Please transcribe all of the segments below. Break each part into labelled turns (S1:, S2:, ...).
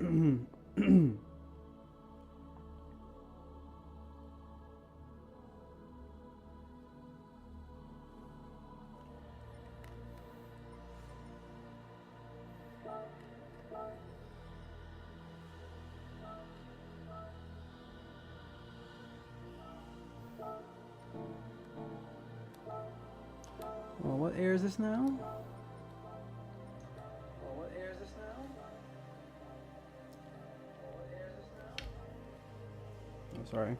S1: Well, what air is this now? Oh, sorry.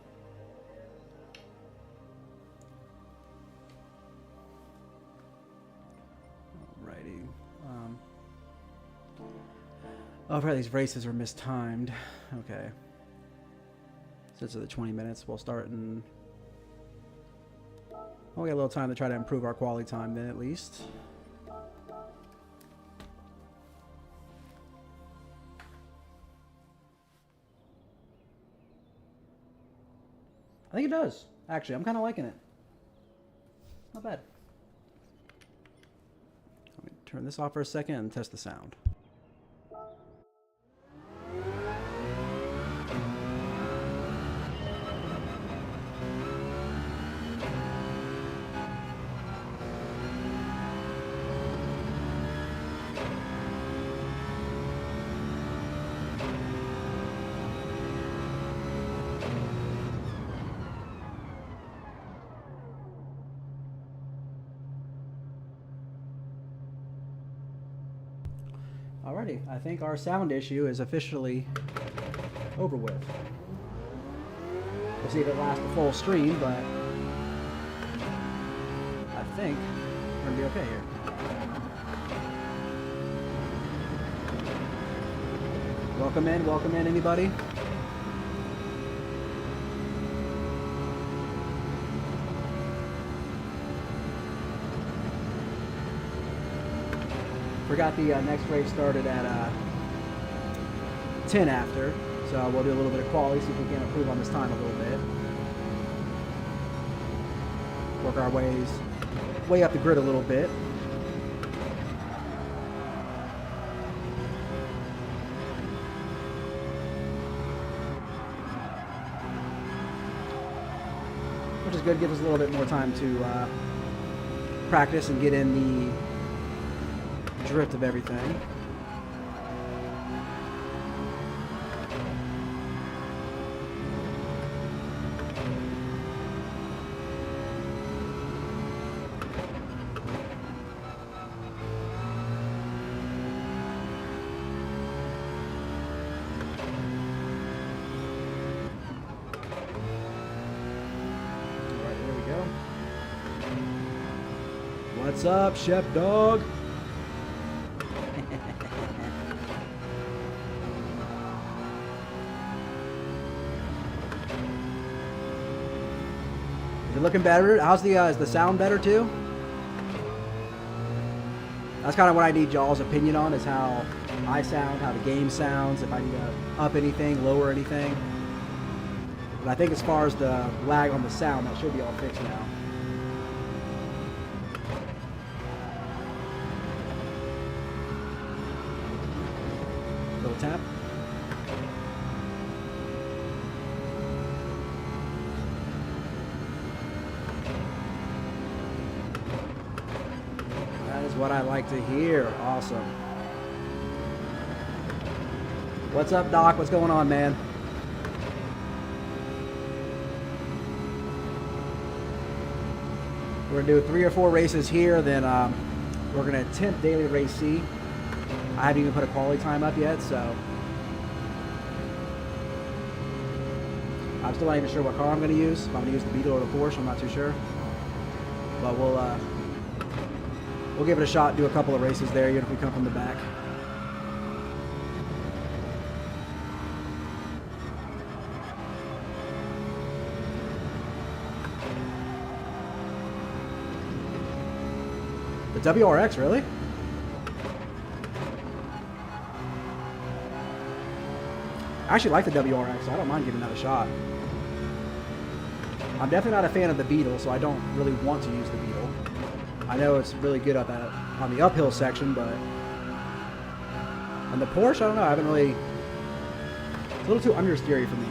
S1: Alrighty. Oh, probably these races are mistimed. Okay. Since it's the 20 minutes, we'll start in... Well, we got a little time to try to improve our quality time then, at least. I think it does. Actually, I'm kind of liking it. Not bad. Let me turn this off for a second and test the sound. Alrighty, I think our sound issue is officially over with. We'll see if it lasts the full stream, but I think we're gonna be okay here. Welcome in, anybody? Forgot the next race started at 10 after, so we'll do a little bit of quality, see if we can improve on this time a little bit. Work our way up the grid a little bit. Which is good, gives us a little bit more time to practice and get in the drift of everything. Alright, there we go. What's up, Chef Dog? Looking better. How's the is the sound better too? That's kind of what I need y'all's opinion on, is how I sound, how the game sounds, if I need to up anything, lower anything. But I think as far as the lag on the sound, that should be all fixed now. Little tap. What I like to hear. Awesome. What's up, Doc? What's going on, man? We're gonna do 3 or 4 races here, then we're gonna attempt daily race C. I haven't even put a quality time up yet, so I'm still not even sure what car I'm gonna use. If I'm gonna use the Beetle or the Porsche, I'm not too sure. But we'll give it a shot, do a couple of races there, even if we come from the back. The WRX, really? I actually like the WRX, so I don't mind giving that a shot. I'm definitely not a fan of the Beetle, so I don't really want to use the Beetle. I know it's really good up on the uphill section, but on the Porsche, I don't know. I haven't really a little too understeery for me.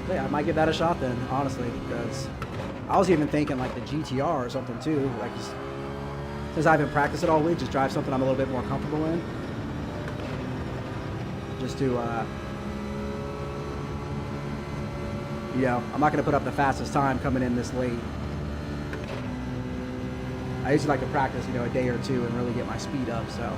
S1: Yeah, I might give that a shot then, honestly, because I was even thinking like the GTR or something too. Like, since I haven't practiced it all week, just drive something I'm a little bit more comfortable in. Just to, you know, I'm not going to put up the fastest time coming in this late. I usually like to practice, you know, a day or two and really get my speed up, so.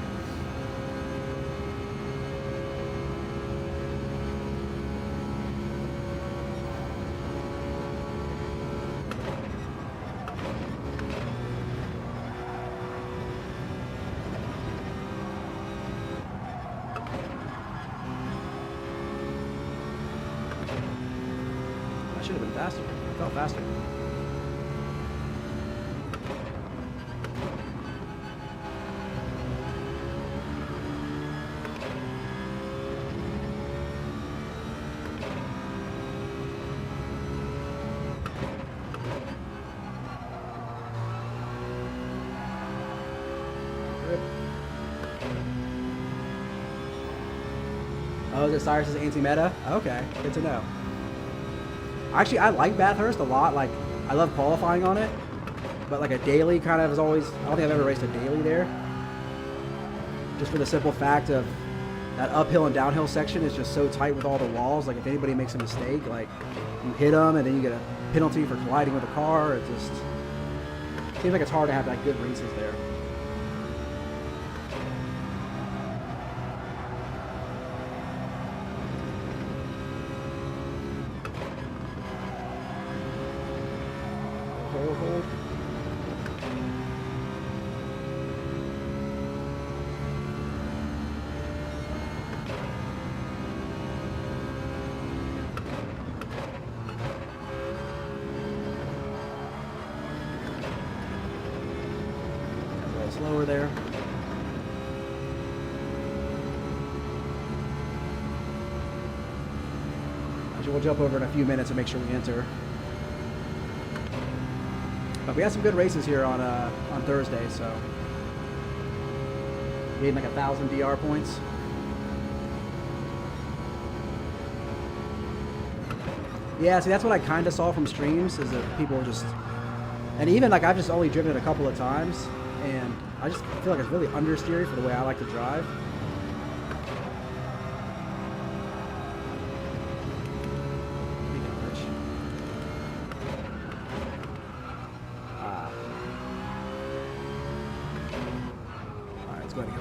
S1: Should have been faster. I felt faster. Oh, is it Cyrus's anti-meta? Okay, good to know. Actually, I like Bathurst a lot. Like, I love qualifying on it. But like a daily kind of is always, I don't think I've ever raced a daily there. Just for the simple fact of that uphill and downhill section is just so tight with all the walls. Like, if anybody makes a mistake, like, you hit them and then you get a penalty for colliding with a car. It just seems like it's hard to have like good races there. Hold. A little slower there. Actually, we'll jump over in a few minutes and make sure we enter. But we had some good races here on Thursday, so we had like 1,000 DR points. Yeah, see, that's what I kind of saw from streams, is that people just, and even like I've just only driven it a couple of times, and I just feel like it's really understeery for the way I like to drive.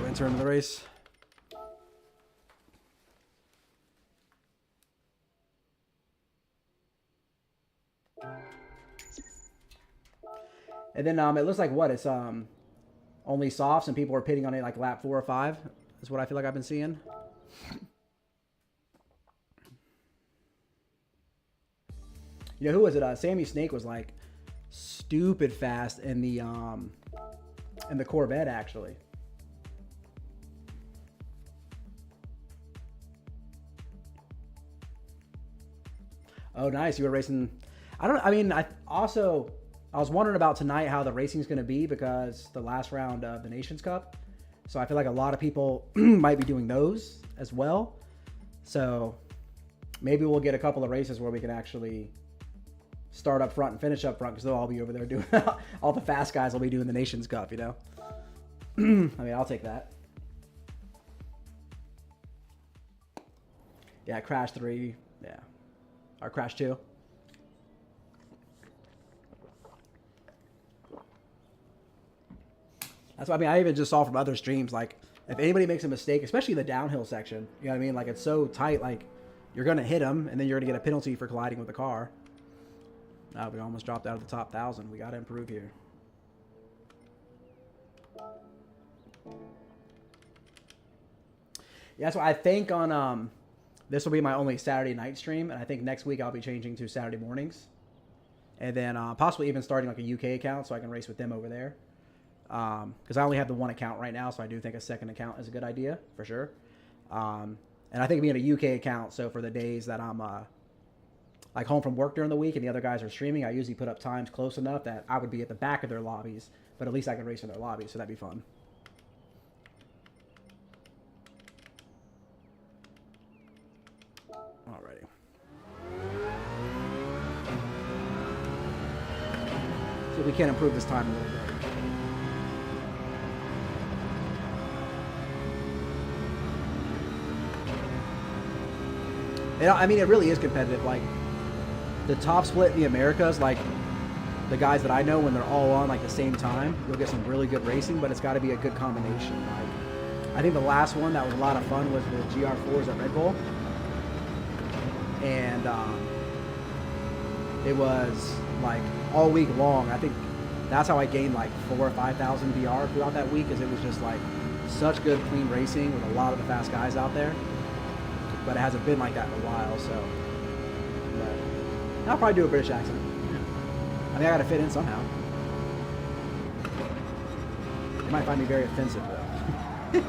S1: Enter into the race. And then it looks like what? It's only softs and people are pitting on it like lap 4 or 5. Is what I feel like I've been seeing. You know, who was it? Sammy Snake was like stupid fast in the Corvette actually. Oh, nice. You were racing. I was wondering about tonight how the racing's going to be, because the last round of the Nations Cup. So I feel like a lot of people might be doing those as well. So maybe we'll get a couple of races where we can actually start up front and finish up front, because they'll all be over there doing all the fast guys will be doing the Nations Cup, you know? I mean, I'll take that. Yeah, Crash 3. Yeah. Or Crash 2. That's what I mean. I even just saw from other streams, like, if anybody makes a mistake, especially the downhill section, you know what I mean? Like, it's so tight, like, you're going to hit them, and then you're going to get a penalty for colliding with the car. We almost dropped out of the top 1,000. We got to improve here. Yeah, so I think on this will be my only Saturday night stream, and I think next week I'll be changing to Saturday mornings, and then possibly even starting like a UK account so I can race with them over there. Because I only have the one account right now, so I do think a second account is a good idea for sure. And I think being a UK account, so for the days that I'm like home from work during the week and the other guys are streaming, I usually put up times close enough that I would be at the back of their lobbies, but at least I can race in their lobbies, so that'd be fun. Alrighty. So we can improve this time a little bit. And I mean, it really is competitive. Like, the top split in the Americas, like, the guys that I know, when they're all on, like, the same time, you'll get some really good racing, but it's got to be a good combination. Like, I think the last one that was a lot of fun was the GR4s at Red Bull. And it was, like, all week long. I think that's how I gained, like, 4,000 or 5,000 VR throughout that week, because it was just, like, such good, clean racing with a lot of the fast guys out there. But it hasn't been like that in a while, so I'll probably do a British accent. I mean, I gotta fit in somehow. You might find me very offensive, though.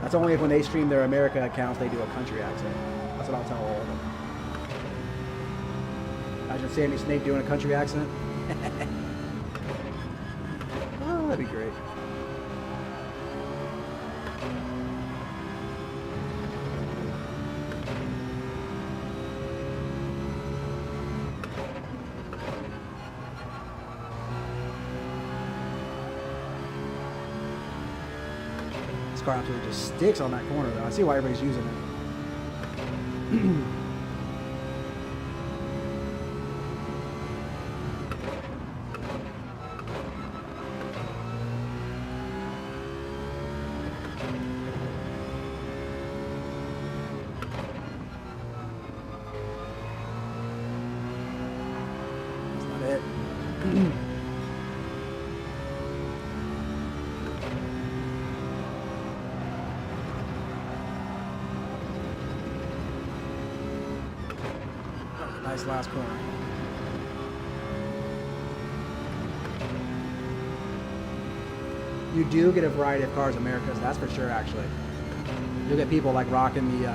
S1: That's only if when they stream their America accounts, they do a country accent. That's what I'll tell all of them. Imagine Sammy Snake doing a country accent. Oh, that'd be great. This car absolutely just sticks on that corner, though. I see why everybody's using it. That's not it. Nice last corner. You do get a variety of cars in Americas, that's for sure, actually. You'll get people like rocking the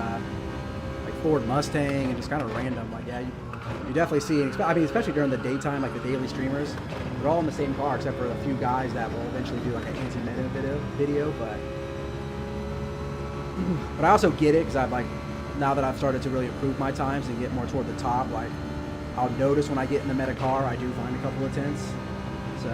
S1: like Ford Mustang and just kind of random. Like, yeah, you definitely see, I mean, especially during the daytime, like the daily streamers, they're all in the same car except for a few guys that will eventually do like an anti-meta video, but I also get it because I've like, now that I've started to really improve my times and get more toward the top, like, I'll notice when I get in the meta car, I do find a couple of tenths. So,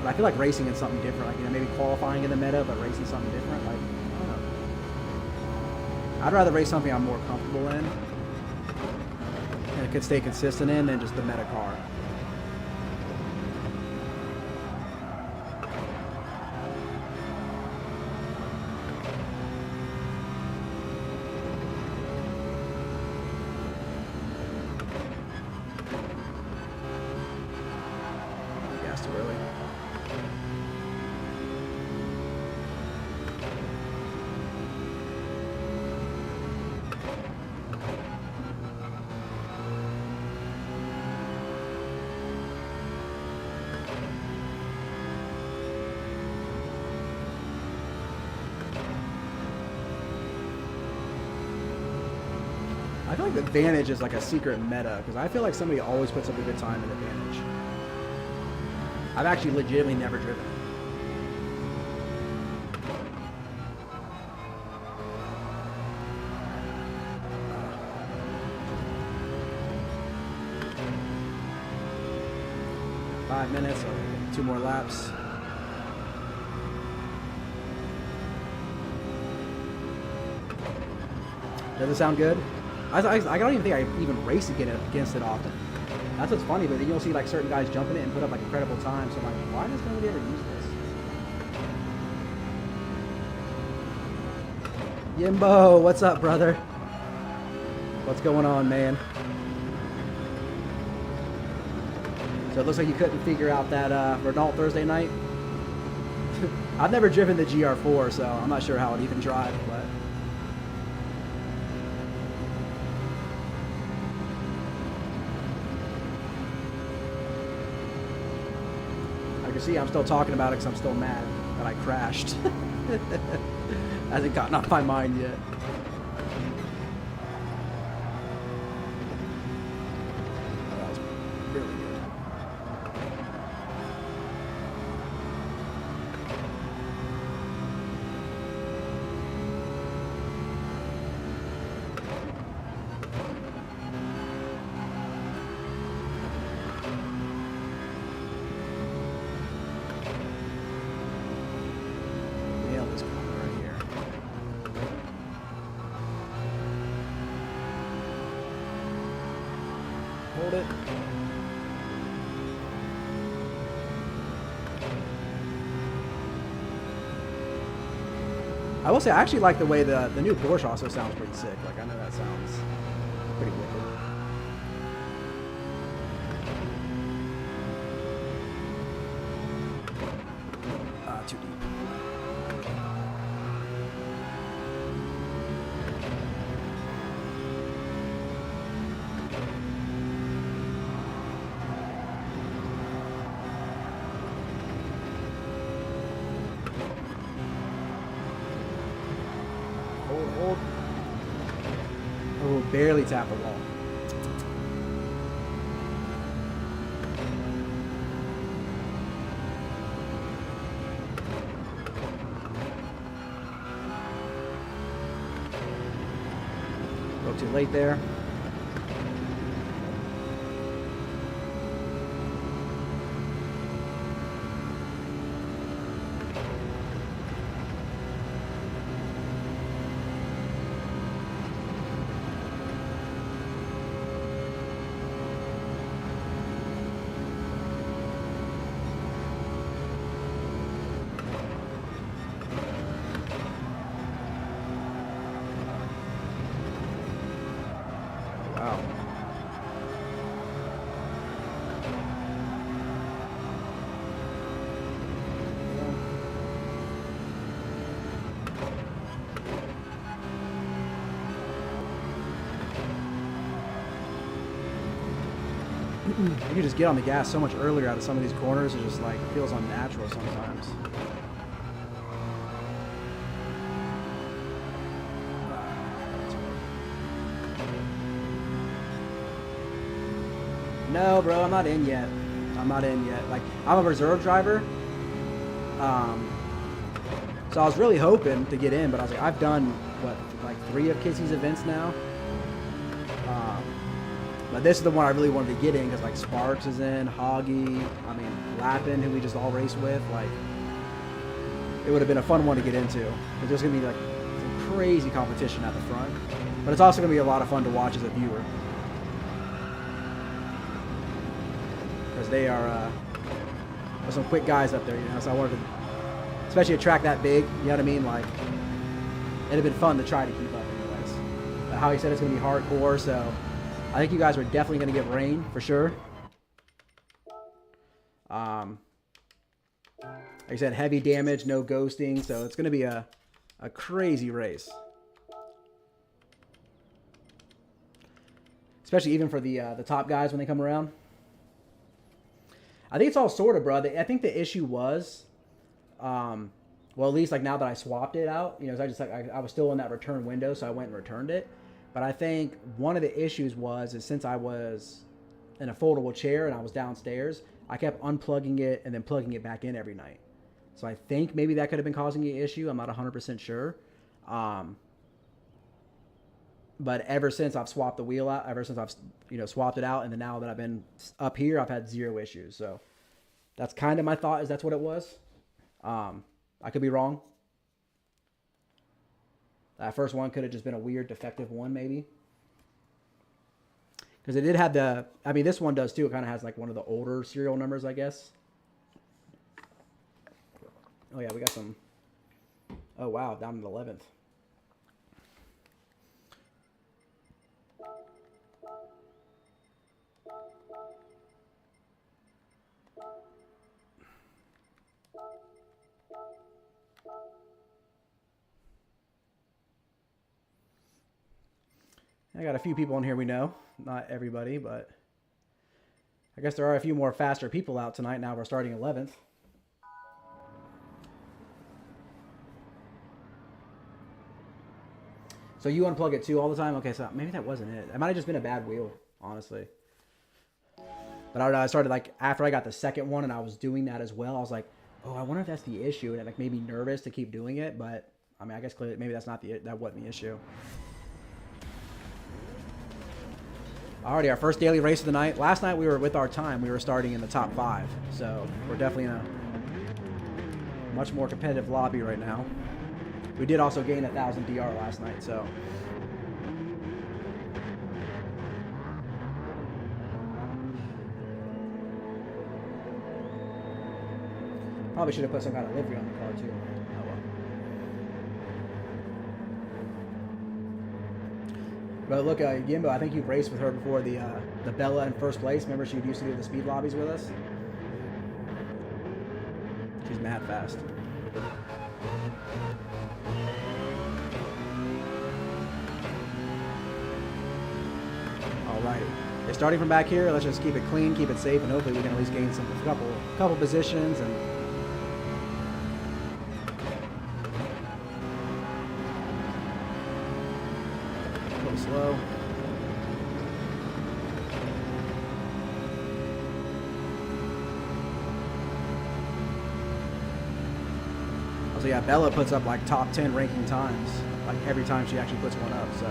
S1: but I feel like racing in something different, like, you know, maybe qualifying in the meta, but racing something different, like, I don't know. I'd rather race something I'm more comfortable in and could stay consistent in than just the meta car. I feel like the Advantage is like a secret meta, because I feel like somebody always puts up a good time in Advantage. I've actually legitimately never driven it. Five minutes, so 2 more laps. Does it sound good? I don't even think I even race against it often. That's what's funny, but then you'll see like certain guys jump in it and put up like incredible times. So I'm like, why does nobody ever use this? Yimbo, what's up, brother? What's going on, man? So it looks like you couldn't figure out that Renault Thursday night. I've never driven the GR4, so I'm not sure how it even drive, but I can see I'm still talking about it because I'm still mad that I crashed. Hasn't gotten off my mind yet. That was really good. Nail this corner right here. Hold it. I will say I actually like the way the new Porsche also sounds pretty sick. Like I know that sounds pretty wicked. Too deep. Hold. Oh, barely tap the wall. A little too late there. Wow. You just get on the gas so much earlier out of some of these corners. It just like feels unnatural sometimes. No, bro, I'm not in yet. I'm not in yet. Like, I'm a reserve driver. So I was really hoping to get in, but I was like, I've done, what, like 3 of Kissy's events now. But this is the one I really wanted to get in because, like, Sparks is in, Hoggy, I mean, Lappin, who we just all raced with. Like, it would have been a fun one to get into. But there's going to be, like, some crazy competition at the front. But it's also going to be a lot of fun to watch as a viewer. Because they are there's some quick guys up there, you know, so I wanted to, especially a track that big, you know what I mean, like, it'd have been fun to try to keep up anyways. But how he said it's going to be hardcore, so I think you guys are definitely going to get rain, for sure. Like I said, heavy damage, no ghosting, so it's going to be a crazy race. Especially even for the top guys when they come around. I think it's all sorted, bro. I think the issue was, well, at least like now that I swapped it out, you know, I was still in that return window, so I went and returned it. But I think one of the issues is since I was in a foldable chair and I was downstairs, I kept unplugging it and then plugging it back in every night. So I think maybe that could have been causing the issue. I'm not 100% sure. But ever since I've swapped the wheel out, ever since I've, you know, swapped it out, and then now that I've been up here, I've had 0 issues. So that's kind of my thought, is that's what it was. I could be wrong. That first one could have just been a weird defective one, maybe. Because it did have the, I mean, this one does too. It kind of has like one of the older serial numbers, I guess. Oh yeah, we got some. Oh wow, down to the 11th. I got a few people in here we know. Not everybody, but I guess there are a few more faster people out tonight. Now we're starting 11th. So you unplug it too all the time? Okay, so maybe that wasn't it. It might have just been a bad wheel, honestly. But I don't know, I started like, after I got the second one and I was doing that as well, I was like, oh, I wonder if that's the issue. And it like made me nervous to keep doing it. But I mean, I guess clearly maybe that wasn't the issue. Alrighty, our first daily race of the night. Last night we were with our time. We were starting in the top 5. So we're definitely in a much more competitive lobby right now. We did also gain 1,000 DR last night, so. Probably should have put some kind of livery on the car too. Oh well. But look, Gimbo, I think you've raced with her before, the Bella in first place. Remember she used to do the speed lobbies with us? She's mad fast. Alrighty. Okay, starting from back here, let's just keep it clean, keep it safe, and hopefully we can at least gain a couple positions and a little slow. So yeah, Bella puts up like top 10 ranking times, like every time she actually puts one up, so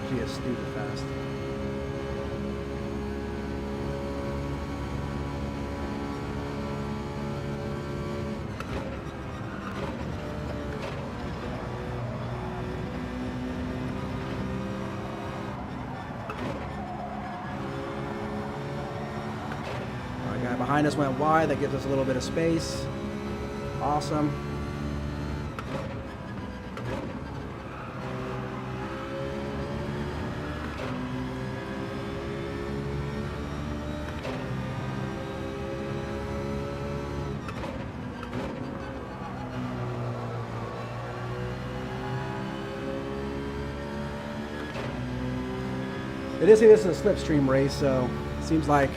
S1: she is stupid fast. All right, guy behind us went wide, that gives us a little bit of space. Awesome. It is this is a slipstream race, so it seems like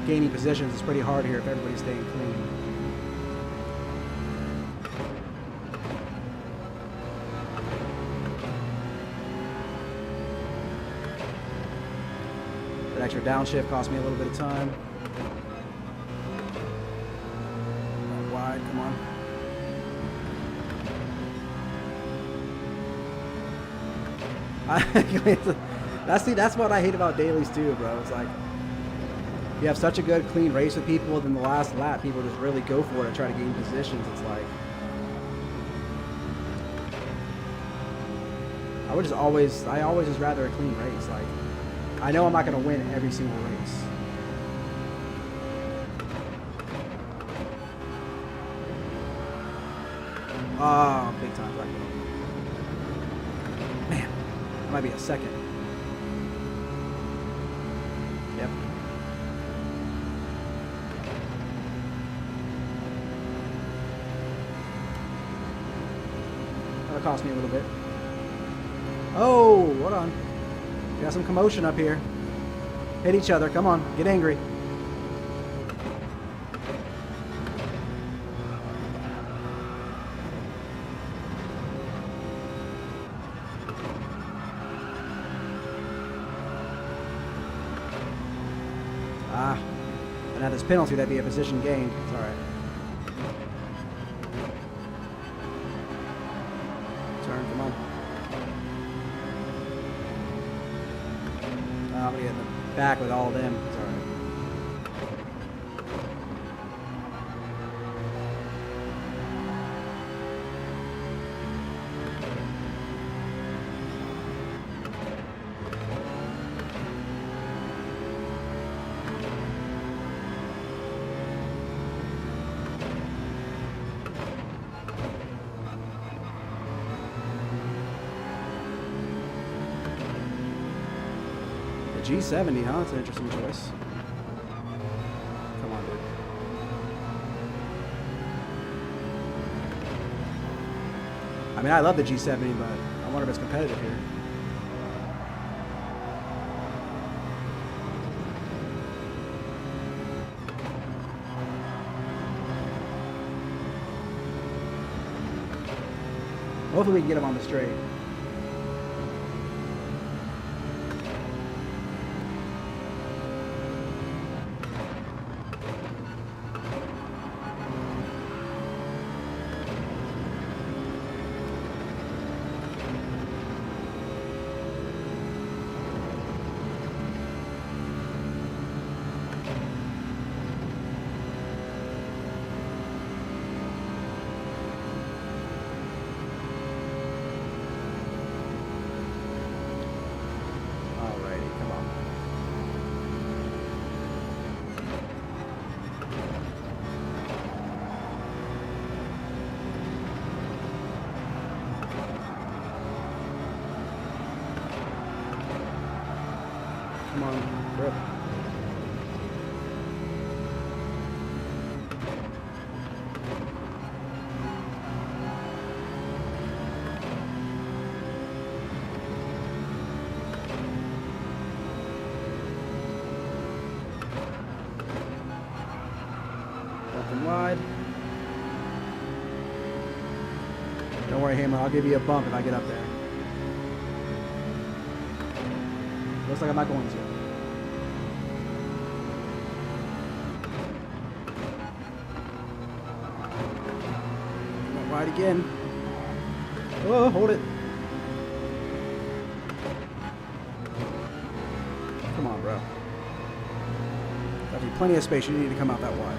S1: gaining positions is pretty hard here if everybody's staying clean. That extra downshift cost me a little bit of time. Wide, come on. That's what I hate about dailies too, bro. It's like you have such a good clean race with people, then the last lap people just really go for it and try to gain positions. It's like I always just rather a clean race. Like I know I'm not gonna win every single race. Oh, big time right now. Man, that might be a second. Yep. That'll cost me a little bit. Oh, hold on. We got some commotion up here. Hit each other. Come on, get angry. And now this penalty, that'd be a position gained. It's all right. Turn, come on. I'm gonna get in the back with all of them. It's all right. G70, huh? That's an interesting choice. Come on, dude. I mean, I love the G70, but I wonder if it's competitive here. Hopefully we can get him on the straight. Come on, rip. Open wide. Don't worry, Hammer. I'll give you a bump if I get up there. Looks like I'm not going to. Right again. Oh, hold it. Come on, bro. Got you plenty of space. You need to come out that wide.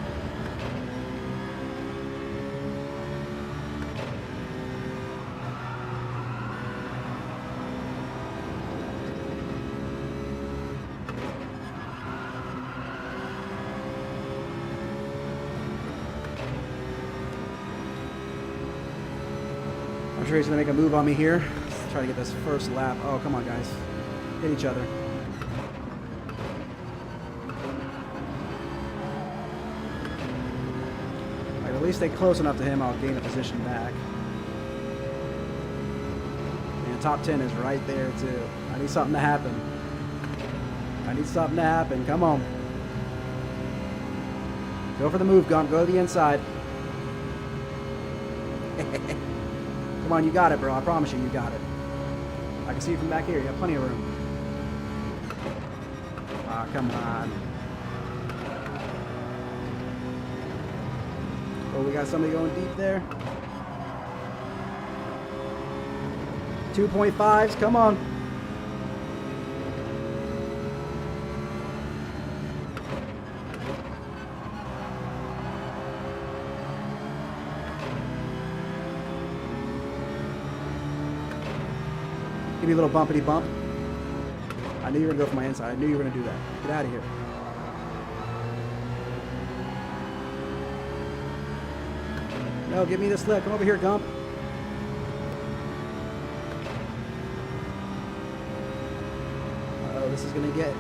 S1: I'm sure he's going to make a move on me here. Let's try to get this first lap. Oh, come on, guys. Hit each other. All right, at least stay close enough to him. I'll gain a position back. And top 10 is right there, too. I need something to happen. I need something to happen. Come on. Go for the move, Gump. Go to the inside. Come on, you got it, bro. I promise you, you got it. I can see you from back here. You have plenty of room. Ah, come on. Oh, we got somebody going deep there. 2.5s, come on. Give me a little bumpity bump. I knew you were going to go for my inside. I knew you were going to do that. Get out of here. No, give me the slip. Come over here, Gump. Uh-oh, this is going to get...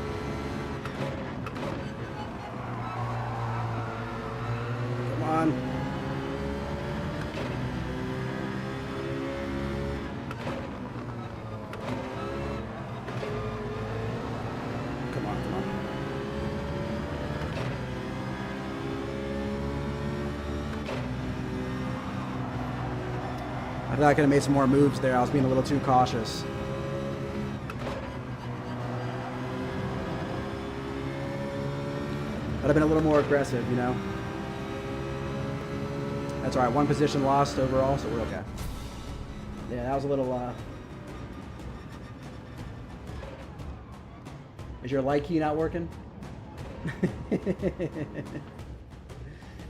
S1: Come on. I thought I could have made some more moves there. I was being a little too cautious. I'd have been a little more aggressive, you know. That's all right. One position lost overall, so we're okay. Yeah, that was a little... Is your light key not working?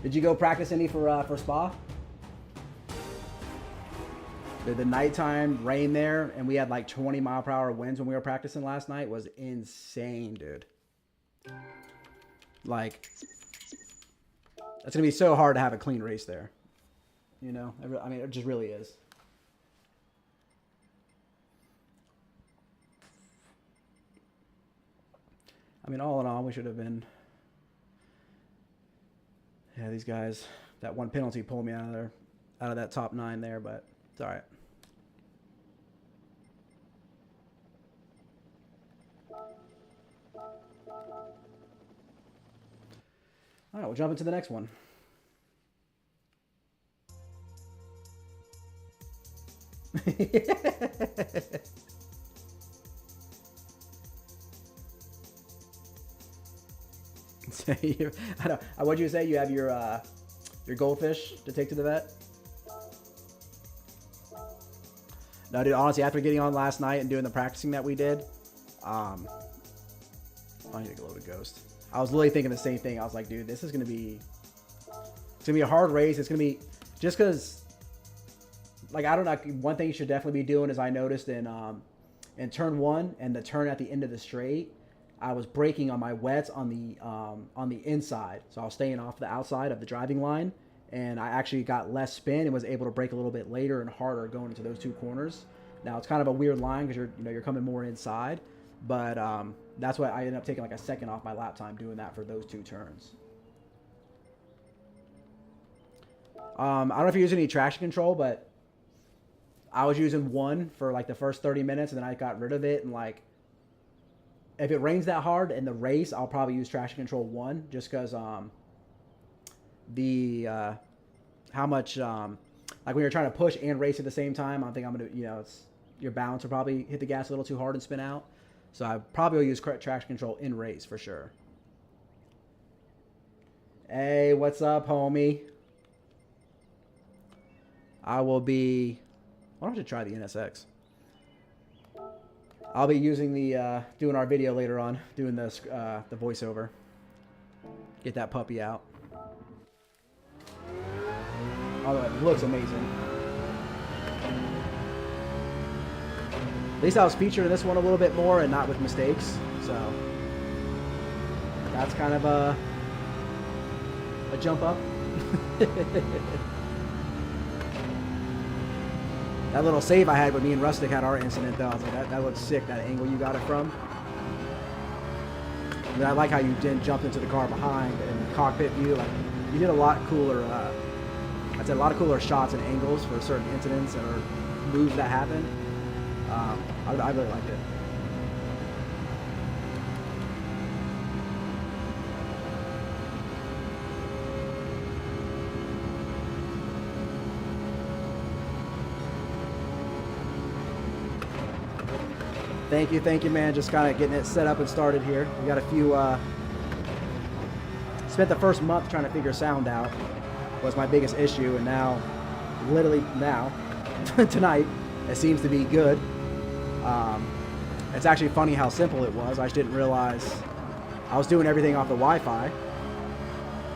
S1: Did you go practice any for Spa? The nighttime rain there, and we had like 20-mile-per-hour winds when we were practicing last night, was insane, dude. Like, that's gonna be so hard to have a clean race there. You know, I mean, it just really is. I mean, all in all, we should have been. Yeah, these guys. That one penalty pulled me out of there, out of that top 9 there, but it's all right. All right, we'll jump into the next one. I don't. What'd you say? You have your goldfish to take to the vet? No, dude. Honestly, after getting on last night and doing the practicing that we did, I need to get a load of Ghost. I was literally thinking the same thing. I was like, dude, this is gonna be. It's gonna be a hard race. It's gonna be just because. Like, I don't know. One thing you should definitely be doing is I noticed in turn 1 and the turn at the end of the straight, I was braking on my wets on the inside, so I was staying off the outside of the driving line, and I actually got less spin and was able to brake a little bit later and harder going into those 2 corners. Now it's kind of a weird line because you're coming more inside, but that's why I ended up taking like a second off my lap time doing that for those 2 turns. I don't know if you're using any traction control, but I was using 1 for like the first 30 minutes, and then I got rid of it. And like, if it rains that hard in the race, I'll probably use traction control 1, just because how much like when you're trying to push and race at the same time, I think I'm gonna your balance will probably hit the gas a little too hard and spin out. So I probably will use traction control in race for sure. Hey, what's up, homie? I will be. Why don't you try the NSX? I'll be using the doing our video later on, doing the voiceover. Get that puppy out. Although it looks amazing. At least I was featured in this one a little bit more and not with mistakes, so that's kind of a jump up. That little save I had when me and Rustic had our incident, though, I was like, that looks sick, that angle you got it from. And I like how you didn't jump into the car behind and cockpit view. Like, you did a lot cooler, I'd say a lot of cooler shots and angles for certain incidents or moves that happen. I really liked it. Thank you, man. Just kind of getting it set up and started here. We got a few, spent the first month trying to figure sound out, was my biggest issue, and now, literally now, tonight, it seems to be good. It's actually funny how simple it was. I just didn't realize I was doing everything off the Wi-Fi.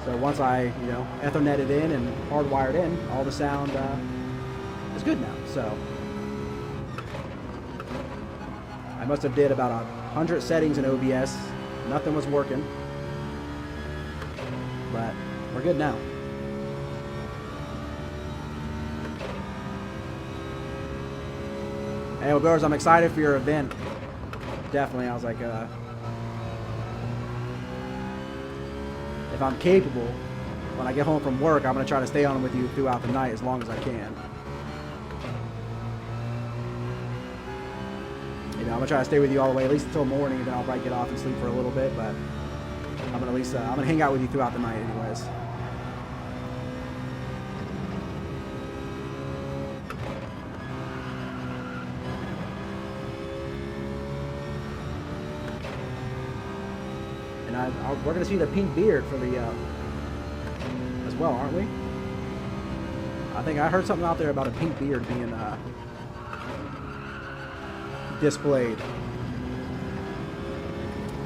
S1: So once I, Ethernetted in and hardwired in, all the sound is good now. So I must have did about 100 settings in OBS. Nothing was working. But we're good now. Hey, well, brothers, I'm excited for your event. Definitely. I was like, if I'm capable, when I get home from work, I'm going to try to stay on with you throughout the night as long as I can. I'm going to try to stay with you all the way, at least until morning, and then I'll probably get off and sleep for a little bit, but I'm going to at least, I'm going to hang out with you throughout the night anyways. And we're going to see the pink beard for the, as well, aren't we? I think I heard something out there about a pink beard being, displayed.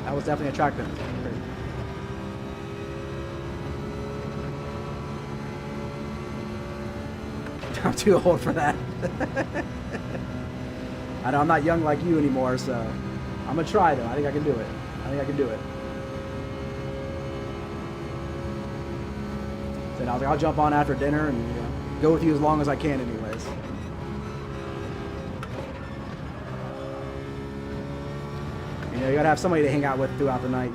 S1: That was definitely attractive. I'm too old for that. I know I'm not young like you anymore, so I'm gonna try though. I think I can do it. So I was like, I'll jump on after dinner and go with you as long as I can anyways. You gotta have somebody to hang out with throughout the night,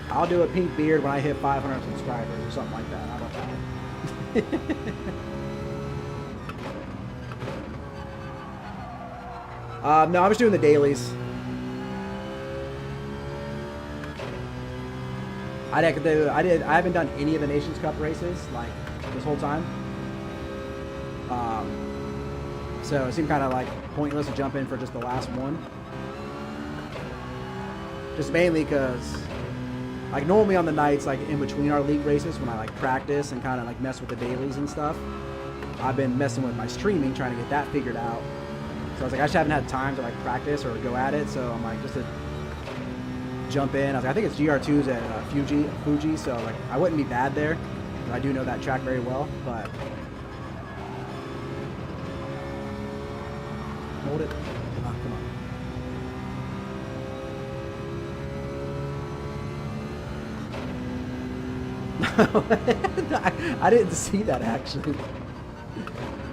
S1: I'll do a pink beard when I hit 500 subscribers or something like that. How about that? No, I'm just doing the dailies. I haven't done any of the Nations Cup races like this whole time. So it seemed kind of like pointless to jump in for just the last one. Just mainly because, like, normally on the nights, like in between our league races, when I like practice and kind of like mess with the dailies and stuff, I've been messing with my streaming, trying to get that figured out. So I was like, I just haven't had time to like practice or go at it. So I'm like, just to jump in. I was like, I think it's GR2s at Fuji. So like, I wouldn't be bad there. I do know that track very well, but hold it. Oh, come on. I didn't see that actually.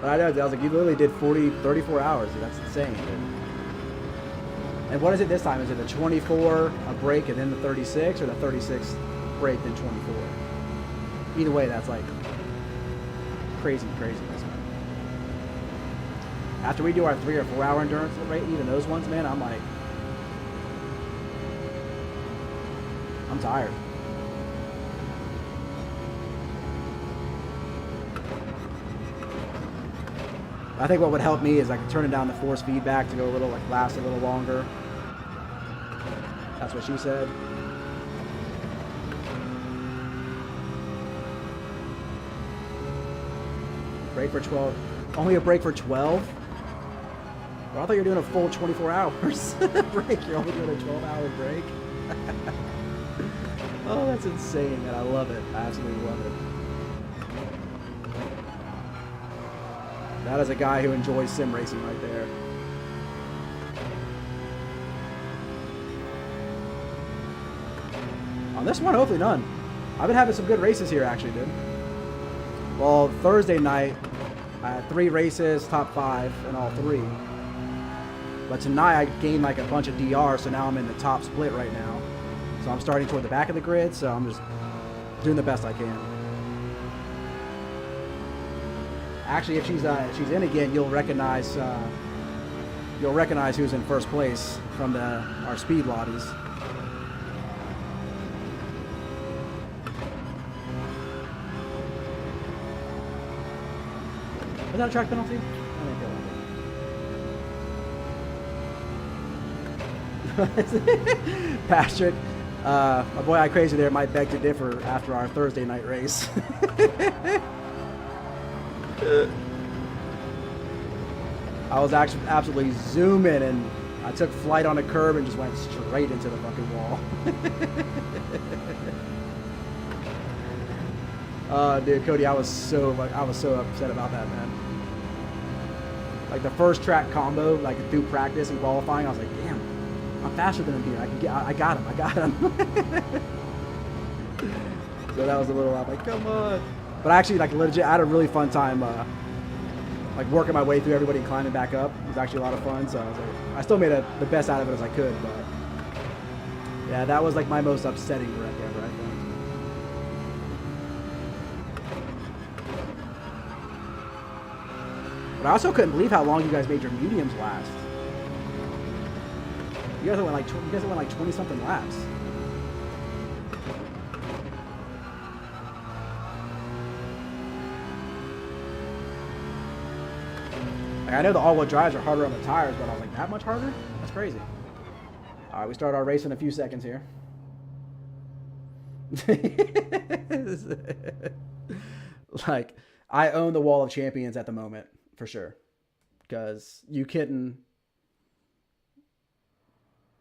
S1: But I know, I was like, you literally did 34 hours. Dude. That's insane, dude. And what is it this time? Is it the 24, a break, and then the 36, or the 36 break, then 24? Either way, that's like craziness, man. After we do our 3 or 4 hour endurance rate, even those ones, man, I'm like, I'm tired. I think what would help me is like turning down the force feedback to go a little, like, last a little longer. That's what she said. Break for 12. Only a break for 12? Well, I thought you were doing a full 24 hours break. You're only doing a 12-hour break. Oh, that's insane, man. I love it. I absolutely love it. That is a guy who enjoys sim racing right there. On this one, hopefully none. I've been having some good races here, actually, dude. Well, Thursday night, I had 3 races, top 5 in all 3. But tonight, I gained like a bunch of DR, so now I'm in the top split right now. So I'm starting toward the back of the grid, so I'm just doing the best I can. Actually, if she's in again, you'll recognize who's in first place from our speed lotties. Was that a track penalty? I didn't feel like it. Patrick, my boy I Crazy there might beg to differ after our Thursday night race. I was actually absolutely zooming, and I took flight on a curb and just went straight into the fucking wall. Dude, Cody, I was so upset about that, man. Like the first track combo, like through practice and qualifying, I was like, damn, I'm faster than him here. I got him. So that was a little, I'm like, come on. But actually, like, legit, I had a really fun time, like, working my way through everybody and climbing back up. It was actually a lot of fun, so I was like, I still made the best out of it as I could, but yeah, that was, like, my most upsetting wreck ever, I think. But I also couldn't believe how long you guys made your mediums last. You guys went like 20-something laps. Like, I know the all-wheel drives are harder on the tires, but I was like, that much harder? That's crazy. All right, we start our race in a few seconds here. Like, I own the Wall of Champions at the moment, for sure. Because you couldn't...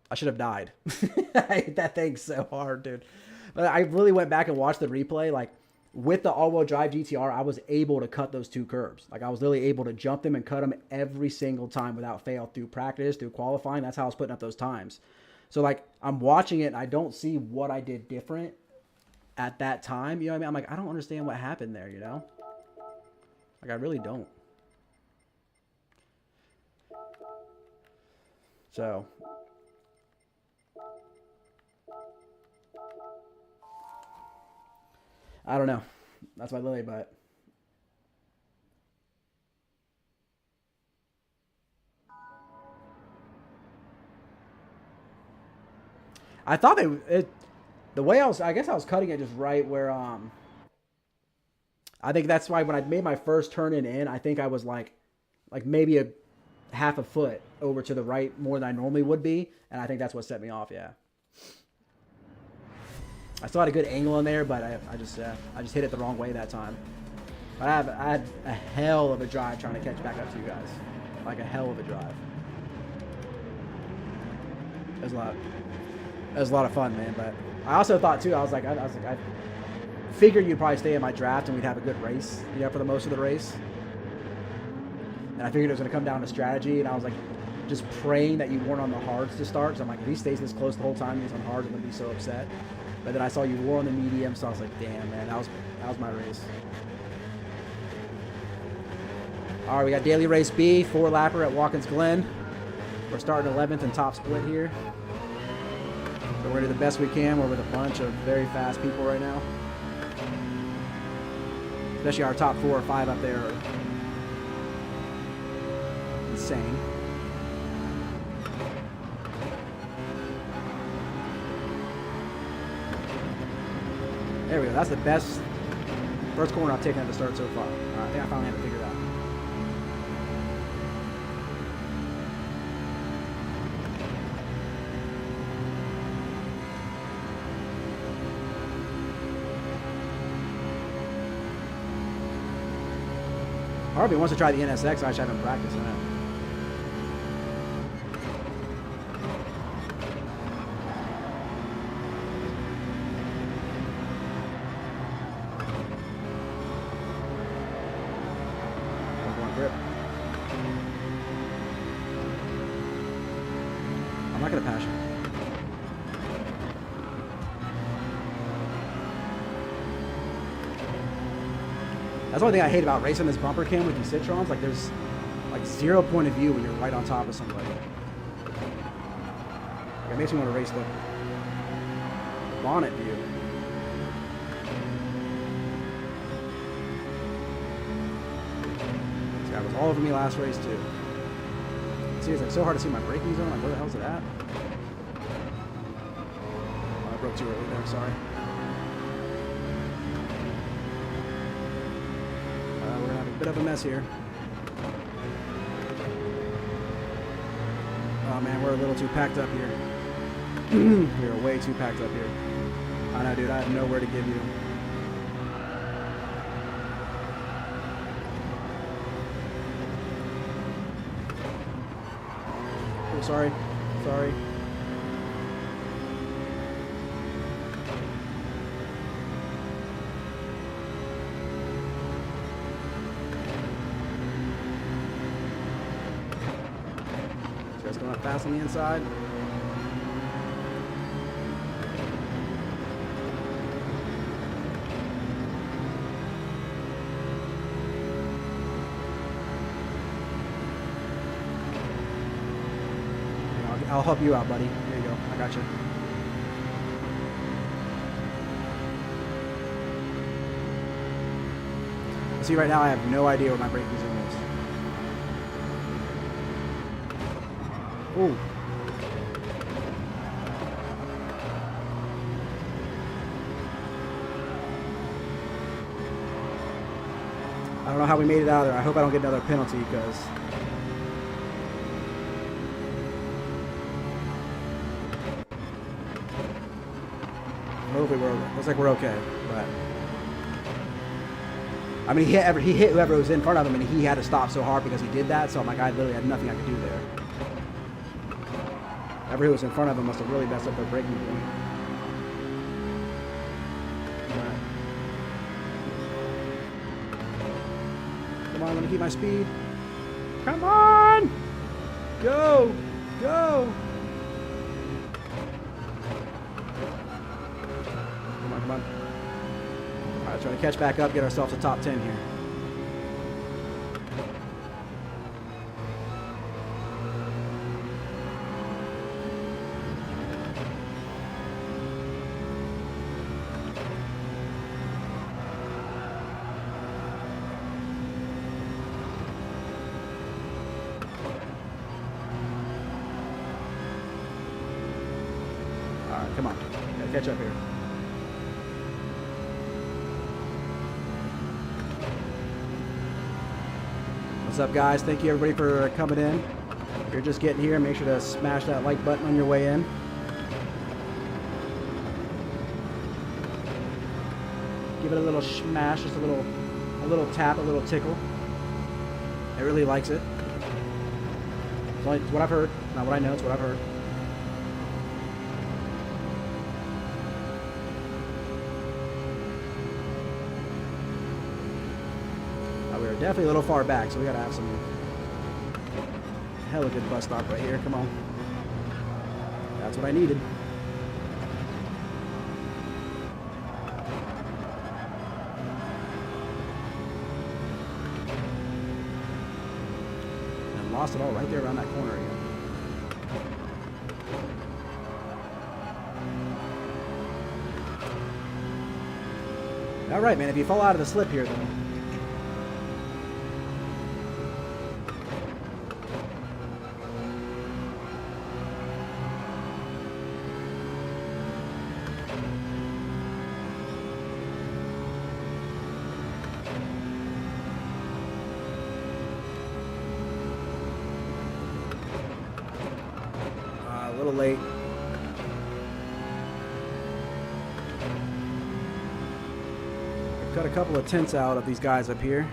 S1: I should have died. I hate that thing so hard, dude. But I really went back and watched the replay. Like, with the all-wheel drive GTR, I was able to cut those 2 curbs. Like, I was literally able to jump them and cut them every single time without fail through practice, through qualifying. That's how I was putting up those times. So, like, I'm watching it, and I don't see what I did different at that time. You know what I mean? I'm like, I don't understand what happened there, you know? Like, I really don't. So... I don't know. That's my lily, but... I thought the way I guess I was cutting it just right where I think that's why when I made my first turn in, I think I was like maybe a half a foot over to the right more than I normally would be, and I think that's what set me off. Yeah, I still had a good angle in there, but I just hit it the wrong way that time. But I had a hell of a drive trying to catch back up to you guys, like a hell of a drive. It was a lot of fun, man. But I also thought too, I figured you'd probably stay in my draft and we'd have a good race, you know, for the most of the race. And I figured it was going to come down to strategy, and I was like just praying that you weren't on the hards to start. So I'm like, if he stays this close the whole time, he's on hards, I'm going to be so upset. But then I saw you were on the medium, so I was like, damn, man, that was my race. All right, we got daily race B, 4-lapper at Watkins Glen. We're starting 11th and top split here. So we're going to do the best we can. We're with a bunch of very fast people right now. Especially our top 4 or 5 up there are insane. There we go. That's the best first corner I've taken at the start so far. I think I finally have it figured out. Harvey wants to try the NSX. I just haven't practiced on it. Grip. I'm not going to pass you. That's the only thing I hate about racing this bumper cam with these Citrons. Like, there's like 0 point of view when you're right on top of somebody. Like, it makes me want to race the bonnet view. This guy was all over me last race too. See, it's like so hard to see my braking zone. Like, where the hell's it at? Oh, I broke too early there. Sorry. We're gonna have a bit of a mess here. Oh man, we're a little too packed up here. We are way too packed up here. I know, dude. I have nowhere to give you. Oh, sorry. Sorry. Just going up fast on the inside. I'll help you out, buddy. There you go. I got you. See, right now I have no idea what my braking zone is. Ooh. I don't know how we made it out of there. I hope I don't get another penalty because hopefully looks like we're okay. But I mean, he hit whoever was in front of him, and he had to stop so hard because he did that. So I'm like, I literally had nothing I could do there. Whoever who was in front of him must have really messed up their braking point. Come on, let me keep my speed. Come on! Go! Go! Come on, come on. All right, trying to catch back up, get ourselves a top 10 here. come on. Gotta catch up here. What's up, guys? Thank you, everybody, for coming in. If you're just getting here, make sure to smash that like button on your way in. Give it a little smash, just a little tap, a little tickle. It really likes it. It's what I've heard. Not what I know, it's what I've heard. We were definitely a little far back, so we gotta have some hella good bus stop right here. Come on. That's what I needed. And lost it all right there around that corner again. All right, man. If you fall out of the slip here, then. A little late. I've got a couple of tenths out of these guys up here,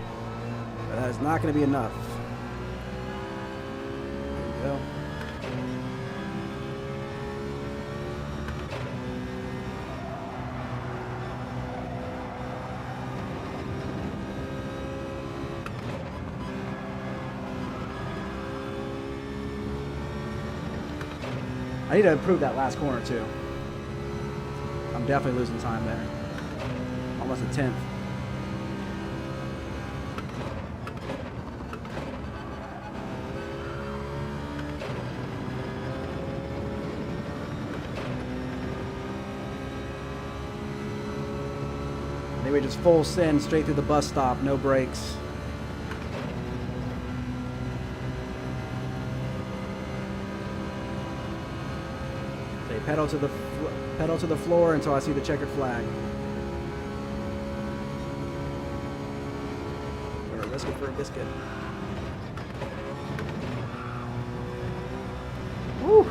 S1: but that is not going to be enough. There you go. I need to improve that last corner too. I'm definitely losing time there. Almost a tenth. They were just full send straight through the bus stop, no brakes. Pedal to the floor until I see the checkered flag. We're gonna risk it for a biscuit. Woo!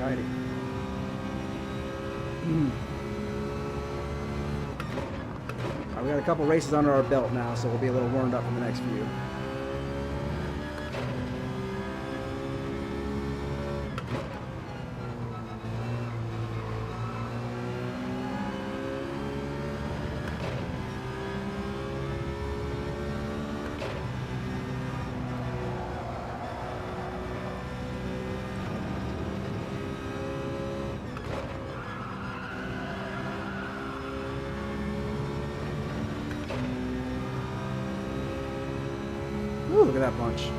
S1: Alrighty. We got a couple races under our belt now, so we'll be a little warmed up in the next few. Ooh, look at that bunch.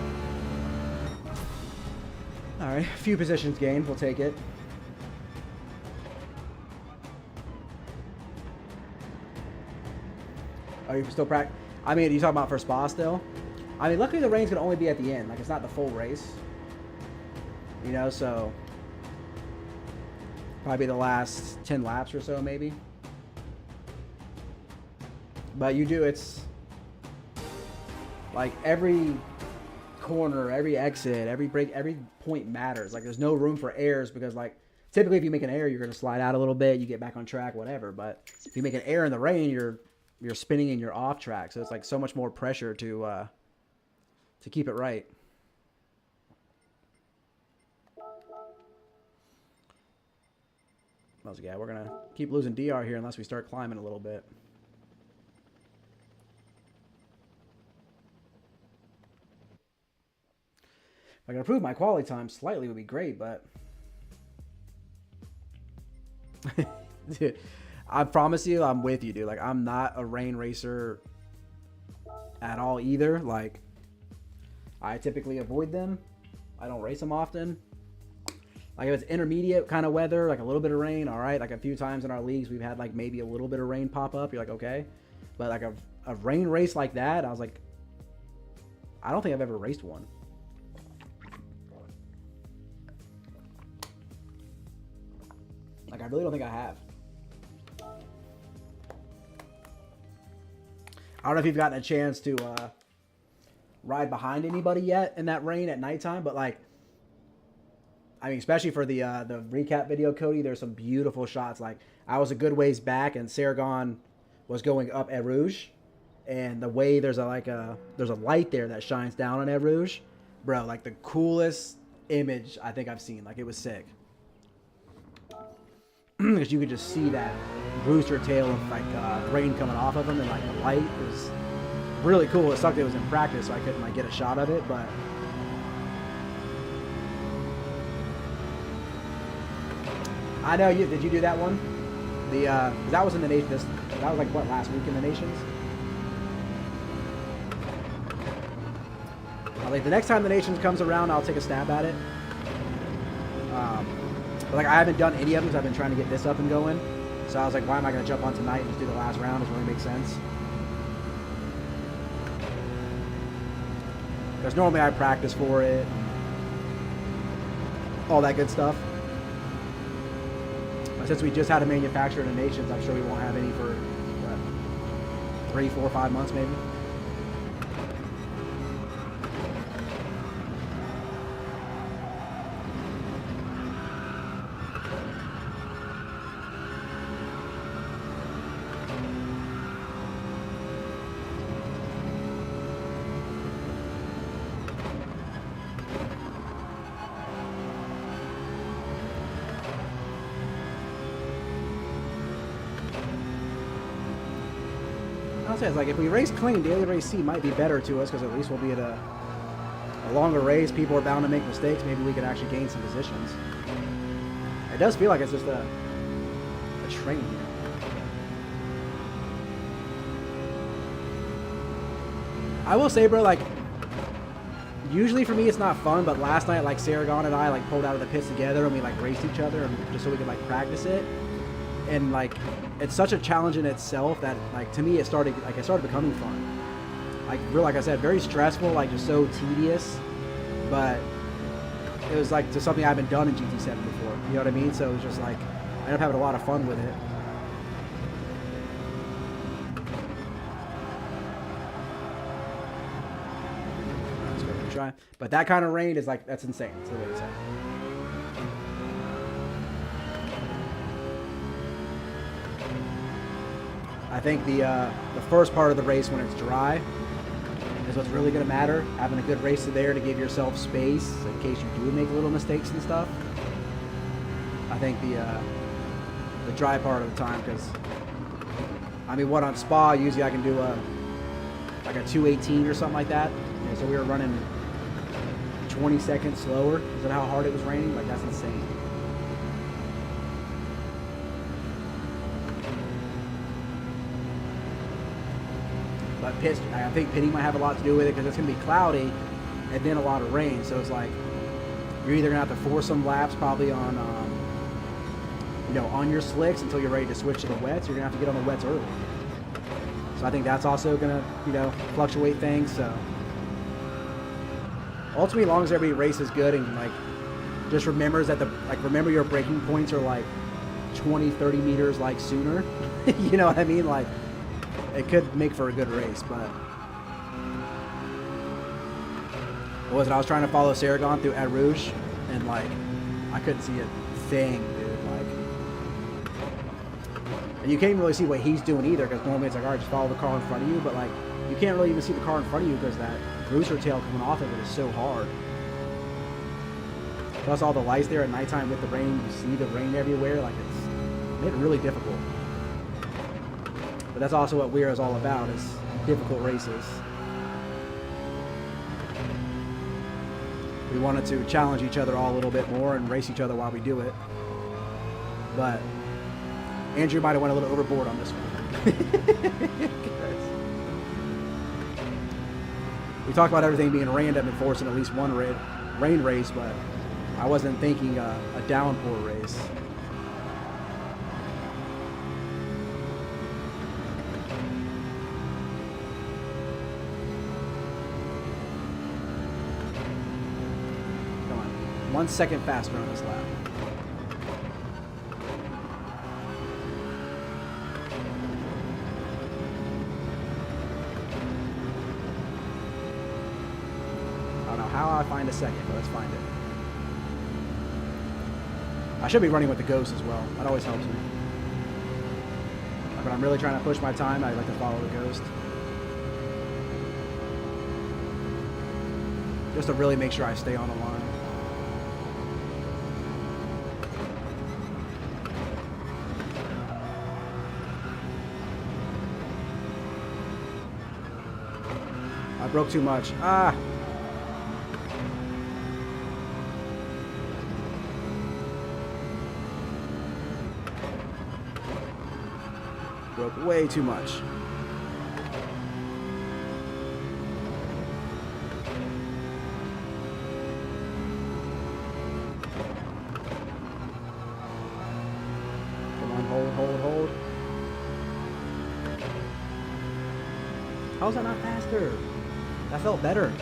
S1: Alright, a few positions gained. We'll take it. Oh, you still practice? I mean, you talking about for spa still? I mean, luckily the rain's going to only be at the end. Like, it's not the full race. You know, so... probably the last 10 laps or so, maybe. But you do, it's... like, every corner, every exit, every break, every point matters. Like, there's no room for errors because, like, typically if you make an error, you're going to slide out a little bit, you get back on track, whatever. But if you make an error in the rain, you're spinning and you're off track. So it's, like, so much more pressure to keep it right. Yeah, we're going to keep losing DR here unless we start climbing a little bit. I can improve my quality time slightly would be great, but dude, I promise you, I'm with you, dude. Like, I'm not a rain racer at all either. Like, I typically avoid them. I don't race them often. Like, if it's intermediate kind of weather, like a little bit of rain, all right. Like, a few times in our leagues, we've had like maybe a little bit of rain pop up. You're like, okay. But like a rain race like that, I was like, I don't think I've ever raced one. Like, I really don't think I have. I don't know if you've gotten a chance to ride behind anybody yet in that rain at nighttime, but like, I mean, especially for the recap video, Cody, there's some beautiful shots. Like, I was a good ways back, and Saragon was going up Eau Rouge, and the way there's a light there that shines down on Eau Rouge, bro. Like, the coolest image I think I've seen. Like, it was sick. Because you could just see that rooster tail of like rain coming off of him, and like the light was really cool. It sucked it was in practice, so I couldn't like get a shot of it. But I know you. Did you do that one? The that was in the nation. That was like what, last week in the nations. Like, the next time the nations comes around, I'll take a stab at it. But like, I haven't done any of them because I've been trying to get this up and going. So I was like, why am I going to jump on tonight and just do the last round? Doesn't really make sense. Because normally I practice for it. All that good stuff. But since we just had a manufacturer in the nations, I'm sure we won't have any for, what, 3, 4, 5 months maybe. I'll say it's like, if we race clean, daily race C might be better to us because at least we'll be at a longer race. People are bound to make mistakes. Maybe we could actually gain some positions. It does feel like it's just a train here. I will say, bro, like, usually for me it's not fun, but last night, like, Saragon and I like pulled out of the pits together and we like raced each other and just so we could like practice it. And like, it's such a challenge in itself that like, to me it started becoming fun. Like, like I said, very stressful, like just so tedious, but it was like to something I haven't done in GT7 before. You know what I mean? So it was just like, I ended up having a lot of fun with it. Let's go and try. But that kind of rain is like, that's insane. That's the way to say it. I think the first part of the race when it's dry is what's really going to matter. Having a good racer there to give yourself space in case you do make little mistakes and stuff. I think the dry part of the time, because I mean, what on Spa usually I can do like a 218 or something like that. And so we were running 20 seconds slower. Is that how hard it was raining? Like, that's insane. But I think pitting might have a lot to do with it because it's going to be cloudy and then a lot of rain. So it's like, you're either going to have to force some laps probably on, on your slicks until you're ready to switch to the wets. You're going to have to get on the wets early. So I think that's also going to, fluctuate things. So ultimately, as long as everybody races good and like just remembers that remember your braking points are like 20, 30 meters like sooner. You know what I mean? Like, it could make for a good race, but what was it? I was trying to follow Saragon through Eau Rouge, and like, I couldn't see a thing, dude. Like, and you can't really see what he's doing either, because normally it's like, all right, just follow the car in front of you, but like, you can't really even see the car in front of you because that rooster tail coming off of it is so hard. Plus all the lights there at nighttime with the rain, you see the rain everywhere. Like, it's made it really difficult. But that's also what WERA is all about, is difficult races. We wanted to challenge each other all a little bit more and race each other while we do it. But Andrew might have went a little overboard on this one. We talked about everything being random and forcing at least one rain race, but I wasn't thinking a downpour race. Come on. 1 second faster on this lap. I don't know how I find a second, but let's find it. I should be running with the Ghost as well. That always helps me. But I'm really trying to push my time. I like to follow the Ghost. Just to really make sure I stay on the line. I broke too much. Ah! Broke way too much. Come on, hold. How's that not faster? That felt better.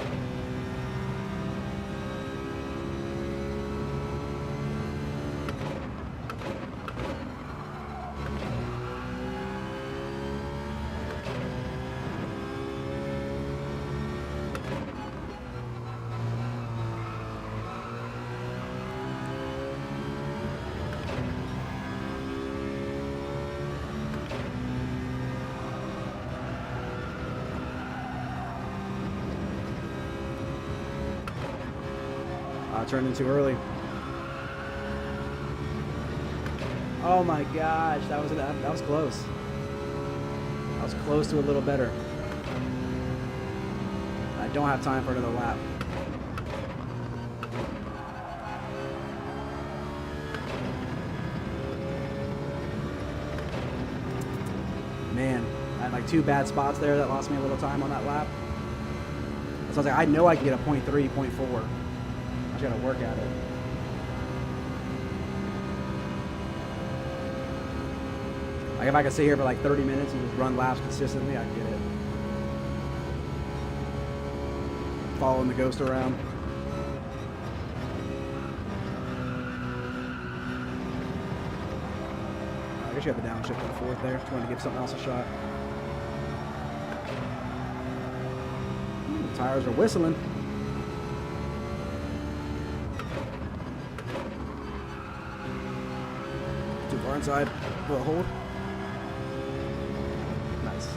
S1: I turned in too early. Oh my gosh, that was close. I was close to a little better. I don't have time for another lap. Man, I had like 2 bad spots there that lost me a little time on that lap. So I was like, I know I can get a 0.3, 0.4. I gotta work at it. Like if I could sit here for like 30 minutes and just run laps consistently, I'd get it. Following the Ghost around. I guess you have the downshift to the 4th there. Trying to give something else a shot. The tires are whistling. Too far inside. Will it hold? Nice.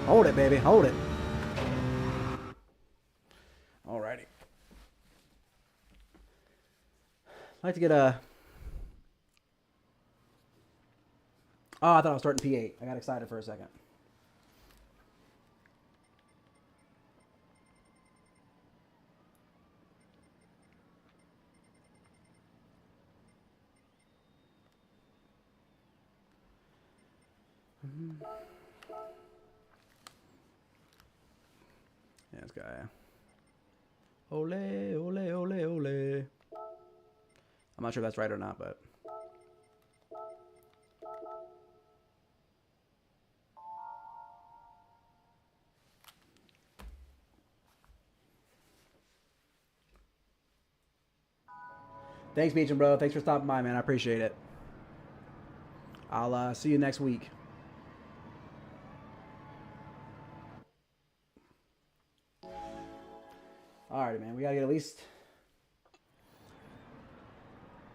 S1: Hold it, baby. Hold it. Alrighty. I'd like to get a... Oh, I thought I was starting P8. I got excited for a second. Yeah, this guy. Ole, ole, ole, ole. I'm not sure if that's right or not, but... Thanks, Beecham, bro. Thanks for stopping by, man. I appreciate it. I'll see you next week. Alrighty, man. We gotta get at least.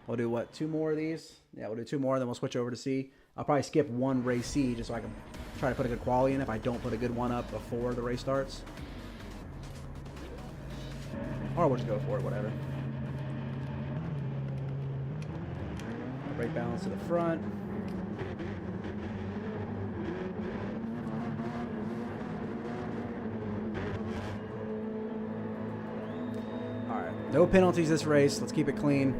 S1: We'll do what? 2 more of these? Yeah, we'll do 2 more, then we'll switch over to C. I'll probably skip 1 race C just so I can try to put a good quality in if I don't put a good one up before the race starts. Or we'll just go for it, whatever. Brake balance to the front. Alright, no penalties this race. Let's keep it clean.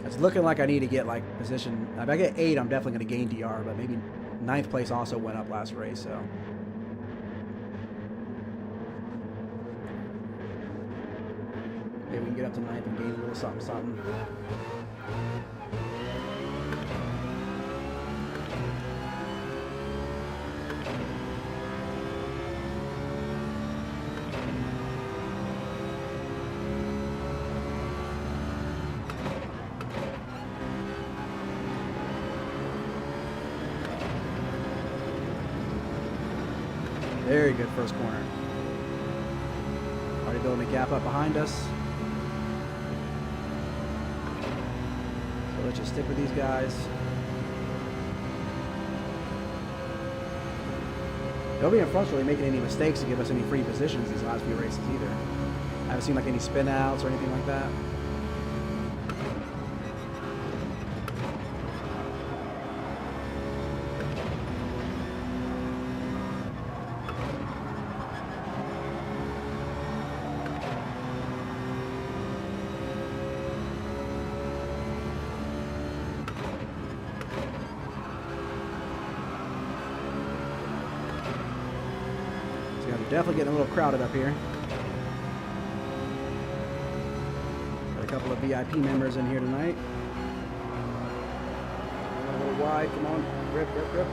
S1: It's looking like I need to get like position. If I get 8, I'm definitely going to gain DR, but maybe 9th place also went up last race, so. Maybe we can get up to 9th and gain a little something, something. Very good first corner. Already building a gap up behind us. So let's just stick with these guys. Nobody in front's really making any mistakes to give us any free positions these last few races either. I haven't seen like any spin outs or anything like that. Definitely getting a little crowded up here. Got a couple of VIP members in here tonight. A little wide, come on, grip, grip, grip.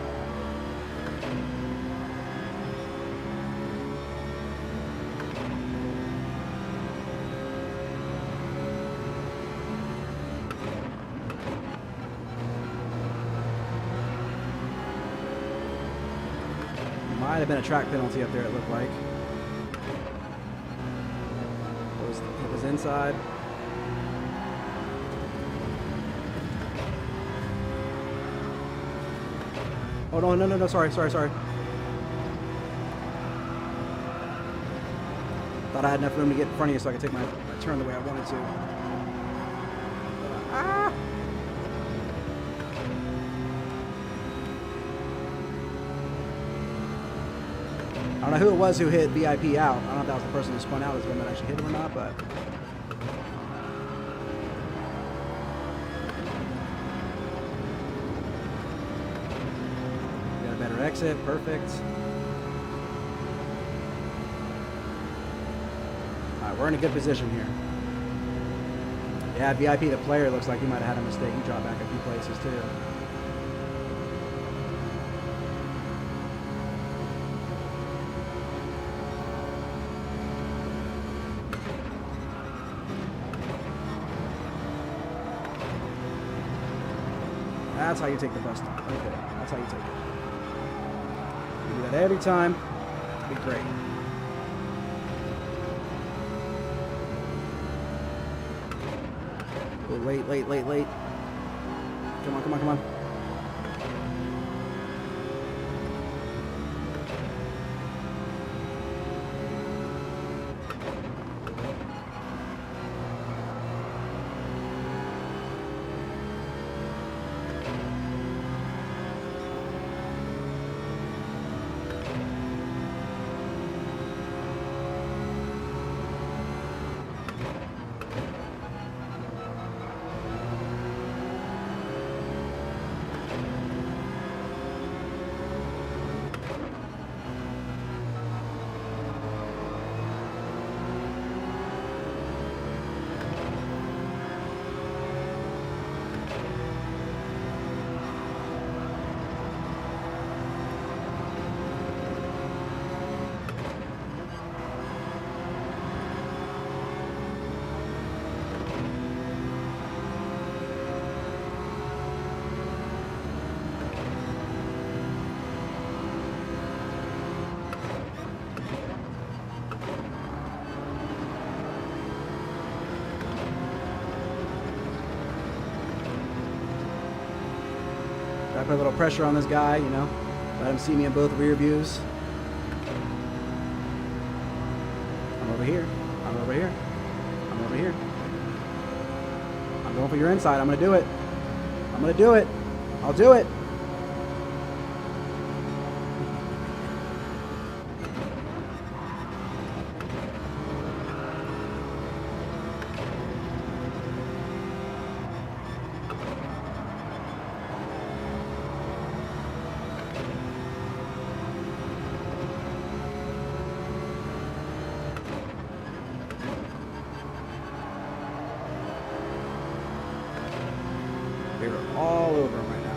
S1: Might have been a track penalty up there, it looked like. It was inside. Oh, no, sorry. Thought I had enough room to get in front of you so I could take my turn the way I wanted to. Ah! I don't know who it was who hit VIP out. I don't know if that was the person who spun out as the one that actually hit him or not, but. Got a better exit, perfect. Alright, we're in a good position here. Yeah, VIP the player looks like he might have had a mistake. He dropped back a few places too. That's how you take the bus stop. Okay, that's how you take it. You do that every time. It'll be great. Oh, late. Come on. I put a little pressure on this guy, you know. Let him see me in both rear views. I'm over here. I'm over here. I'm over here. I'm going for your inside. I'm going to do it. I'm going to do it. I'll do it. We were all over him right now.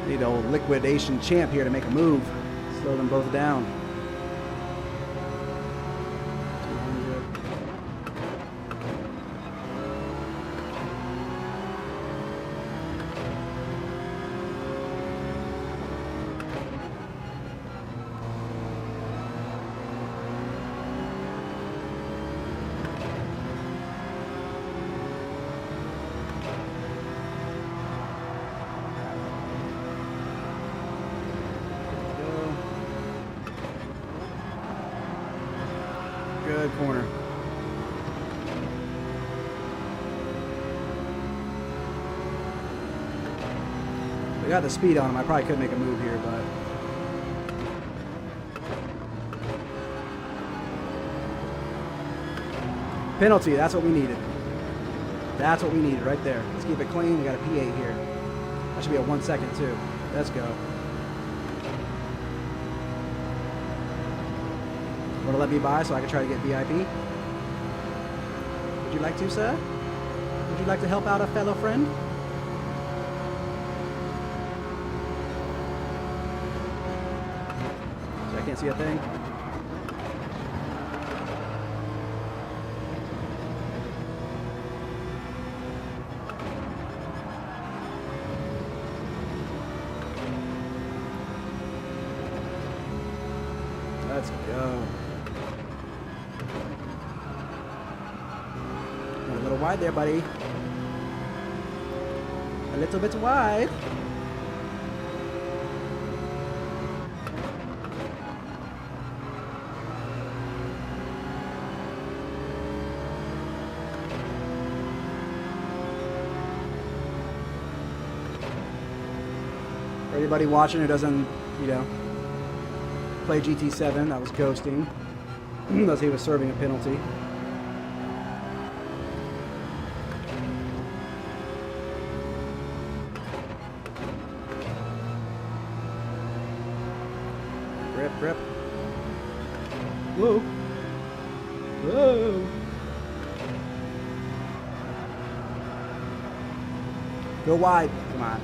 S1: Need old liquidation champ here to make a move. Slow them both down. 200. Good corner. We got the speed on him. I probably could make a move here, but penalty. That's what we needed. That's what we needed right there. Let's keep it clean. We got a P8 here. That should be a 1 second too. Let's go. Want to let me by so I can try to get VIP? Would you like to, sir? Would you like to help out a fellow friend? So I can't see a thing. Let's go. A little wide there, buddy. A little bit wide. For anybody watching who doesn't, you know, play GT7, that was ghosting. As he was serving a penalty. Grip. Whoa. Whoa. Go wide. Come on.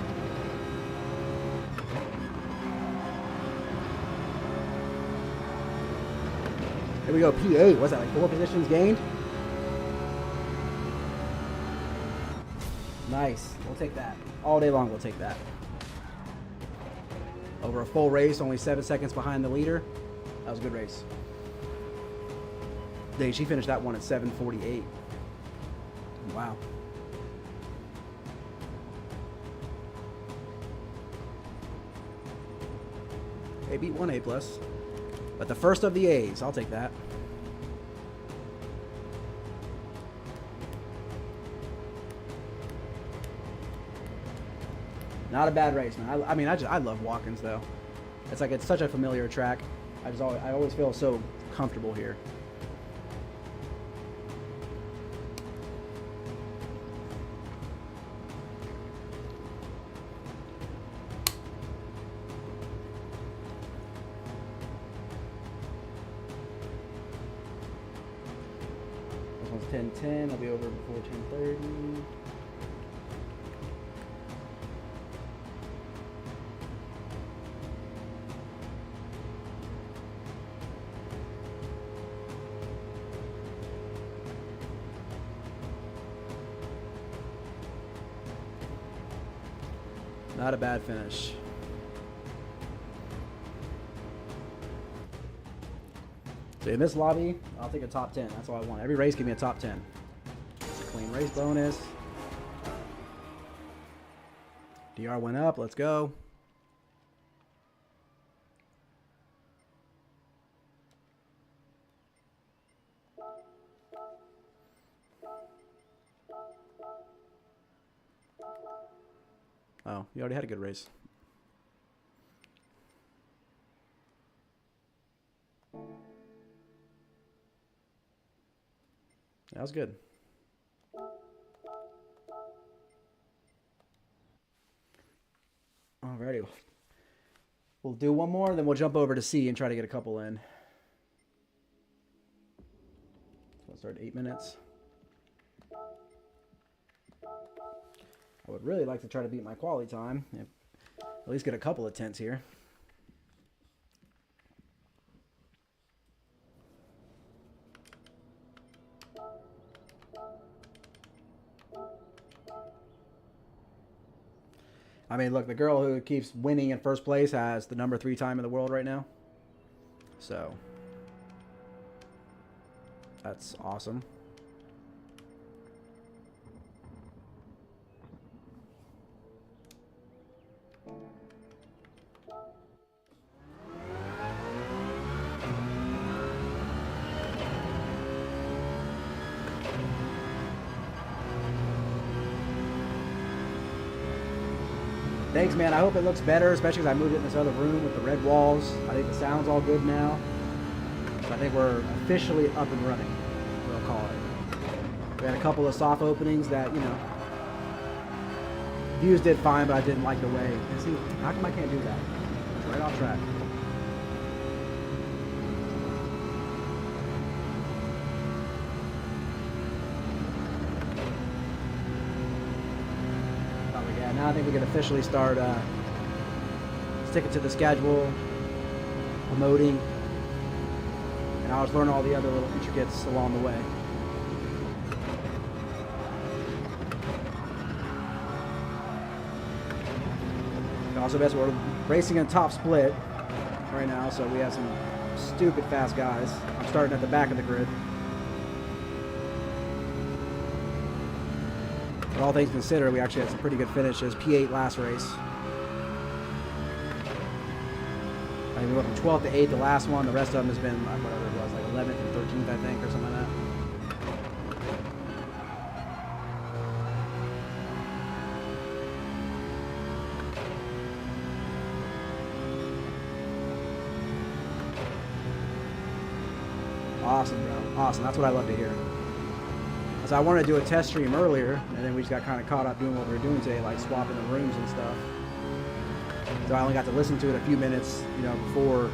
S1: Here we go. P8. What's that, like 4 positions gained? Nice. We'll take that. All day long, we'll take that. Over a full race, only 7 seconds behind the leader. That was a good race. Dang, she finished that one at 7:48. Wow. They beat one A+. But the first of the A's, I'll take that. Not a bad race, man. I mean, I love Watkins though. It's like it's such a familiar track. I always feel so comfortable here. This one's 10:10. I'll be over before 10:30. Not a bad finish. So in this lobby, I'll take a top 10. That's all I want. Every race, give me a top 10. It's a clean race bonus. DR went up. Let's go. Oh, you already had a good race. That was good. Alrighty. We'll do one more, then we'll jump over to C and try to get a couple in. So I'll start at 8 minutes. I would really like to try to beat my quality time. At least get a couple of tenths here. I mean, look, the girl who keeps winning in first place has the number 3 time in the world right now. So, that's awesome. Thanks, man. I hope it looks better, especially as I moved it in this other room with the red walls. I think the sound's all good now. So I think we're officially up and running, we'll call it. We had a couple of soft openings that, you know, views did fine, but I didn't like the way. See, how come I can't do that? It's right off track. Now I think we can officially start sticking to the schedule, promoting, and I'll just learn all the other little intricacies along the way. Also, best we're racing in top split right now, so we have some stupid fast guys. I'm starting at the back of the grid. But all things considered, we actually had some pretty good finishes. P8 last race. I mean, we went from 12th to 8th the last one. The rest of them has been, whatever it was, like 11th and 13th, I think, or something like that. Awesome, bro. Awesome. That's what I love to hear. So I wanted to do a test stream earlier, and then we just got kind of caught up doing what we were doing today, like swapping the rooms and stuff. So I only got to listen to it a few minutes, you know, before.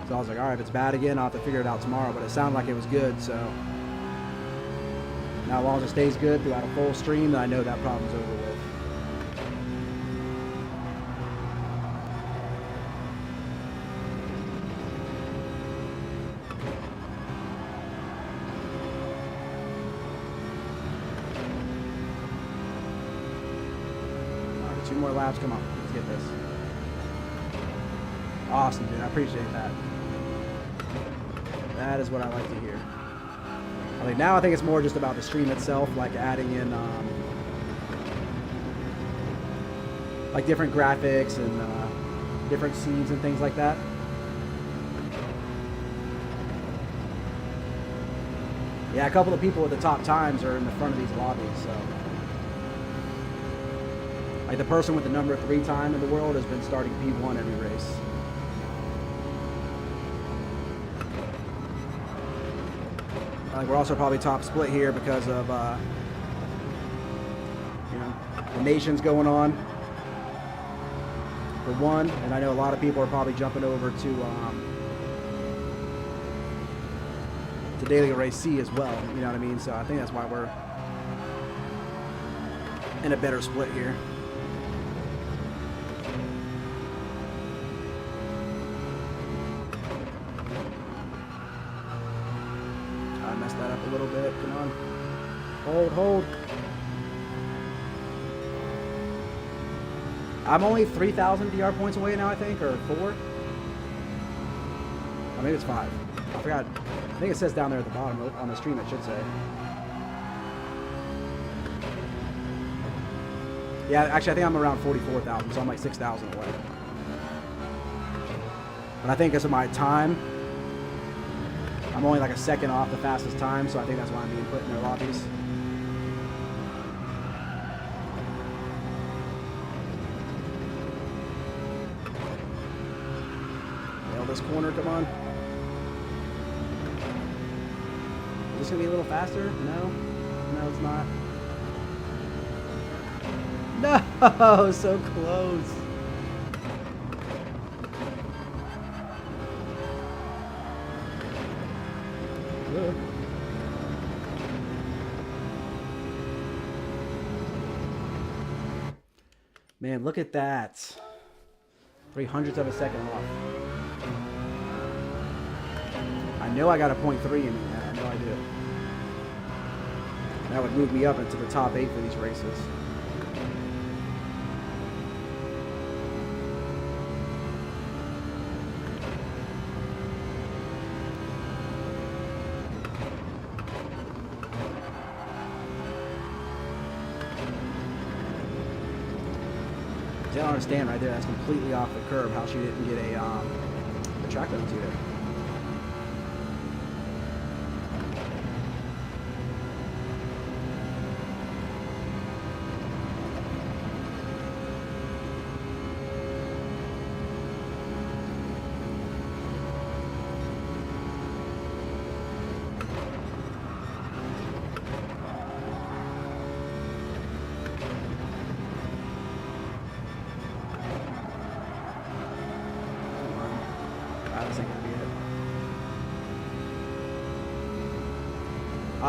S1: So I was like, all right, if it's bad again, I'll have to figure it out tomorrow. But it sounded like it was good, so now as long as it stays good throughout a full stream, then I know that problem's over with. More laps. Come on, let's get this. Awesome, dude. I appreciate that. That is what I like to hear. I mean, now I think it's more just about the stream itself, like adding in like different graphics and different scenes and things like that. Yeah, a couple of people with the top times are in the front of these lobbies, so. Like the person with the number 3 time in the world has been starting P1 every race. Like we're also probably top split here because of you know, the nations going on for one, and I know a lot of people are probably jumping over to Daily Race C as well. You know what I mean? So I think that's why we're in a better split here. That up a little bit. Come on. Hold. I'm only 3,000 DR points away now, I think, or 4. Oh, maybe it's 5. I forgot. I think it says down there at the bottom on the stream. It should say. Yeah, actually, I think I'm around 44,000, so I'm like 6,000 away. But I think because of my time, I'm only like a second off the fastest time, so I think that's why I'm being put in their lobbies. Nail this corner, come on. Is this gonna be a little faster? No? No, it's not. No, so close. Ugh. Man, look at that. 0.03 of a second off. I know I got a 0.3 in me, man. I know I do. That would move me up into the top 8 for these races. I don't understand right there. That's completely off the curb. How she didn't get a track limit to it.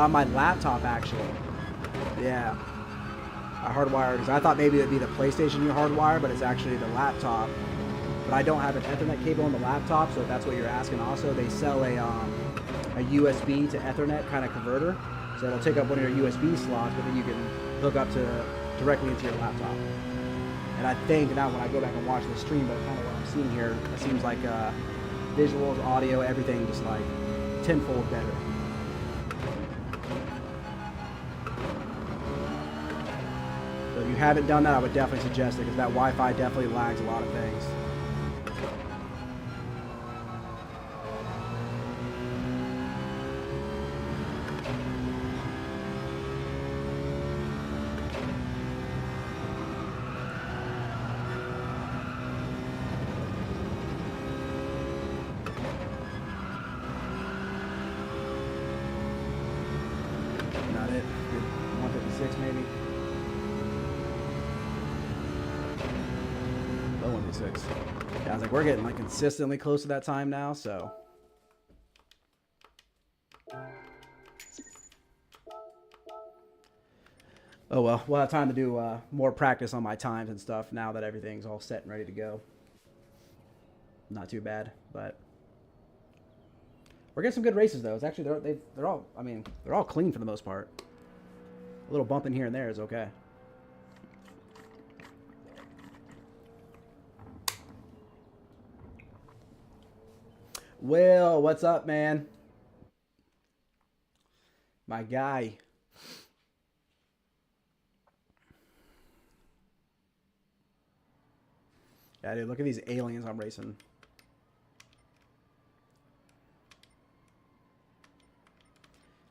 S1: My laptop, actually. Yeah. I hardwired, because I thought maybe it'd be the PlayStation you hardwire, but it's actually the laptop. But I don't have an Ethernet cable on the laptop, so if that's what you're asking also, they sell a USB to Ethernet kind of converter. So it'll take up one of your USB slots, but then you can hook up to directly into your laptop. And I think now when I go back and watch the stream, but kind of what I'm seeing here, it seems like visuals, audio, everything just like tenfold better. So if you haven't done that, I would definitely suggest it, because that Wi-Fi definitely lags a lot of things. Not it. 156 maybe. 156. Yeah, I was like, we're getting like consistently close to that time now, so. Oh well, we'll have time to do more practice on my times and stuff now that everything's all set and ready to go. Not too bad, but we're getting some good races though. It's actually they're all, I mean, they're all clean for the most part. A little bump in here and there is okay. Will, what's up, man? My guy. Yeah, dude, look at these aliens I'm racing.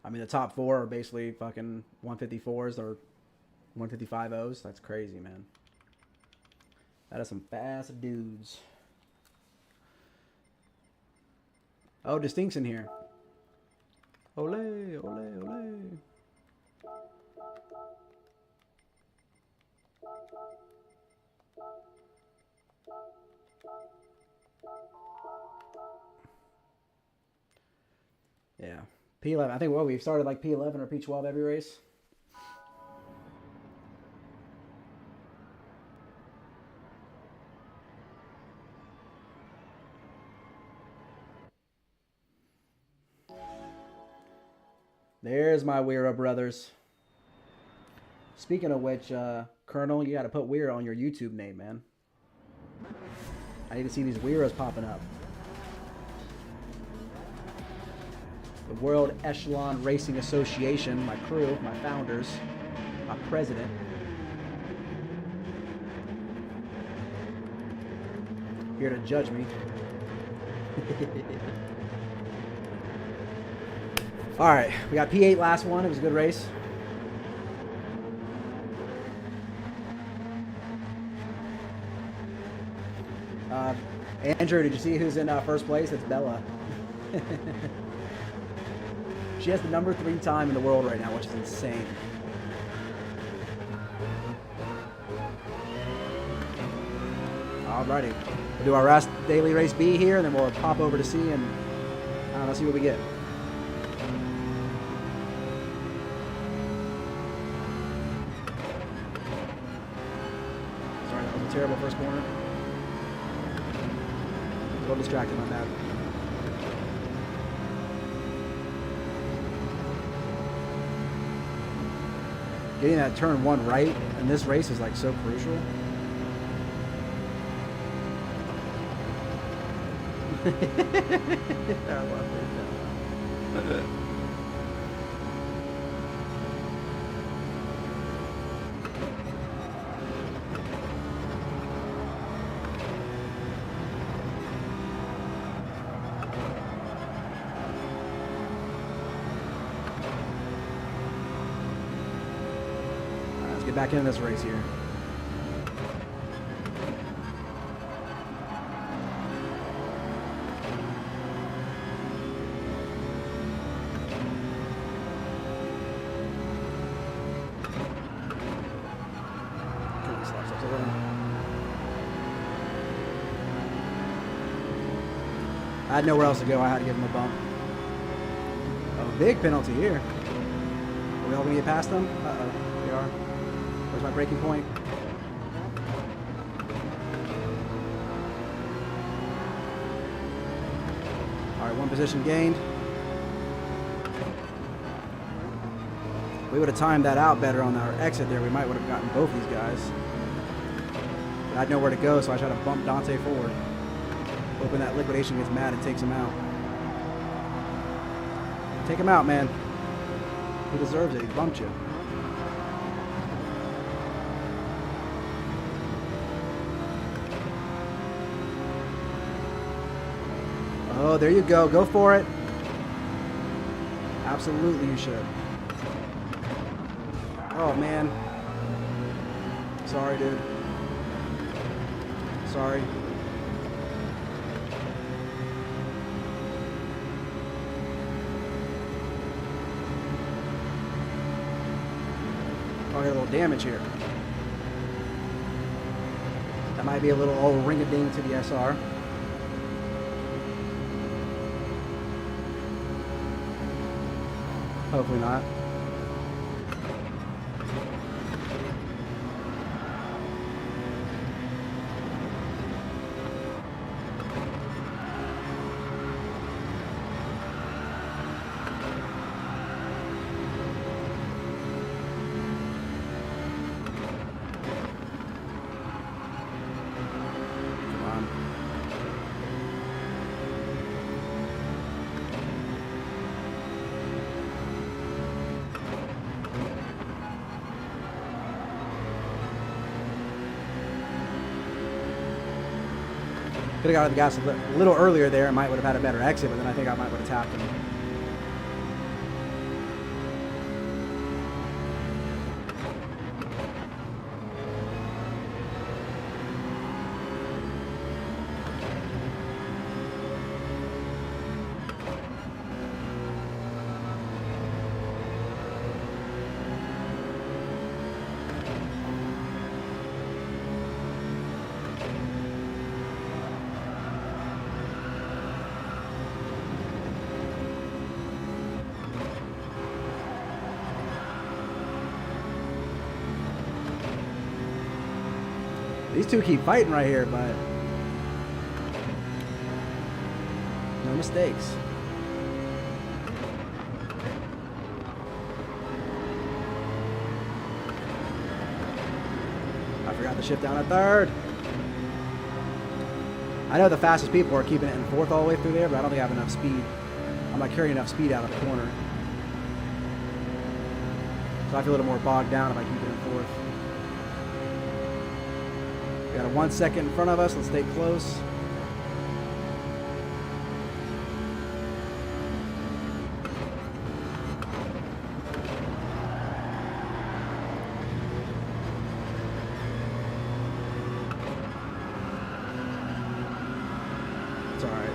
S1: I mean, the top 4 are basically fucking 154s or 155Os. That's crazy, man. That is some fast dudes. Oh, Distinct's in here. Ole, ole, ole. Yeah. P11. I think, well, we've started like P11 or P12 every race. There's my WERA brothers. Speaking of which, Colonel, you got to put WERA on your YouTube name, man. I need to see these WERAs popping up. the World Echelon Racing Association, my crew, my founders, my president. Here to judge me. All right, we got P8 last one. It was a good race. Andrew, did you see who's in first place? It's Bella. She has the number 3 time in the world right now, which is insane. Alrighty. We'll do our last daily race B here, and then we'll pop over to C and see what we get. Sorry, that was a terrible first corner. A little distracted on that. Getting that turn 1 right in this race is like so crucial. I love it. Let's get back into this race here. I had nowhere else to go. I had to give him a bump. Oh, big penalty here. Are we all going to get past them? Uh-oh. We are. Where's my braking point? All right, 1 position gained. If we would have timed that out better on our exit there, we might would have gotten both these guys. But I had nowhere to go, so I tried to bump Dante forward. Hoping that liquidation gets mad and takes him out. Take him out, man. He deserves it. He bumped you. Oh, there you go. Go for it. Absolutely you should. Oh, man. Sorry, dude. Sorry. Probably a little damage here. That might be a little old ring-a-ding to the SR. Hopefully not. Could have got the gas a little earlier there. I might would have had a better exit, but then I think I might would have tapped him. These two keep fighting right here, but no mistakes. I forgot to shift down at third. I know the fastest people are keeping it in fourth all the way through there, but I don't think I have enough speed I'm not carrying enough speed out of the corner. So I feel a little more bogged down if I keep it in fourth. We got a 1 second in front of us. Let's stay close. It's all right.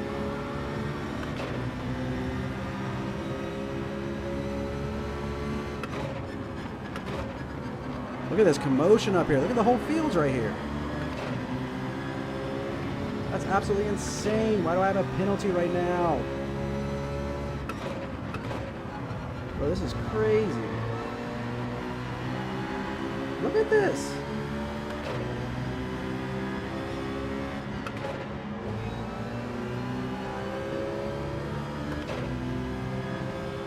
S1: Look at this commotion up here. Look at the whole fields right here. That's absolutely insane. Why do I have a penalty right now? Bro, this is crazy. Look at this.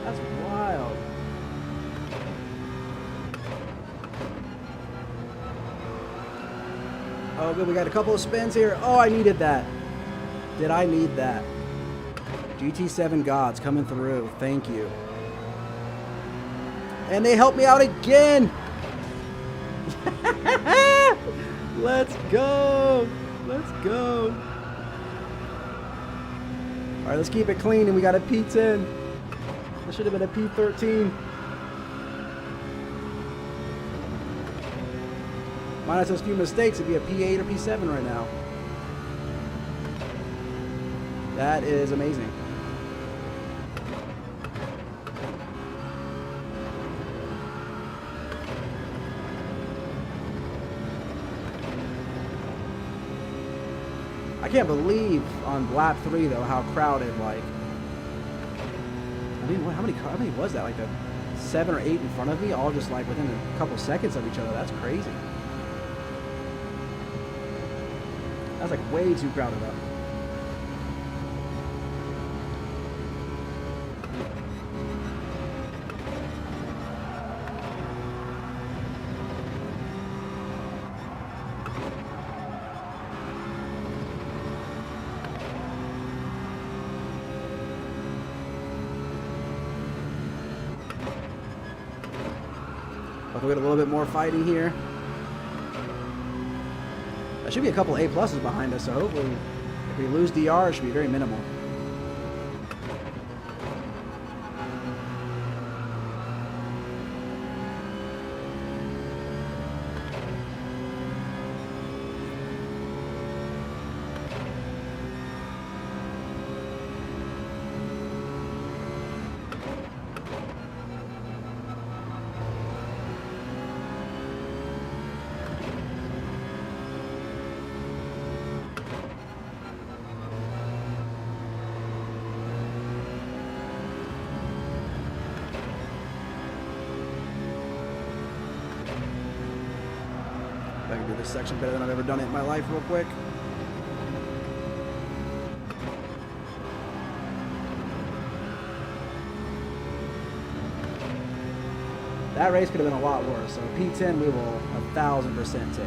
S1: That's wild. Oh, good. We got a couple of spins here. Oh, I needed that. Did I need that? GT7 gods coming through. Thank you. And they helped me out again. Let's go. Let's go. All right, let's keep it clean. And we got a P10. This should have been a P13. Minus those few mistakes, it'd be a P8 or P7 right now. That is amazing. I can't believe on lap 3 though how crowded, like, I mean, how many was that? Like the 7 or 8 in front of me, all just like within a couple seconds of each other. That's crazy. That's like way too crowded up. We'll get a little bit more fighting here. There should be a couple A pluses behind us, so hopefully if we lose DR, it should be very minimal. I can do this section better than I've ever done it in my life real quick. That race could have been a lot worse, so P10 we will 1000% take.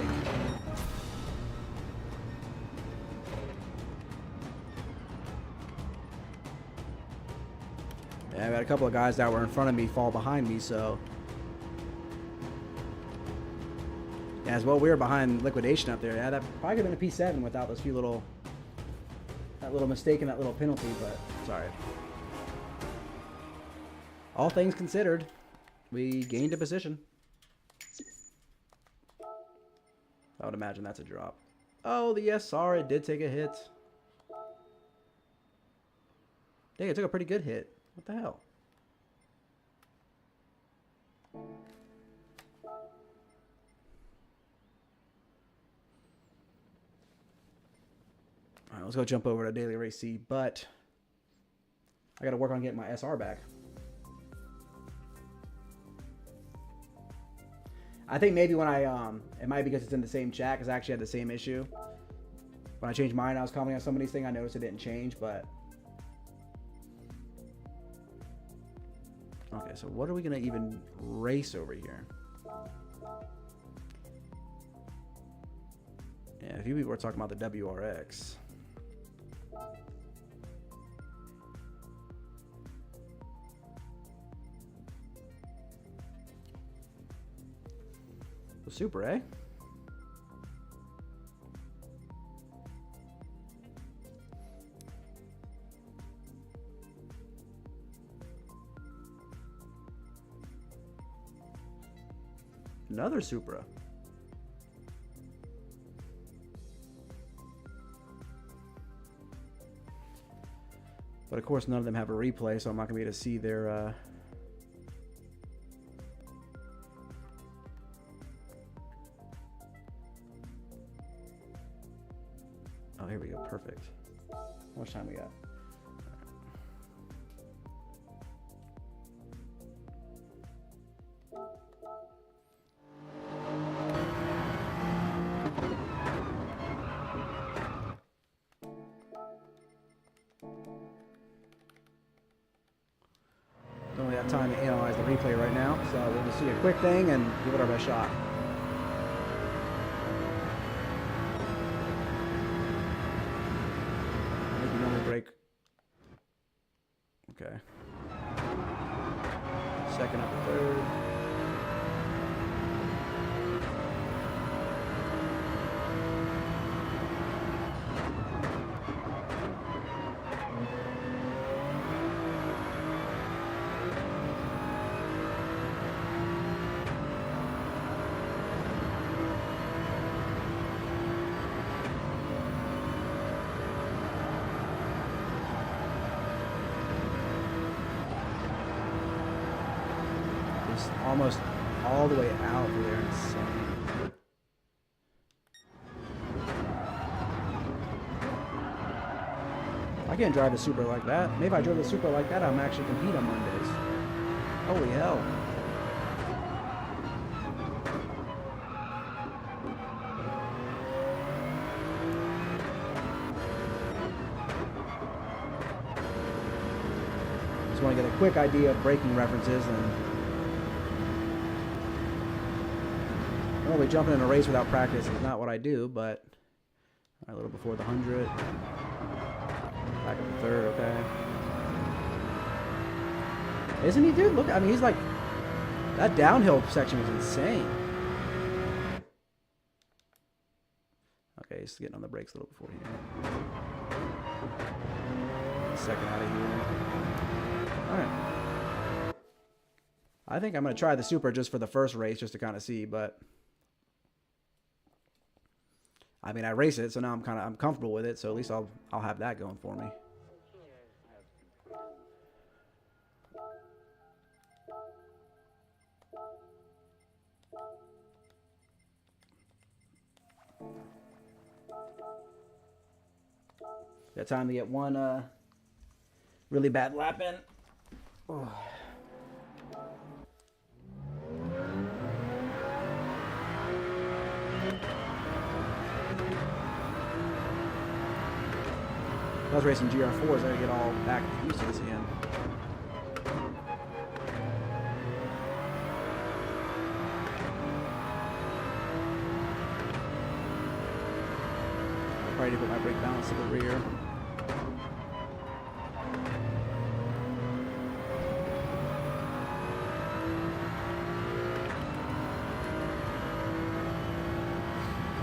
S1: Yeah, I got a couple of guys that were in front of me fall behind me, so as well, we were behind liquidation up there. Yeah, that probably could have been a P7 without those few little, that little mistake and that little penalty, but sorry. All things considered, we gained a position. I would imagine that's a drop. Oh, the SR, it did take a hit. Dang, it took a pretty good hit. What the hell? All right, let's go jump over to Daily Race C, but I got to work on getting my SR back. I think maybe when it might be because it's in the same chat, because I actually had the same issue. When I changed mine, I was commenting on somebody's thing, I noticed it didn't change, but. Okay, so what are we going to even race over here? Yeah, a few people were talking about the WRX. The Super, eh? Another Supra. But of course, none of them have a replay, so I'm not going to be able to see their... Oh, here we go. Perfect. How much time we got? Don't really have time to analyze the replay right now, so we'll just see a quick thing and give it our best shot. I think we normally break. Okay. Second up to third. Almost all the way out there. Insane. I can't drive the Supra like that. Maybe if I drove the Supra like that, I'm actually compete on Mondays. Holy hell. Just want to get a quick idea of braking references and normally jumping in a race without practice is not what I do, but a little before the 100. Back up to third, okay. Isn't he, dude? Look, I mean, he's like, that downhill section was insane. Okay, he's getting on the brakes a little before here. Second out of here. All right. I think I'm going to try the Supra just for the first race, just to kind of see, but I mean, I race it, so now I'm comfortable with it, so at least I'll have that going for me. Got time to get one really bad lap in. Oh. I was racing GR4s, I gotta get all back used to this again. I'll probably need to put my brake balance to the rear.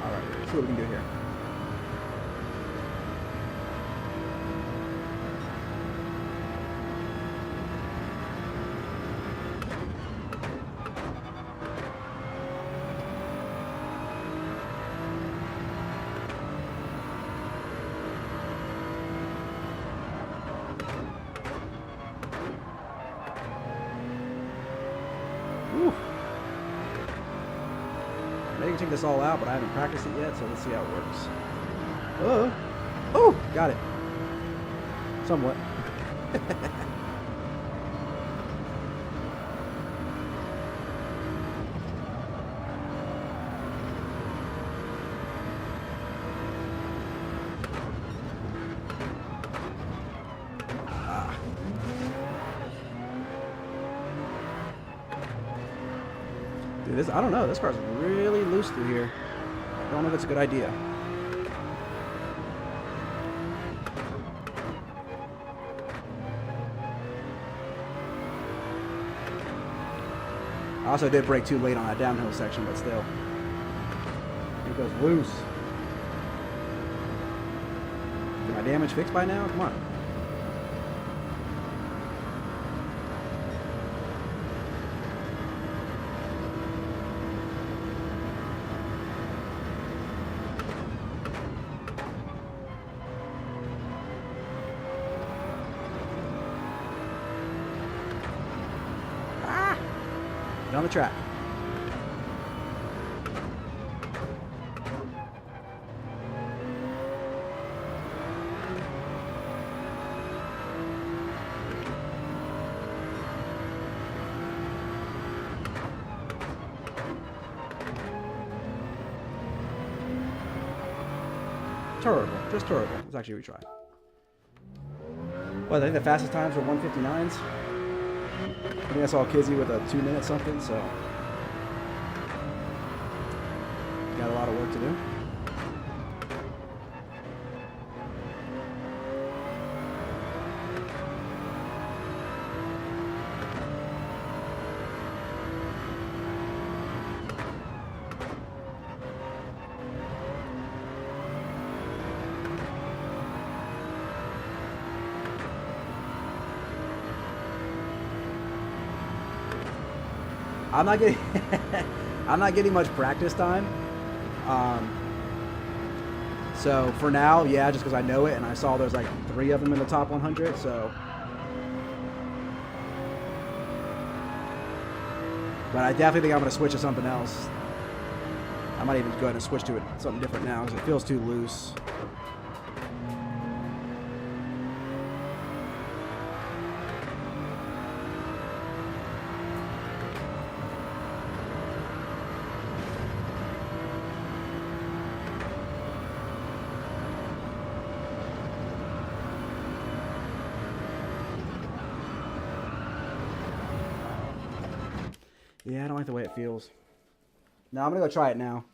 S1: Alright, let's see what we can do here. I can take this all out, but I haven't practiced it yet, so let's see how it works. Oh, oh, got it. Somewhat. Dude, this, I don't know. This car's really loose through here. I don't know if it's a good idea. I also did brake too late on that downhill section, but still. It goes loose. Is my damage fixed by now? Come on. Get on the track. Terrible. Just terrible. Let's actually retry. Well, I think the fastest times were 159s. I think I saw Kizzy with a 2-minute something, so got a lot of work to do. I'm not getting I'm not getting much practice time. So for now, yeah, just because I know it and I saw there's like 3 of them in the top 100, so. But I definitely think I'm going to switch to something else. I might even go ahead and switch to something different now because it feels too loose. Yeah, I don't like the way it feels. No, I'm going to go try it now.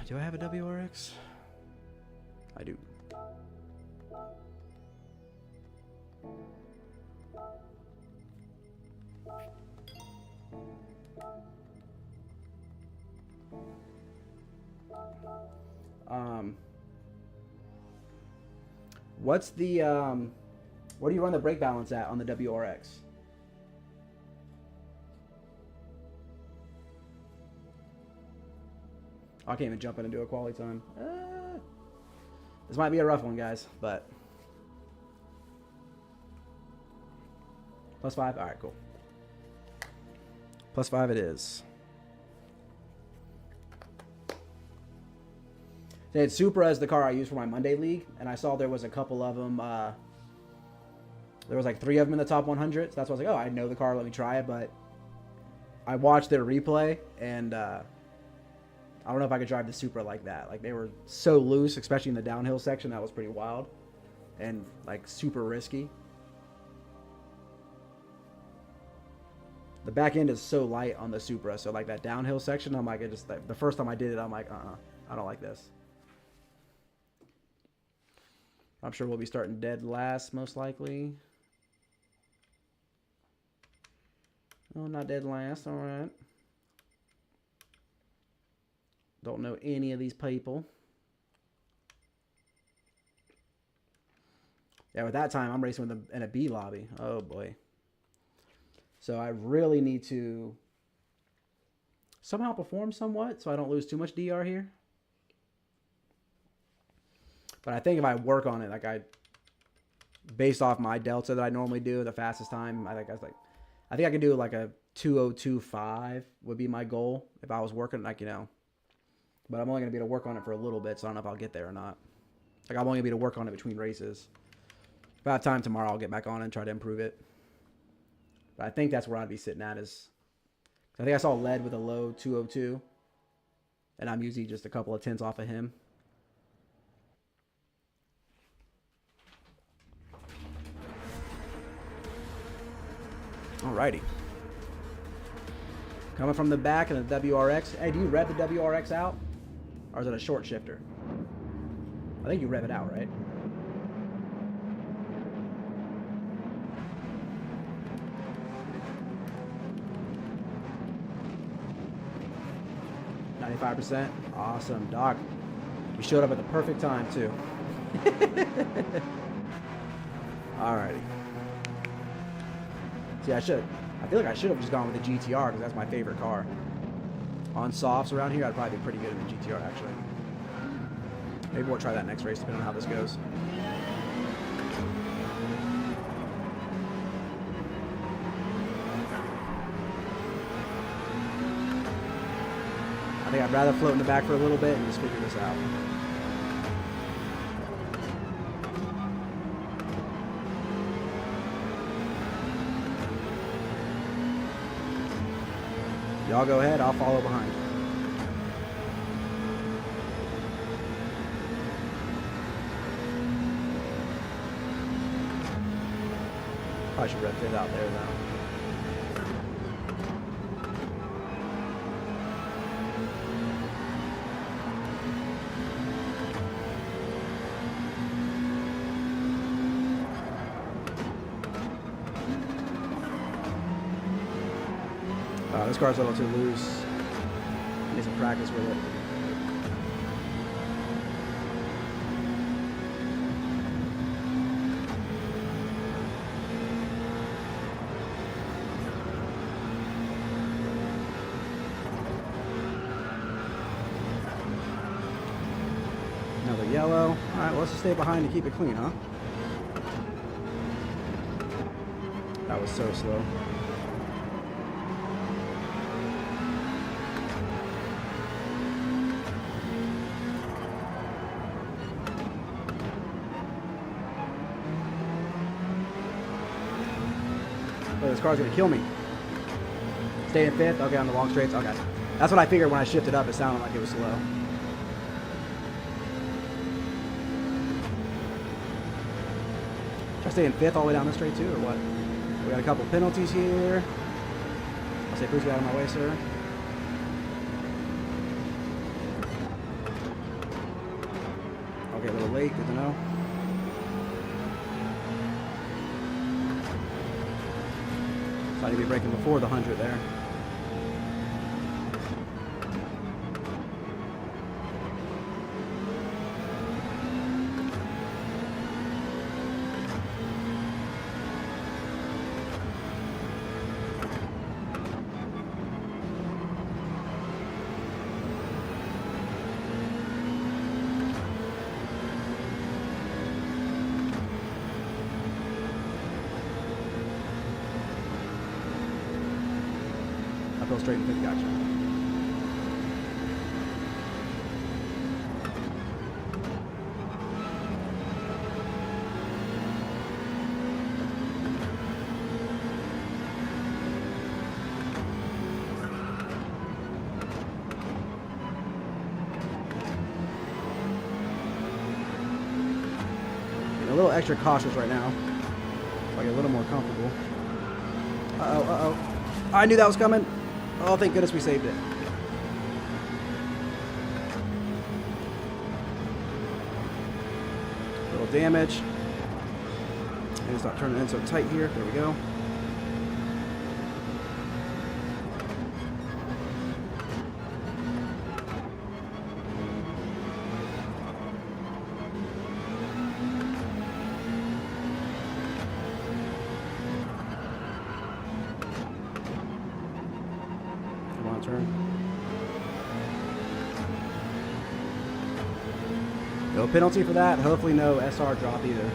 S1: Do I have a WRX? I do. What's the what do you run the brake balance at on the WRX? I can't even jump in and do a quality time. This might be a rough one, guys, but +5. All right, cool. +5 it is. They had Supra as the car I used for my Monday league, and I saw there was a couple of them. There was like 3 of them in the top 100, so that's why I was like, oh, I know the car, let me try it. But I watched their replay, and I don't know if I could drive the Supra like that. Like, they were so loose, especially in the downhill section. That was pretty wild and like super risky. The back end is so light on the Supra, so like that downhill section, I'm like, the first time I did it, I'm like, I don't like this. I'm sure we'll be starting dead last, most likely. Oh, not dead last. All right. Don't know any of these people. Yeah, with that time, I'm racing with in a B lobby. Oh, boy. So I really need to somehow perform somewhat so I don't lose too much DR here. But I think if I work on it, like based off my delta that I normally do, the fastest time, I think I can do like a 2:02.5 would be my goal if I was working, like, you know. But I'm only going to be able to work on it for a little bit, so I don't know if I'll get there or not. Like, I'm only going to be able to work on it between races. If I have time tomorrow, I'll get back on and try to improve it. But I think that's where I'd be sitting at is... I think I saw Lead with a low 2:02. And I'm usually just a couple of tenths off of him. Alrighty. Coming from the back in the WRX. Hey, do you rev the WRX out? Or is it a short shifter? I think you rev it out, right? %. Awesome, dog. You showed up at the perfect time, too. Alrighty. See, I feel like I should have just gone with the GTR because that's my favorite car. On softs around here, I'd probably be pretty good in the GTR, actually. Maybe we'll try that next race, depending on how this goes. I think I'd rather float in the back for a little bit and just figure this out. Y'all go ahead, I'll follow behind. Probably should rev fit out there though. This car's a little too loose. Need some practice with it. Another yellow. All right, well, let's just stay behind and keep it clean, huh? That was so slow. This car's gonna kill me. Stay in 5th. Okay, on the long straights. Okay, that's what I figured when I shifted up. It sounded like it was slow. Should I stay in 5th all the way down the straight too, or what? We got a couple penalties here. I'll say, please get out of my way, sir. Okay, a little late. Good to know. I need to be braking before the 100 there. Go straight in 5th, gotcha. Getting a little extra cautious right now, so I get a little more comfortable. Uh-oh, uh-oh. I knew that was coming. Oh, thank goodness we saved it. Little damage. And stop turning in so tight here. There we go. Turn. No penalty for that. Hopefully no SR drop either.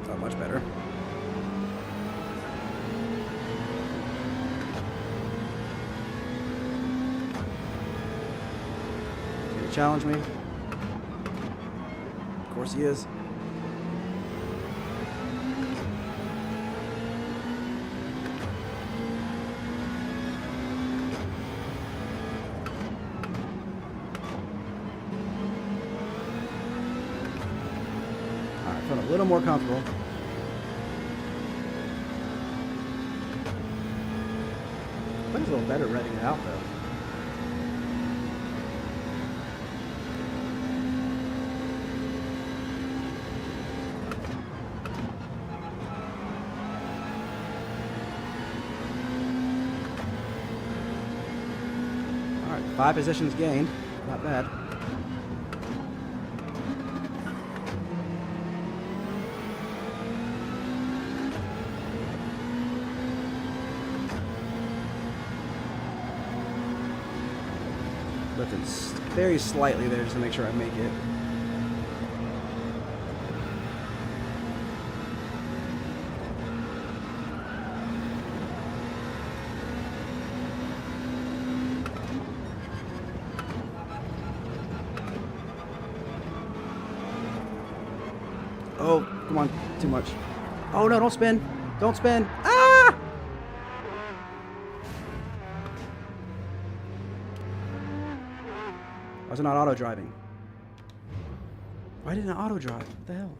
S1: Not much better. Challenge me. Of course he is. Feeling a little more comfortable. I think it's a little better reading it out though. Alright, 5 positions gained. Not bad. Lifting very slightly there just to make sure I make it. Oh, come on, too much. Oh no, don't spin. Don't spin. Ah! Why is it not auto driving? Why didn't it auto drive? What the hell?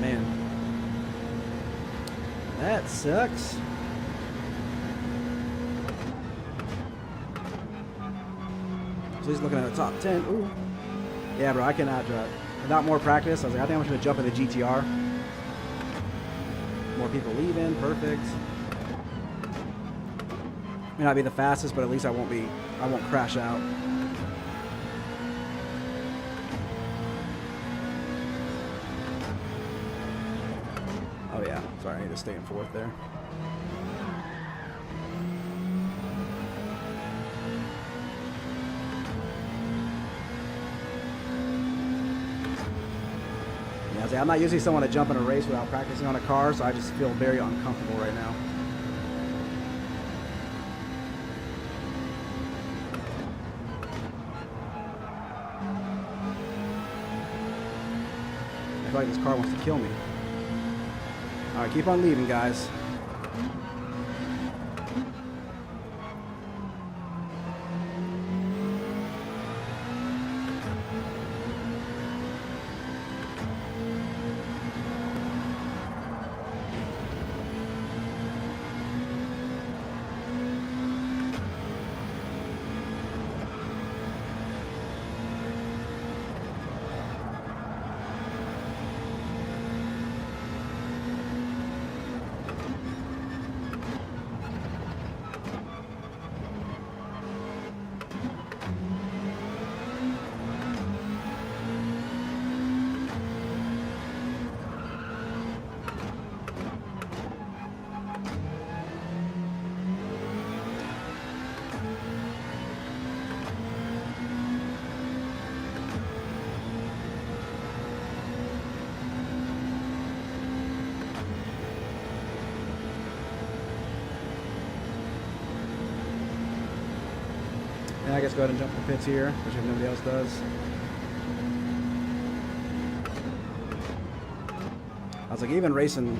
S1: Man, that sucks. So he's looking at the top 10. Ooh. Yeah, bro, I cannot drive. Without more practice, I was like, I think I'm just gonna jump in the GTR. More people leaving, perfect. May not be the fastest, but at least I won't crash out. Oh yeah, sorry, I need to stay in 4th there. Yeah, I'm not usually someone to jump in a race without practicing on a car, so I just feel very uncomfortable right now. I feel like this car wants to kill me. Alright, keep on leaving, guys. Yeah, I guess go ahead and jump the pits here, which if nobody else does. I was like, even racing.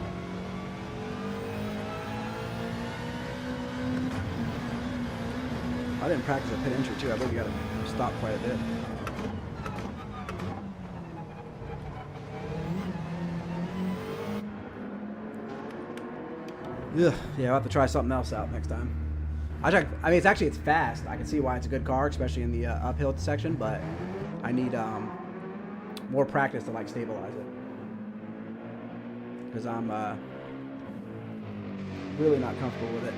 S1: I didn't practice a pit entry too. I believe you got to stop quite a bit. Ugh, yeah, I'll have to try something else out next time. I mean, it's fast. I can see why it's a good car, especially in the uphill section, but I need more practice to like stabilize it. Because I'm really not comfortable with it.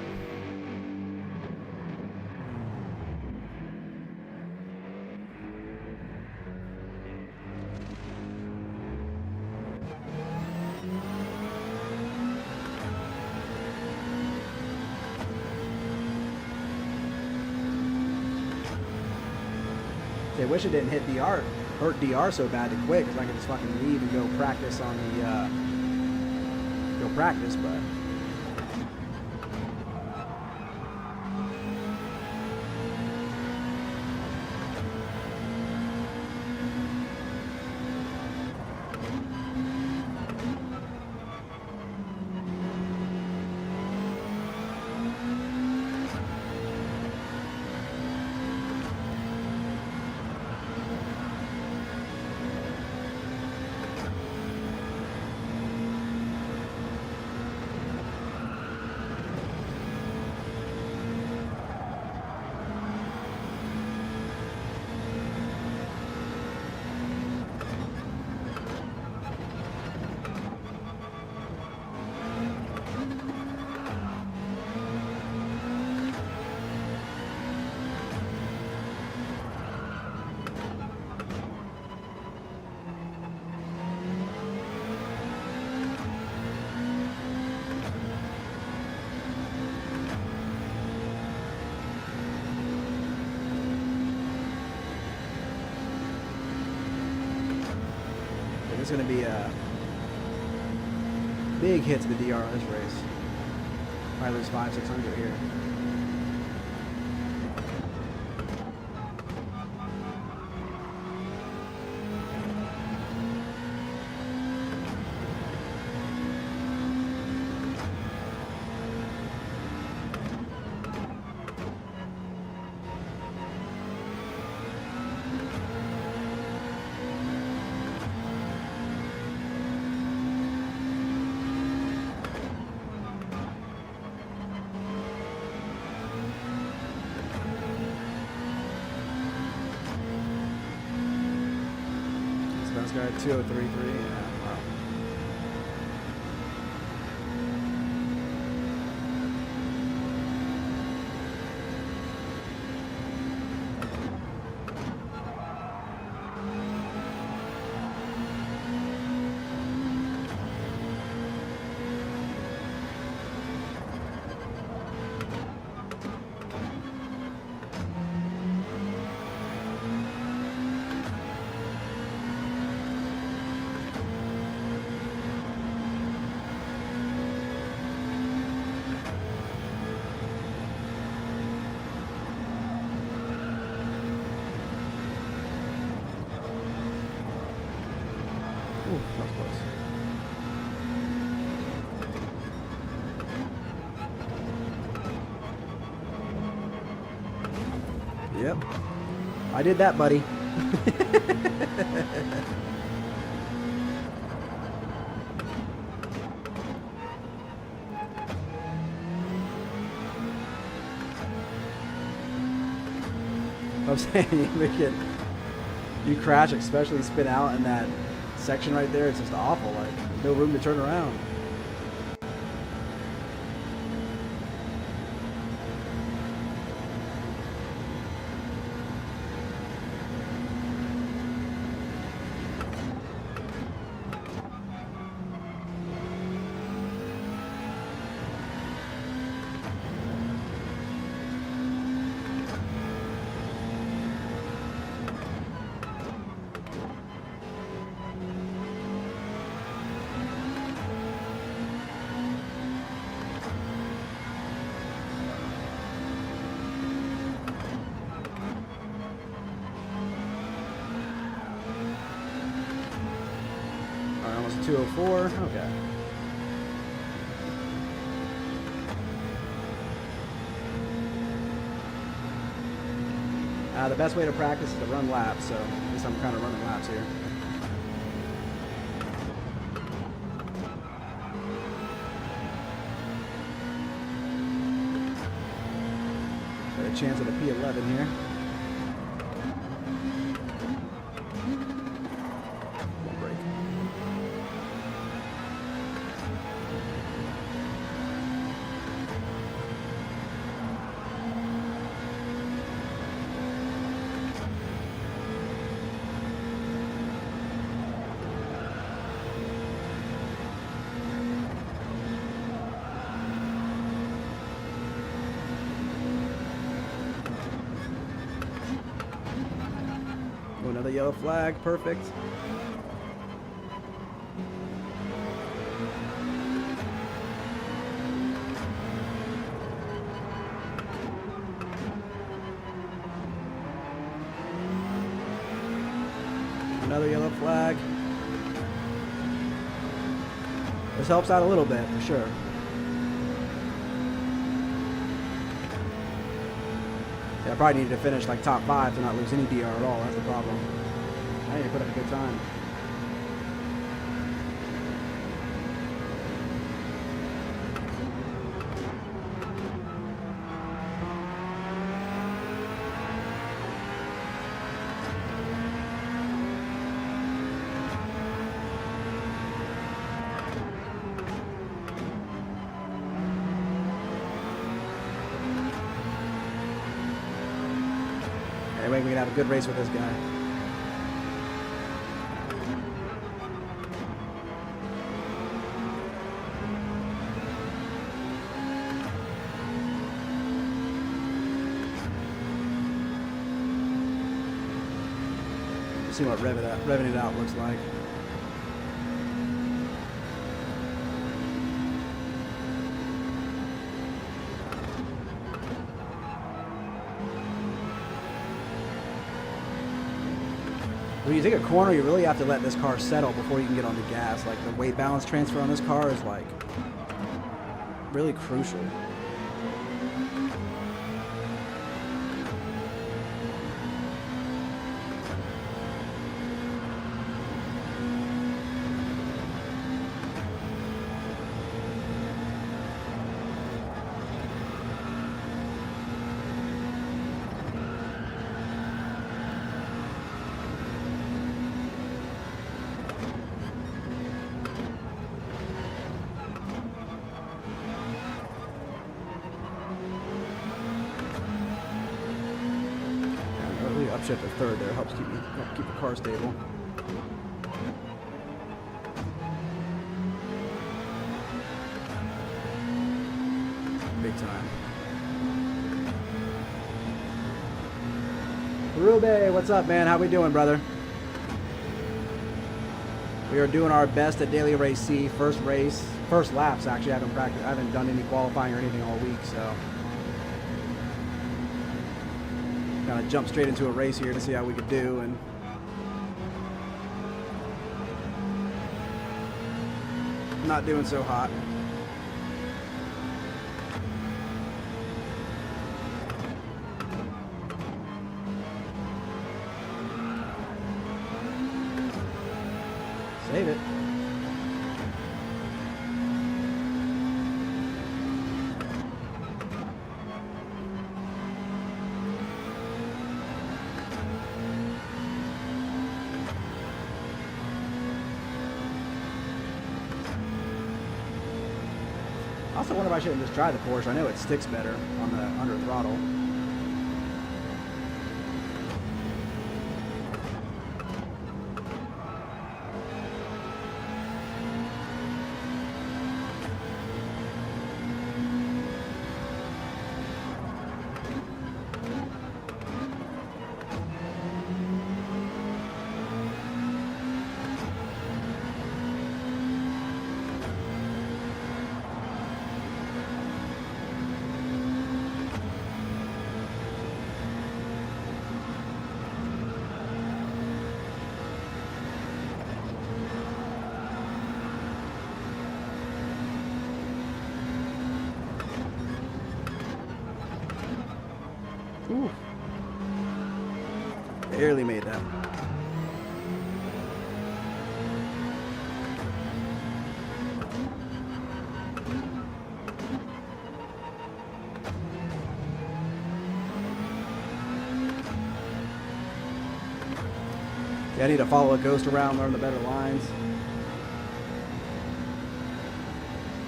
S1: I wish it didn't hit the art. hurt DR so bad to quit because I can just fucking leave and go practice on the but it's going to be a big hit to the DR on this race. Probably lose 500-600 here. This guy 2033. Yeah, wow. Ooh, that was close. Yep. I did that, buddy. I'm saying you crash, especially spin out in that section right there. It's just awful. Like, no room to turn around. Almost 204. Okay. The best way to practice is to run laps, so at least I'm kind of running laps here. Got a chance at a P11 here. another yellow flag. Perfect. Another yellow flag. This helps out a little bit, for sure. Yeah, I probably needed to finish like top 5 to not lose any DR at all. That's the problem. I need to put up a good time. Anyway, we can have a good race with this guy. Let's see what revving it out looks like. When you take a corner, you really have to let this car settle before you can get on the gas. Like, the weight balance transfer on this car is, like, really crucial. Upshift to third there helps keep the car stable. Big time. Rube, what's up, man? How we doing, brother? We are doing our best at Daily Race C. First laps actually. I haven't done any qualifying or anything all week, so kind of jump straight into a race here to see how we could do. And not doing so hot. Save it. I also wonder if I shouldn't just try the Porsche. I know it sticks better on the under throttle. Ooh. Barely made that. Yeah, I need to follow a ghost around, learn the better lines.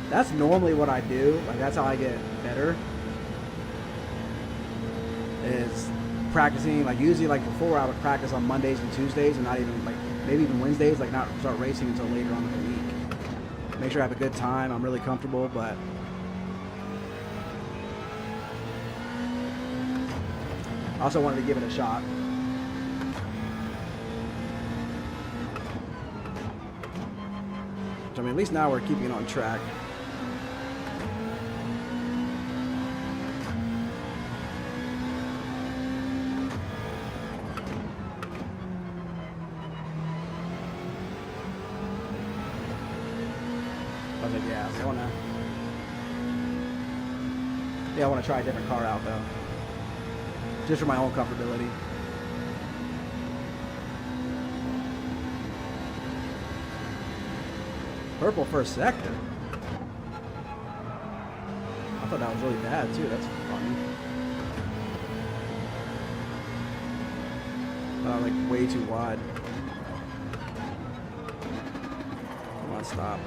S1: That's normally what I do. Like, that's how I get better. Is practicing, like, usually, like, before I would practice on Mondays and Tuesdays and not even, like, maybe even Wednesdays, like, not start racing until later on in the week. Make sure I have a good time. I'm really comfortable, but I also wanted to give it a shot. I mean, at least now we're keeping it on track. I was like, yeah, I want to try a different car out though, just for my own comfortability. Purple first sector. I thought that was really bad too. That's funny. Like way too wide. Come on, stop.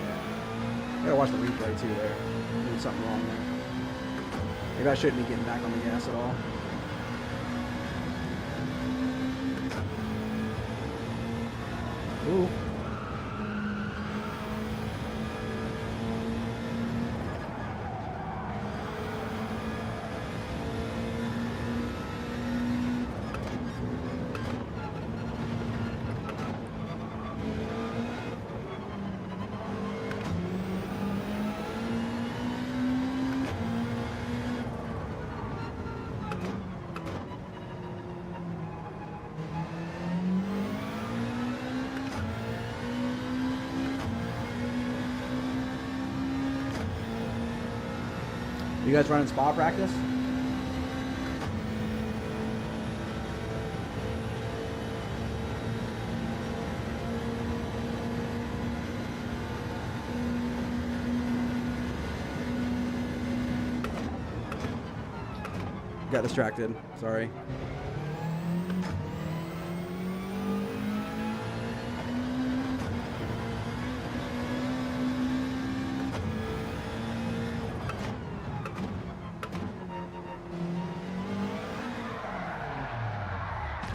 S1: Yeah. Gotta watch the replay too there. Doing something wrong there. Maybe I shouldn't be getting back on the gas at all. Ooh. You guys running spa practice? Got distracted. Sorry.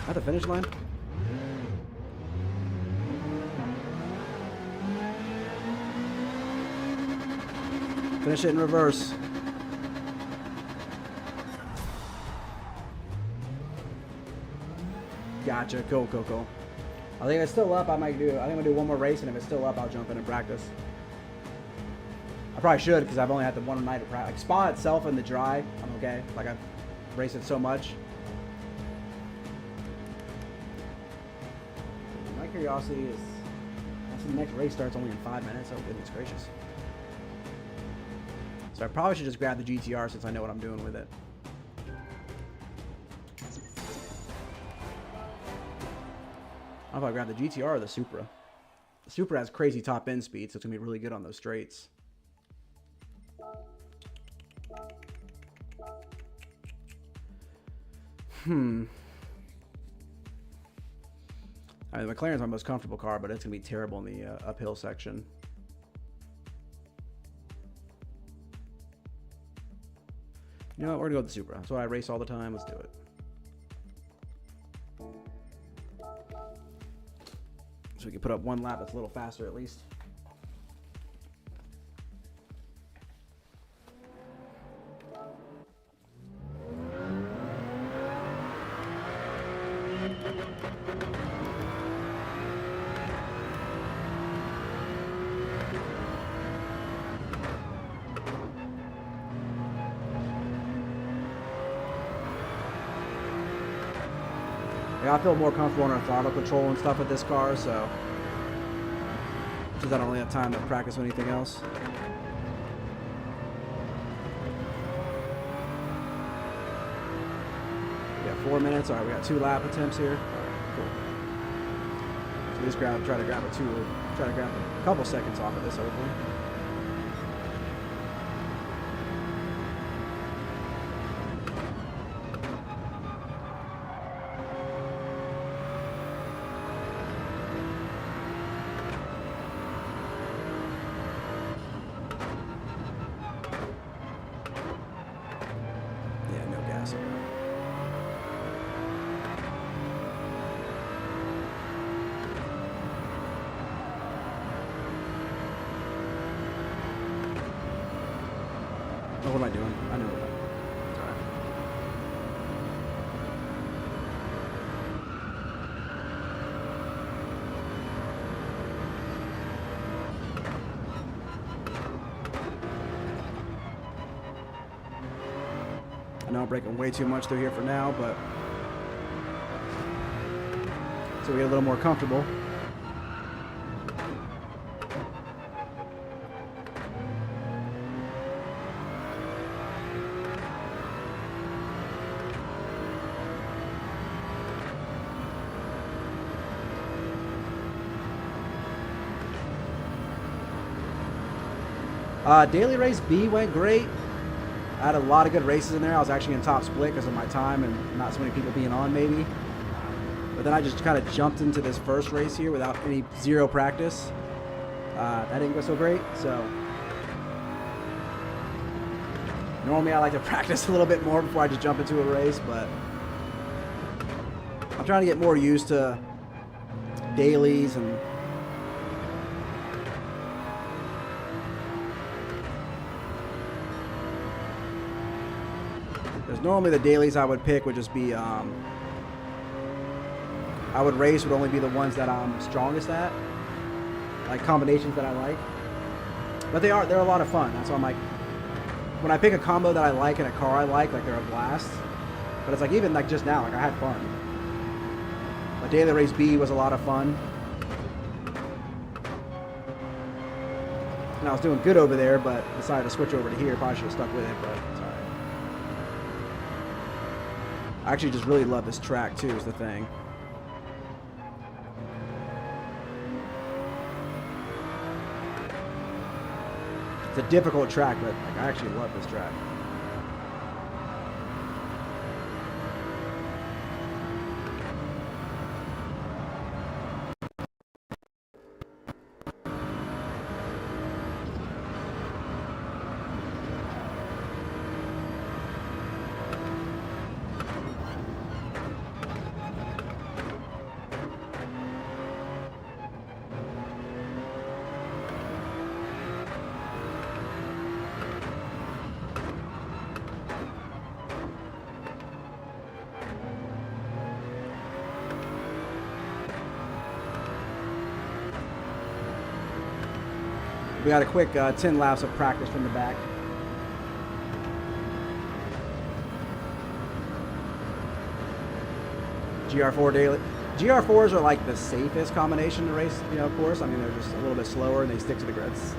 S1: At the finish line? Finish it in reverse. Gotcha. Cool. I think it's still up. I think I'm gonna do one more race, and if it's still up, I'll jump in and practice. I probably should, because I've only had the one night of practice. Like spa itself in the dry, I'm okay. Like I've raced it so much. My curiosity is, the next race starts only in 5 minutes. Oh goodness gracious! So I probably should just grab the GTR since I know what I'm doing with it. I don't know if I grab the GTR or the Supra. The Supra has crazy top end speed, so it's gonna be really good on those straights. I mean, the McLaren's my most comfortable car, but it's gonna be terrible in the uphill section. You know what? We're gonna go with the Supra. That's what I race all the time. Let's do it. So we can put up one lap that's a little faster at least. Yeah, I feel more comfortable in our throttle control and stuff with this car, so because I don't really have time to practice with anything else. Yeah, 4 minutes. All right, we got 2 lap attempts here. All right, cool. So we just try to grab a couple seconds off of this, hopefully. Oh, what am I doing? I know what I'm doing. It's all right. No, breaking way too much through here for now, but so we get a little more comfortable. Daily race B went great. I had a lot of good races in there. I was actually in top split because of my time and not so many people being on maybe. But then I just kind of jumped into this first race here without zero practice. That didn't go so great. So normally I like to practice a little bit more before I just jump into a race, but I'm trying to get more used to dailies and normally the dailies I would pick would just be I would race would only be the ones that I'm strongest at, like combinations that I like. But they're a lot of fun. That's why I'm like, when I pick a combo that I like in a car I like they're a blast. But it's like even like just now, like I had fun. But daily race B was a lot of fun. And I was doing good over there, but decided to switch over to here. Probably should have stuck with it, but it's alright. I actually just really love this track too, is the thing. It's a difficult track, but like, I actually love this track. We got a quick 10 laps of practice from the back. GR4 daily. GR4s are like the safest combination to race, of course. I mean, they're just a little bit slower and they stick to the grids.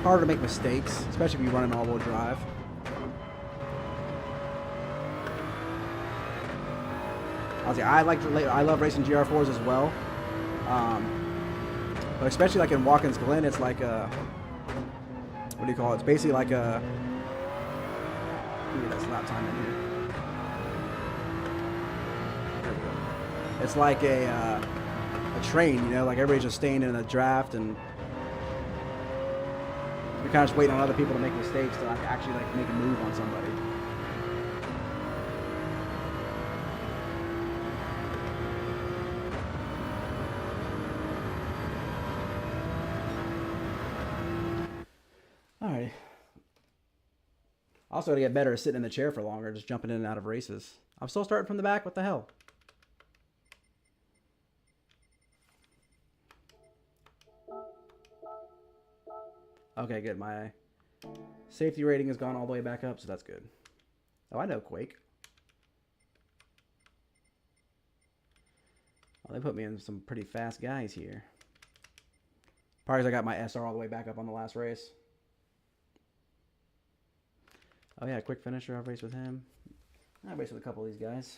S1: Harder to make mistakes, especially if you run an all-wheel drive. I love racing GR4s as well. But especially like in Watkins Glen, it's like a, what do you call it? It's basically like a, that's lap time in here. There we go. It's like a train, like everybody's just staying in a draft and you're kind of just waiting on other people to make mistakes to like actually like make a move on somebody. Alright. Also to get better at sitting in the chair for longer, just jumping in and out of races. I'm still starting from the back, what the hell? Okay, good. My safety rating has gone all the way back up, so that's good. Oh, I know Quake. Well, they put me in some pretty fast guys here. Probably because I got my SR all the way back up on the last race. Oh yeah, quick finisher. I've raced with him. I've raced with a couple of these guys.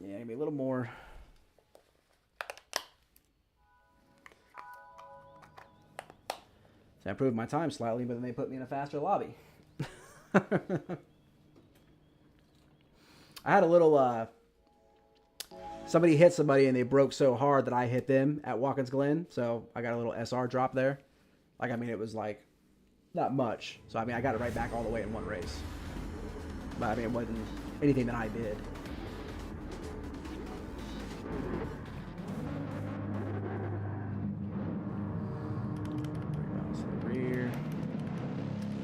S1: Yeah, maybe a little more. So I improved my time slightly, but then they put me in a faster lobby. I had a little, somebody hit somebody and they broke so hard that I hit them at Watkins Glen. So I got a little SR drop there. Like, I mean, it was like, not much. So, I mean, I got it right back all the way in one race. But, I mean, it wasn't anything that I did. Rear.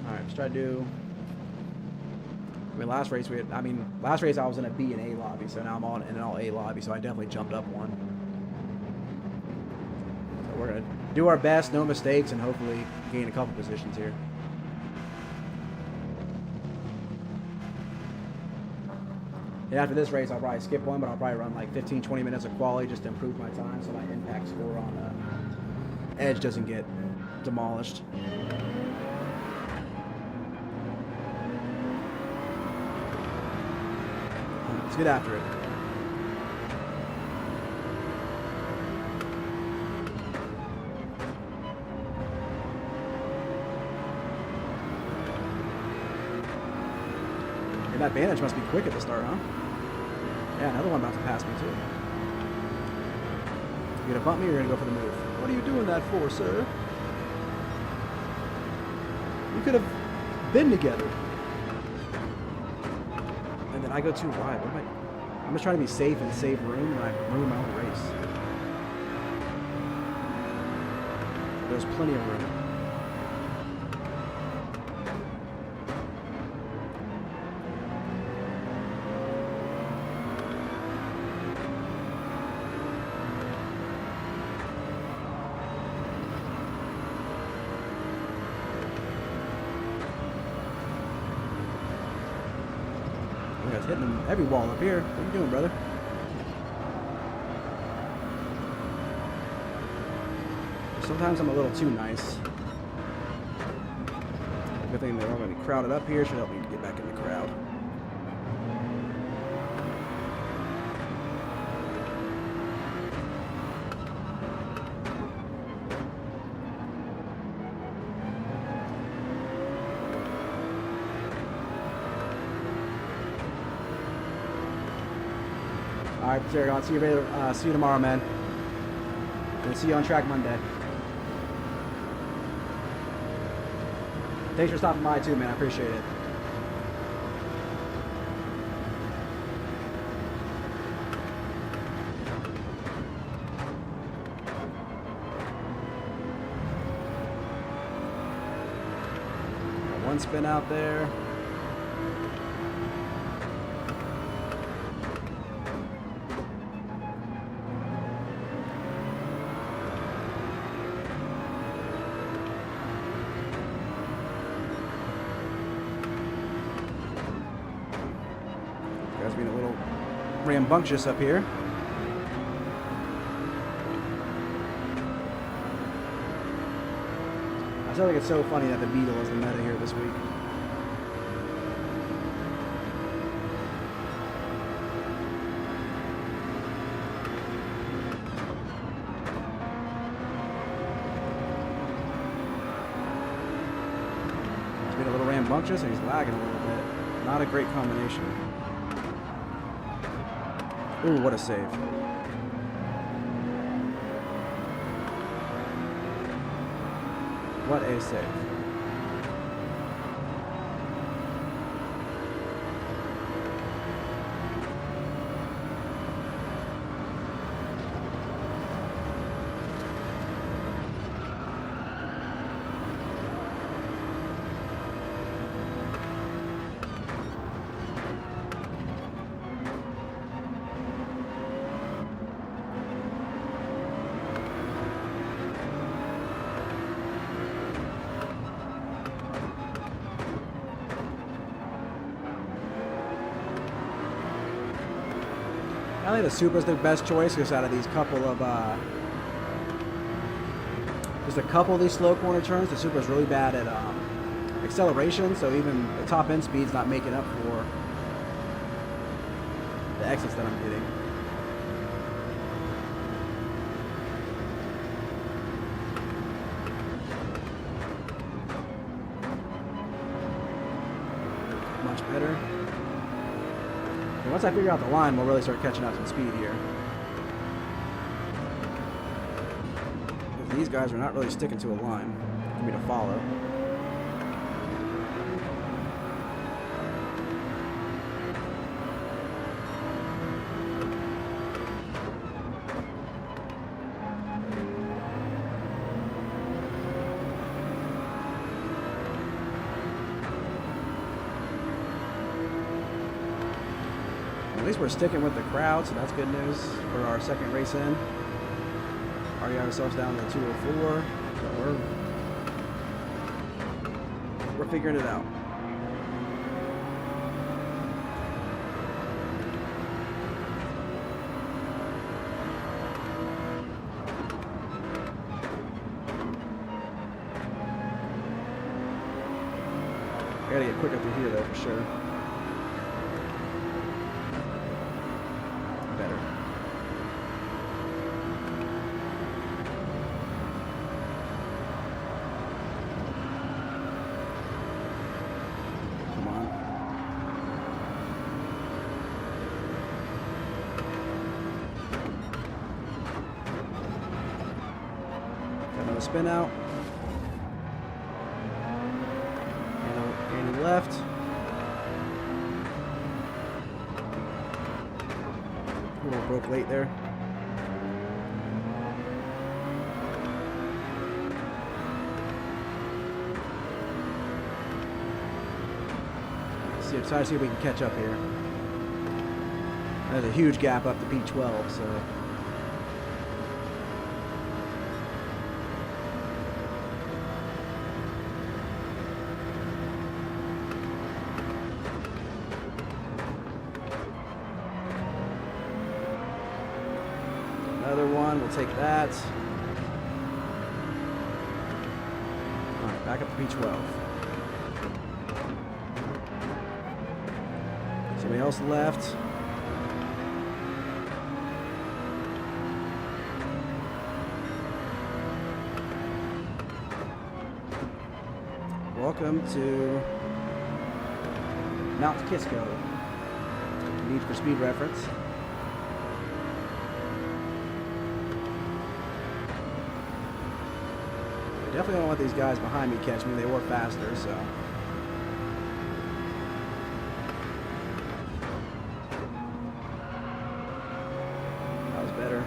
S1: Alright, let's try to do... I mean, last race last race I was in a B and A lobby, so now I'm in an all A lobby, so I definitely jumped up one. So we're gonna do our best, no mistakes, and hopefully gain a couple positions here. And after this race, I'll probably skip one, but I'll probably run like 15-20 minutes of quali just to improve my time so my impact score on edge doesn't get demolished. Let's get after it. And that advantage must be quick at the start, huh? Yeah, another one about to pass me too. You gonna bump me or you're gonna go for the move? What are you doing that for, sir? We could have been together. And then I go too wide. What am I? I'm just trying to be safe and save room, and I ruin my own race. There's plenty of room. Hitting him every wall up here. What are you doing, brother? Sometimes I'm a little too nice. Good thing they're all going to be crowded up here. Should help me get back in the crowd. All right, Terry, I'll see you later. See you tomorrow, man. And see you on track Monday. Thanks for stopping by too, man. I appreciate it. Got one spin out there. Being a little rambunctious up here. I feel like it's so funny that the Beetle is the meta here this week. He's being a little rambunctious and he's lagging a little bit. Not a great combination. Ooh, what a save. What a save. I think the Supra's the best choice because out of these couple of, there's a couple of these slow corner turns. The Supra's really bad at acceleration, so even the top end speed's not making up for the exits that I'm getting. Much better. And once I figure out the line, we'll really start catching up some speed here. Because these guys are not really sticking to a line for me to follow. At least we're sticking with the crowd, so that's good news for our second race in. Already got ourselves down to 204. So we're figuring it out. I gotta get quicker through here though, for sure. Better. Come on. Got another spin out. Left. A little broke late there. Let's try to see if we can catch up here. There's a huge gap up to P12, so. Another one, we'll take that. All right, back up to P12. Somebody else left. Welcome to Mount Kisco. Need for speed reference. Definitely don't let these guys behind me catch me. They were faster, so. That was better.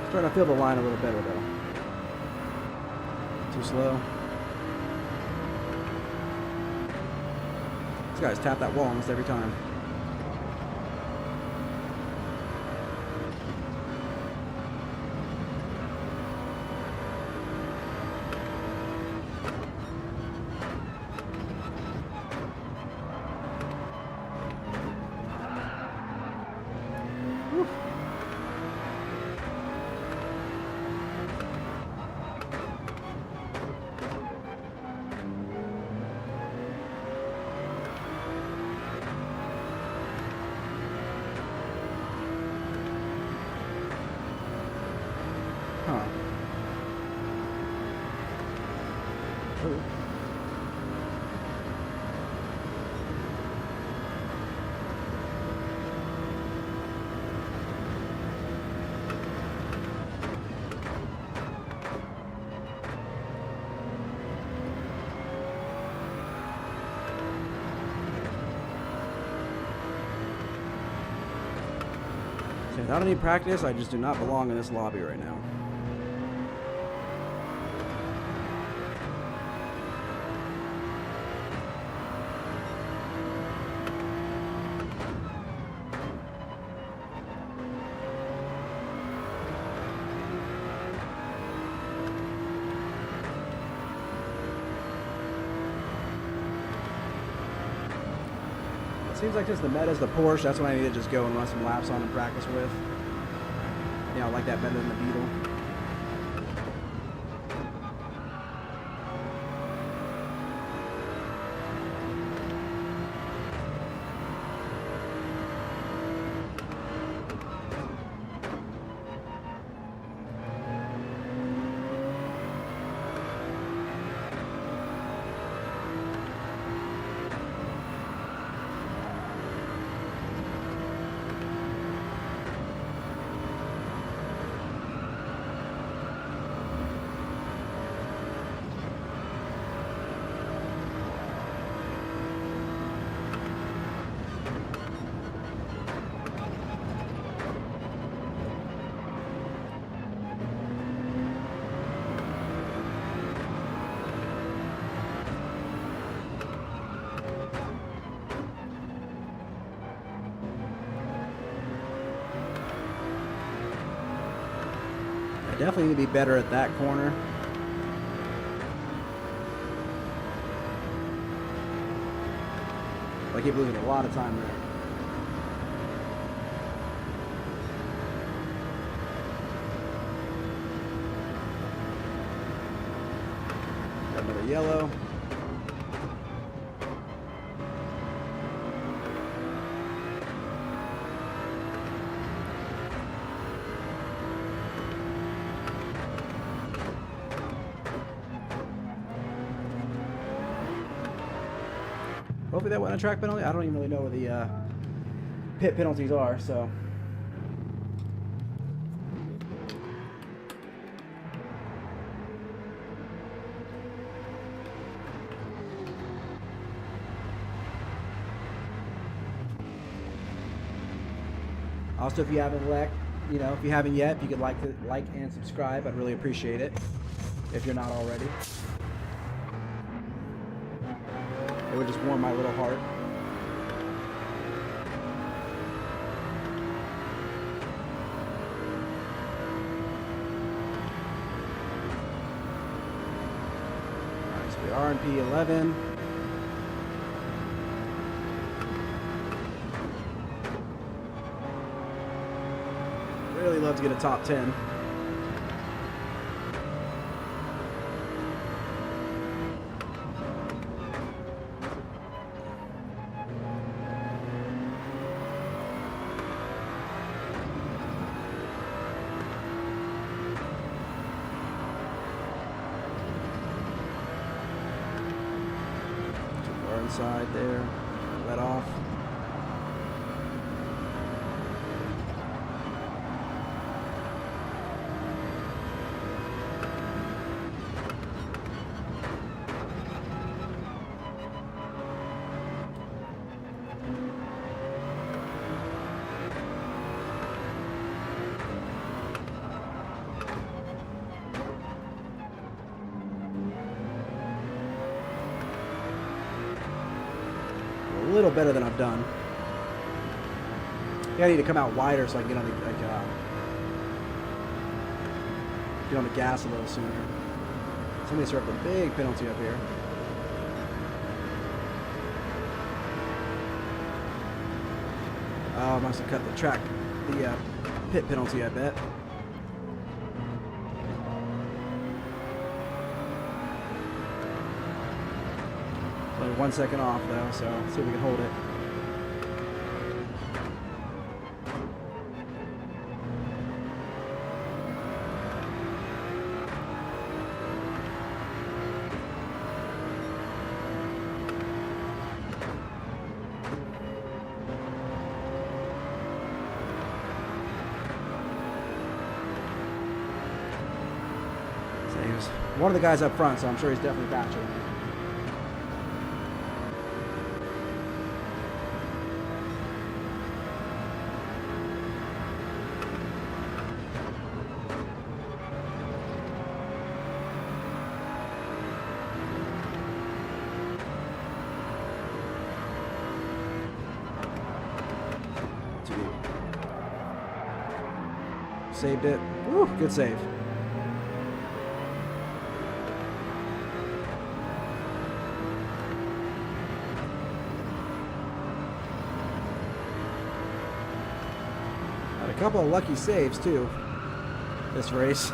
S1: Starting to feel the line a little better, though. Too slow. These guys tap that wall almost every time. Whew. Huh. Ooh. Okay, without any practice, I just do not belong in this lobby right now. Seems like just the meta is the Porsche. That's what I need to just go and run some laps on and practice with. Yeah, I like that better than the Beetle. Definitely need to be better at that corner. I keep losing a lot of time there. Got another yellow. Hopefully that wasn't a track penalty. I don't even really know where the pit penalties are, so. Also, if you haven't if you haven't yet, if you could like and subscribe, I'd really appreciate it. If you're not already. It would just warm my little heart. Alright, so we are in P11. Really love to get a top 10. Inside there, let off. A little better than I've done. Yeah, I need to come out wider so I can get on the gas a little sooner. Somebody served a big penalty up here. Oh, must have cut the pit penalty, I bet. Only 1 second off though, so let's see if we can hold it. So he was one of the guys up front, so I'm sure he's definitely faster than me. Saved it. Woo, good save. Had a couple of lucky saves too this race.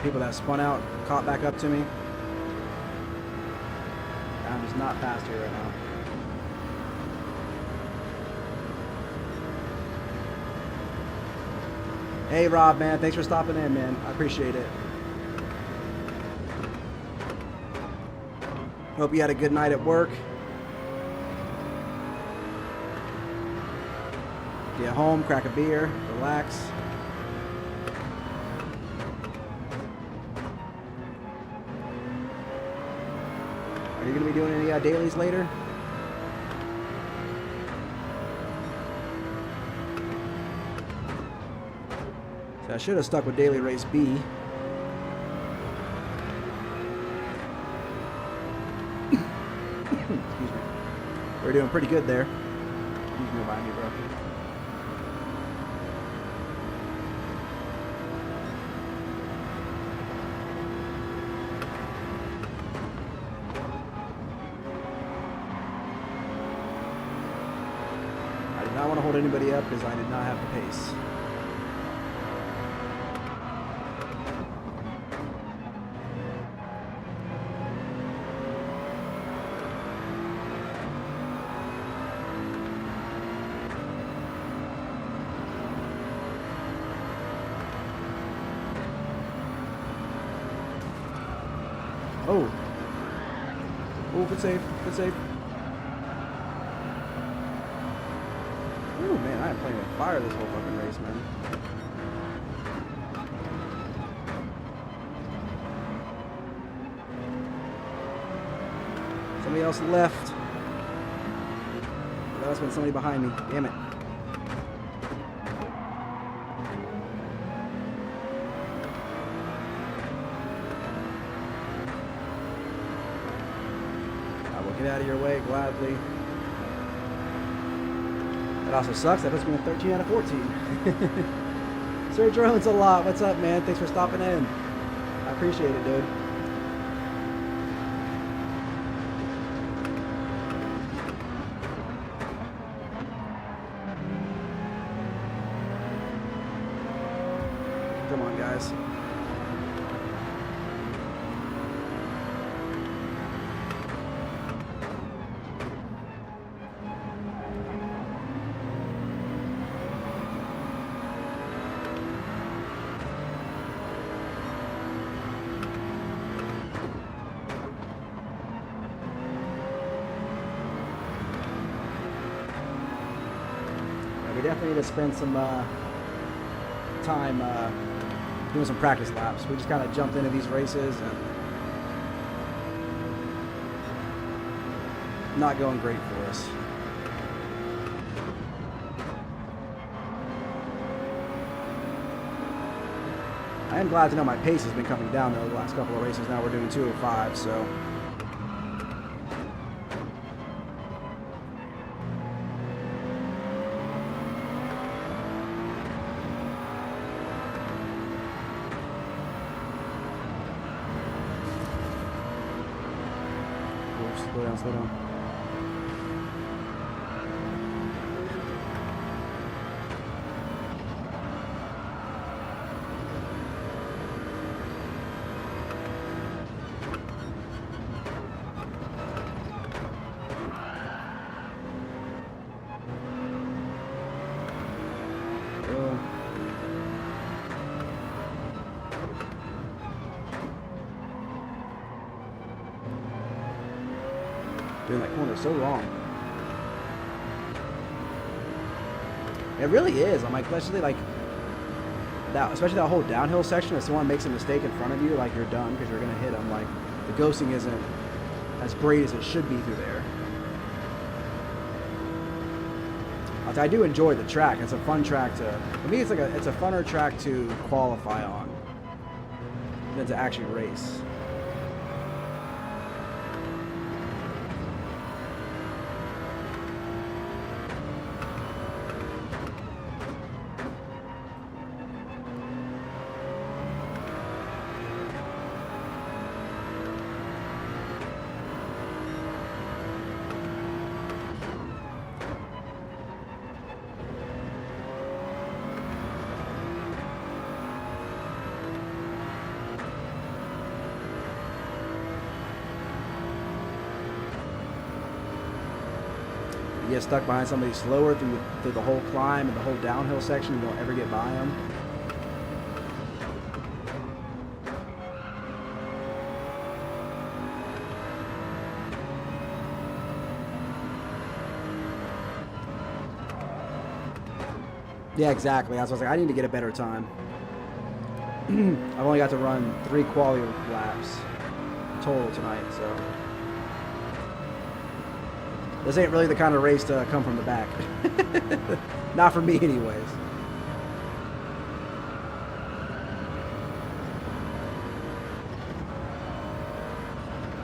S1: People that spun out caught back up to me. I'm just not fast here right now. Hey Rob, man, thanks for stopping in, man. I appreciate it. Hope you had a good night at work. Get home, crack a beer, relax. you going to be doing any dailies later? So I should have stuck with daily race B. Excuse me. We're doing pretty good there. You can remind me, bro. I did not want to hold anybody up because I did not have the pace. Oh. Oh, good save. Good save. Oh, man, I am playing with fire this whole fucking race, man. Somebody else left. There must have been somebody behind me. Damn it. Get out of your way gladly. That also sucks. That puts me in 13 out of 14. Sir Drones a lot. What's up, man? Thanks for stopping in. I appreciate it, dude. Come on, guys. We definitely need to spend some time doing some practice laps. We just kind of jumped into these races and not going great for us. I am glad to know my pace has been coming down though the last couple of races. Now we're doing 205, so. Slow down, slow down. Doing that corner so wrong. It really is. I'm like, especially like that, especially that whole downhill section. If someone makes a mistake in front of you, like you're done because you're gonna hit them. Like the ghosting isn't as great as it should be through there. I do enjoy the track. It's a fun track to. For me, it's a funner track to qualify on than to actually race. You get stuck behind somebody slower through the whole climb and the whole downhill section, you don't ever get by them. Yeah, exactly. That's what I was like, I need to get a better time. I've only got to run 3 quality laps total tonight, so. This ain't really the kind of race to come from the back. Not for me, anyways.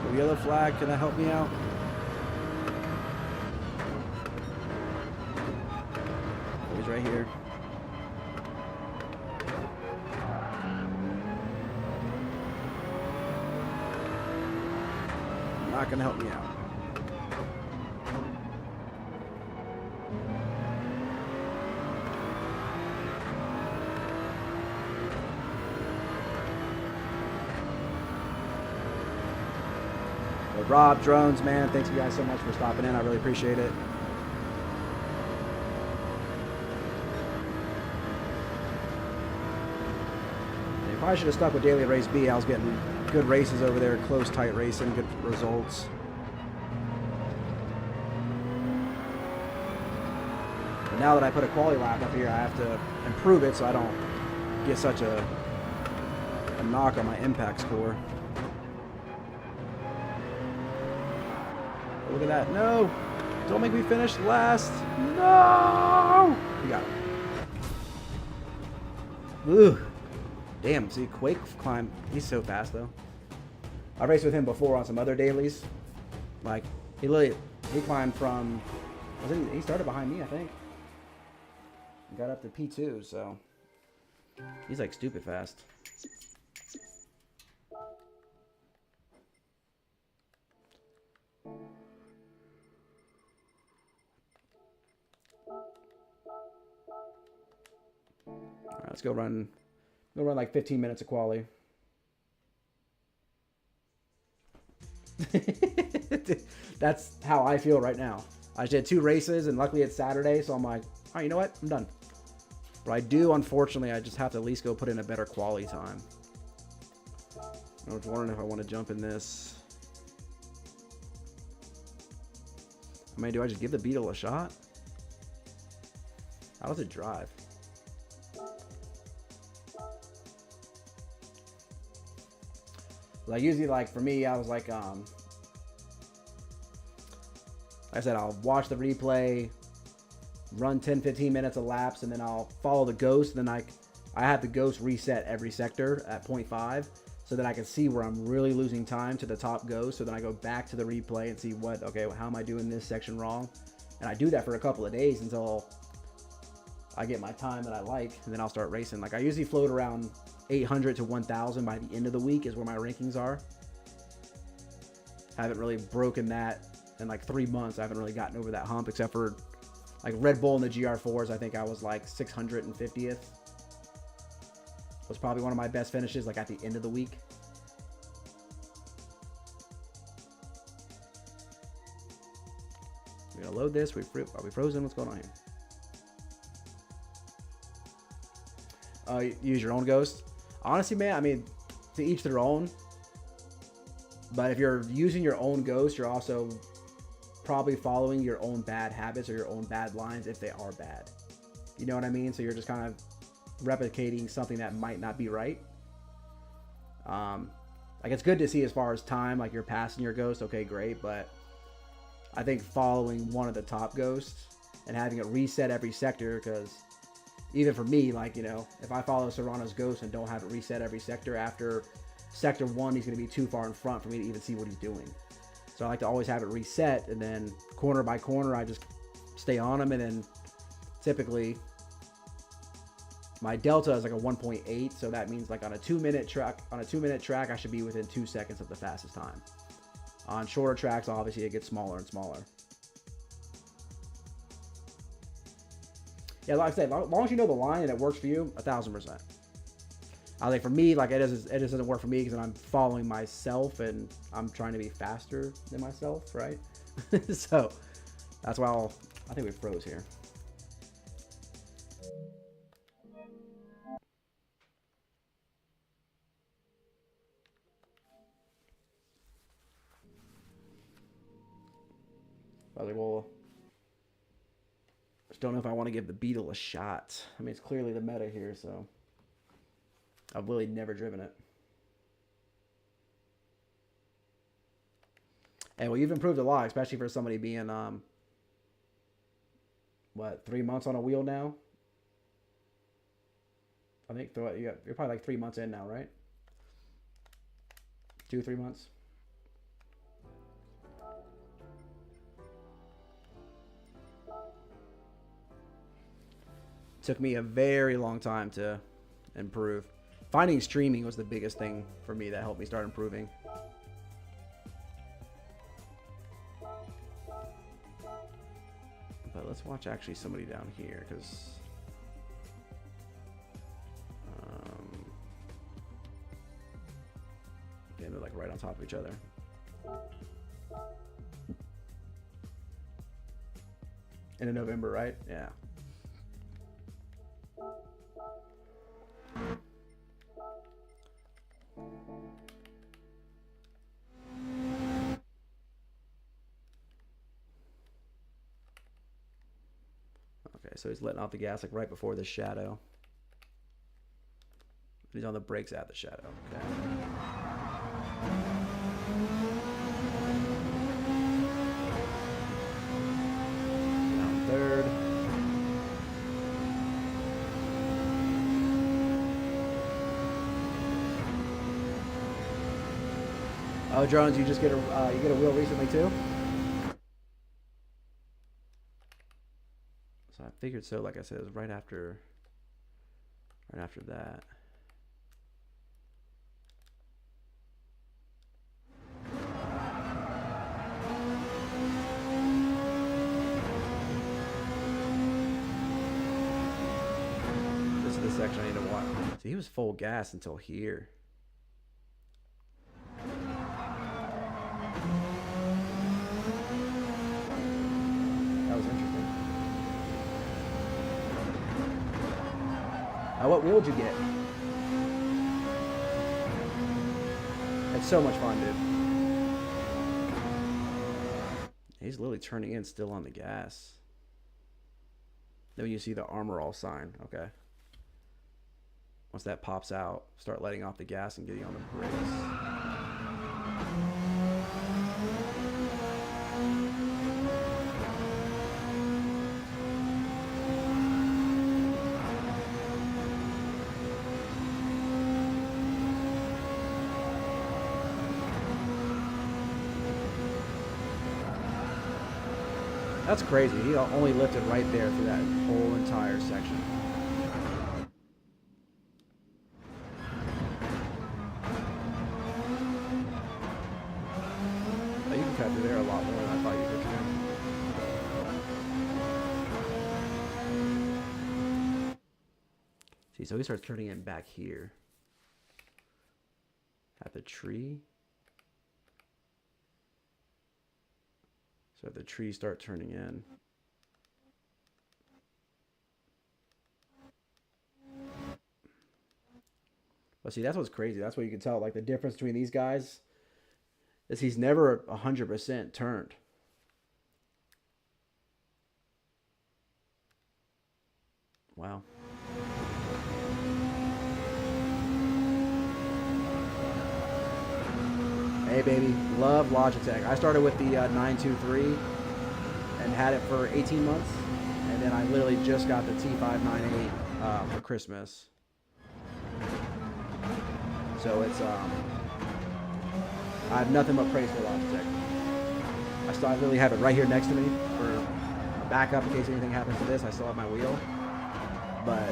S1: The yellow flag, can that help me out? Oh, he's right here. Not gonna help me out. Rob, Drones, man, thanks you guys so much for stopping in. I really appreciate it. You probably should have stuck with Daily Race B. I was getting good races over there, close, tight racing, good results. But now that I put a quality lap up here, I have to improve it so I don't get such a knock on my impact score. Look at that. No! Don't make me finish last. No! We got it. Ugh. Damn, see, Quake climb. He's so fast, though. I raced with him before on some other dailies. Like, he climbed from... he started behind me, I think. Got up to P2, so... He's, like, stupid fast. Alright, let's go run like 15 minutes of quali. That's how I feel right now. I just did 2 races, and luckily it's Saturday, so I'm like, all right, you know what? I'm done. But I do, unfortunately, I just have to at least go put in a better quali time. I was wondering if I want to jump in this. I mean, do I just give the Beetle a shot? How does it drive? Like, usually, like, for me, I was like I said, I'll watch the replay, run 10-15 minutes of laps, and then I'll follow the ghost. And then I have the ghost reset every sector at 0.5 so that I can see where I'm really losing time to the top ghost. So then I go back to the replay and see okay, how am I doing this section wrong? And I do that for a couple of days until I get my time that I like, and then I'll start racing. Like, I usually float around 800 to 1,000 by the end of the week is where my rankings are. I haven't really broken that in like 3 months. I haven't really gotten over that hump, except for like Red Bull in the GR4s. I think I was like 650th. Was probably one of my best finishes, like at the end of the week. We're gonna load this. Are we frozen? What's going on here? Use your own ghost. Honestly, man, I mean, to each their own. But if you're using your own ghost, you're also probably following your own bad habits or your own bad lines if they are bad. You know what I mean? So you're just kind of replicating something that might not be right. Like, it's good to see as far as time, like you're passing your ghost, okay, great. But I think following one of the top ghosts and having it reset every sector, because even for me, like, you know, if I follow Serrano's ghost and don't have it reset every sector, after sector 1, he's going to be too far in front for me to even see what he's doing. So I like to always have it reset, and then corner by corner, I just stay on him, and then typically my delta is like a 1.8, so that means like on a 2-minute track, I should be within 2 seconds of the fastest time. On shorter tracks, obviously, it gets smaller and smaller. Yeah, like I said, as long as you know the line and it works for you, 1,000%. I think for me, like, it just doesn't work for me because I'm following myself and I'm trying to be faster than myself, right? So that's why I think we froze here. I was like, well, just don't know if I want to give the Beetle a shot. I mean, it's clearly the meta here, so I've really never driven it. And well, you've improved a lot, especially for somebody being what, 3 months on a wheel now? I think you're probably like 3 months in now, right? 2-3 months. Took me a very long time to improve. Finding streaming was the biggest thing for me that helped me start improving. But let's watch actually somebody down here, because yeah, they're like right on top of each other. In November, right? Yeah. Okay, so he's letting off the gas like right before the shadow. He's on the brakes at the shadow. Okay. Down third. Oh, Drones, you just get a wheel recently too? So I figured so. Like I said, it was right after that. This is the section I need to watch. See, he was full gas until here. That was interesting. What wheel did you get? It's so much fun, dude. He's literally turning in still on the gas. Then you see the armor all sign. Okay. Once that pops out, start letting off the gas and getting on the brakes. That's crazy. He only lifted right there through that whole entire section. You can cut through there a lot more than I thought you could. See, so he starts turning in back here. At the tree. So if the trees start turning in. But see, that's what's crazy. That's what you can tell. Like the difference between these guys is he's never 100% turned. Wow. Hey baby, love Logitech. I started with the 923 and had it for 18 months, and then I literally just got the T598 for Christmas. So it's I have nothing but praise for Logitech. I literally have it right here next to me for a backup in case anything happens to this. I still have my wheel, but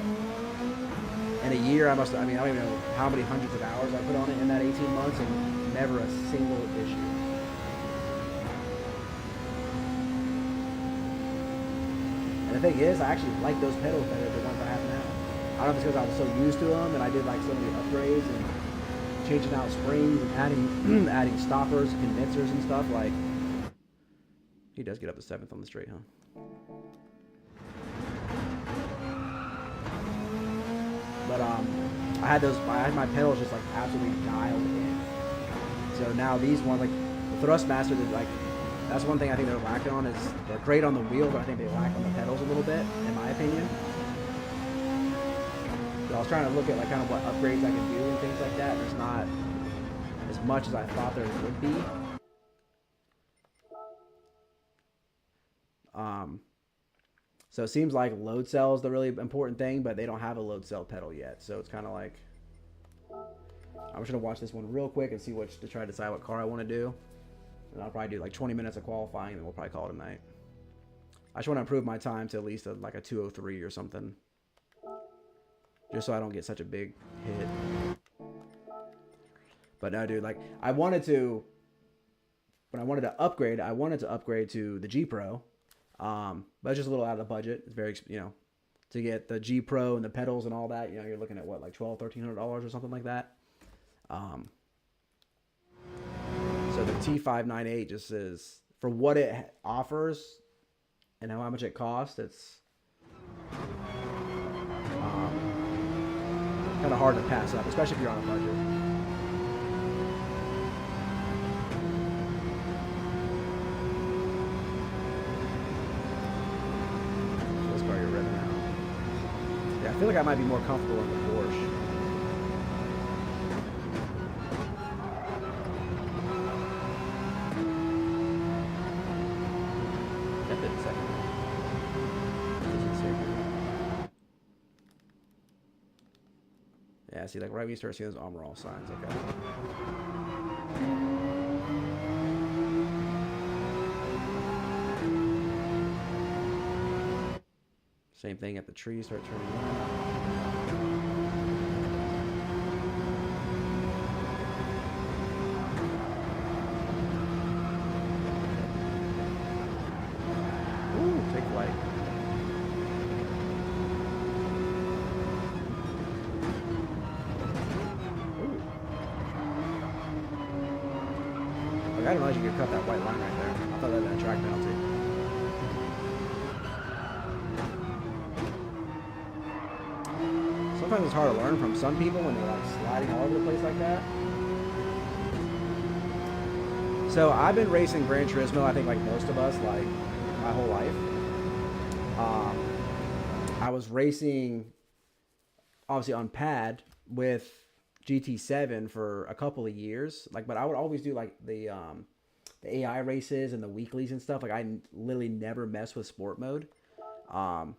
S1: in a year I don't even know how many hundreds of hours I put on it in that 18 months, and never a single issue. And the thing is, I actually like those pedals better than the ones I have now. I don't know if it's because I was so used to them and I did like so many upgrades and changing out springs and adding stoppers, condensers and stuff. Like, he does get up to 7th on the straight, huh? But I had my pedals just like absolutely dialed in. So now these ones, like the Thrustmaster, that's one thing I think they're lacking on. Is they're great on the wheel, but I think they lack on the pedals a little bit, in my opinion. So I was trying to look at like kind of what upgrades I can do and things like that. There's not as much as I thought there would be. So it seems like load cell is the really important thing, but they don't have a load cell pedal yet. So it's kind of like, I'm just gonna watch this one real quick and see what to try to decide what car I want to do. And I'll probably do like 20 minutes of qualifying, and then we'll probably call it a night. I just want to improve my time to at least like a 2:03 or something, just so I don't get such a big hit. But no, dude, like when I wanted to upgrade, I wanted to upgrade to the G Pro, but it's just a little out of the budget. It's very, to get the G Pro and the pedals and all that, you're looking at what, like $1,200-$1,300 or something like that. So the T598 just is, for what it offers and how much it costs, it's kind of hard to pass up, especially if you're on a budget. This car you're revving out. Yeah, I feel like I might be more comfortable in the Porsche. Yeah, see, like right when you start seeing those armor all signs, okay. Same thing at the trees start turning on. Ooh, take flight. I didn't realize you could cut that white line right there. I thought that had a track penalty. Sometimes it's hard to learn from some people when they're like sliding all over the place like that. So I've been racing Gran Turismo, I think like most of us, like my whole life. I was racing obviously on pad with GT7 for a couple of years, like, but I would always do like the AI races and the weeklies and stuff. Like I literally never mess with sport mode. And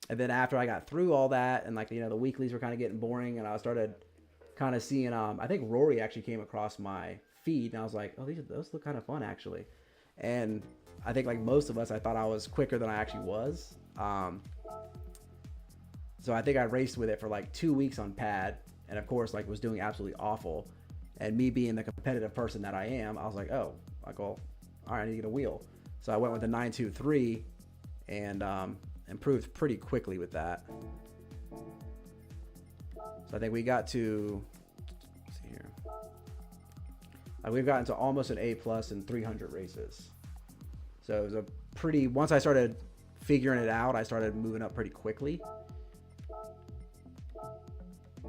S1: then after I got through all that, and like the weeklies were kind of getting boring, and I started kind of seeing I think Rory actually came across my feed, and I was like, oh, those look kind of fun actually. And I think like most of us, I thought I was quicker than I actually was. So I think I raced with it for like 2 weeks on pad. And of course, like was doing absolutely awful. And me being the competitive person that I am, I was like, oh, like, well, all right, I need to get a wheel. So I went with the 923 and improved pretty quickly with that. So I think we got to, let's see here. We've gotten to almost an A+ in 300 races. So it was a pretty, once I started figuring it out, I started moving up pretty quickly.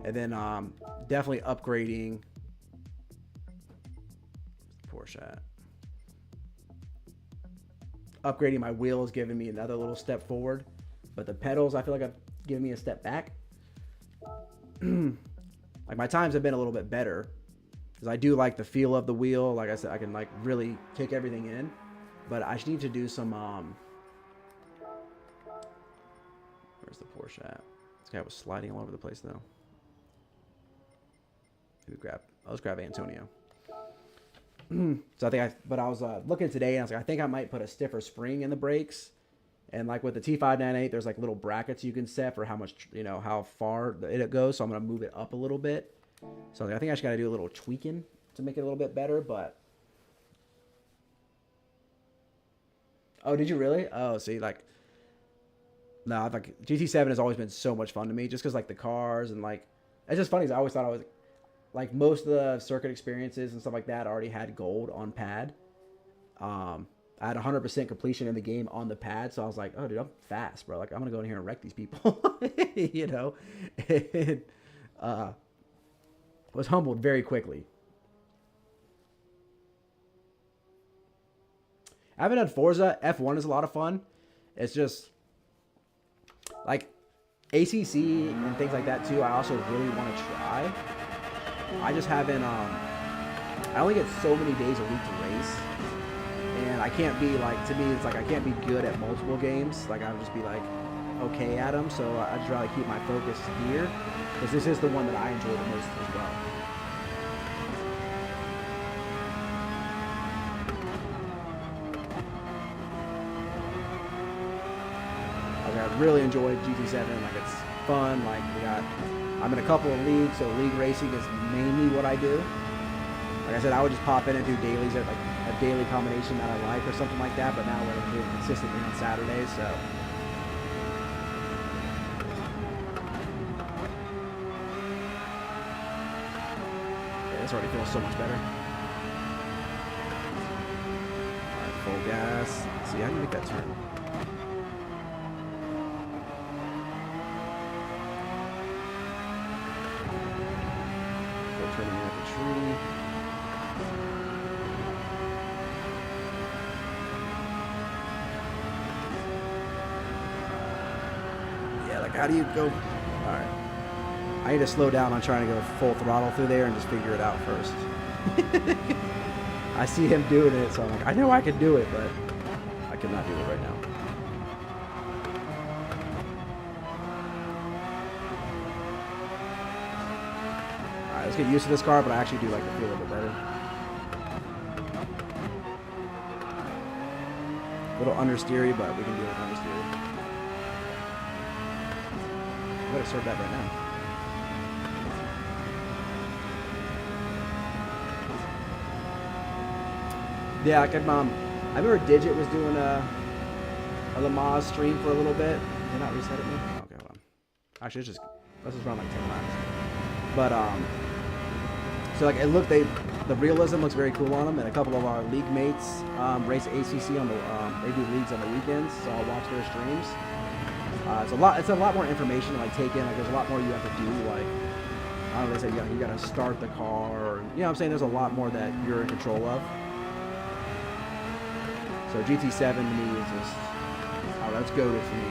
S1: And then definitely upgrading. Porsche at? Upgrading my wheels, giving me another little step forward. But the pedals, I feel like have given me a step back. Like my times have been a little bit better. Because I do like the feel of the wheel. Like I said, I can like really kick everything in. But I just need to do some... Where's the Porsche at? This guy was sliding all over the place though. Let's grab Antonio. So I think but I was looking today, and I was like, I think I might put a stiffer spring in the brakes. And like with the T598, there's like little brackets you can set for how much, how far it goes. So I'm going to move it up a little bit. So I think I just got to do a little tweaking to make it a little bit better, but. Oh, did you really? Oh, see, like, no, like GT7 has always been so much fun to me, just because like the cars and like, it's just funny because I always thought I was like most of the circuit experiences and stuff like that already had gold on pad. I had 100% completion in the game on the pad, so I was like, oh, dude, I'm fast, bro. Like, I'm going to go in here and wreck these people, and was humbled very quickly. I haven't done Forza. F1 is a lot of fun. It's just, like, ACC and things like that, too, I also really want to try. I just haven't, I only get so many days a week to race. And I can't be like, to me, it's like I can't be good at multiple games. Like I'll just be like okay at them. So I just rather keep my focus here because this is the one that I enjoy the most as well. Like I really enjoyed GT7. Like it's fun. Like I'm in a couple of leagues, so league racing is mainly what I do. Like I said, I would just pop in and do dailies at like a daily combination that I like or something like that, but now we're doing consistently on Saturdays, so. Yeah, this already feels so much better. Alright, full gas. See, how do you make that turn? Turning in at the tree. Yeah, like how do you go? Alright. I need to slow down on trying to go full throttle through there and just figure it out first. I see him doing it, so I'm like, I know I can do it, but I cannot do it right now. Let's get used to this car, but I actually do like the feel a little bit better. A little understeery, but we can deal with understeery. I'm gonna start that right now. Yeah, like I remember Digit was doing a Lamaze stream for a little bit. Did not reset it me? Okay, hold on. Actually, let's just run like 10 laps. But so like the realism looks very cool on them, and a couple of our league mates race ACC on the they do leagues on the weekends, so I'll watch their streams. It's a lot more information to like take in. Like there's a lot more you have to do. Like I don't know, they say you gotta start the car, or, you know what I'm saying. There's a lot more that you're in control of. So GT7 to me is just, oh, that's goated for me.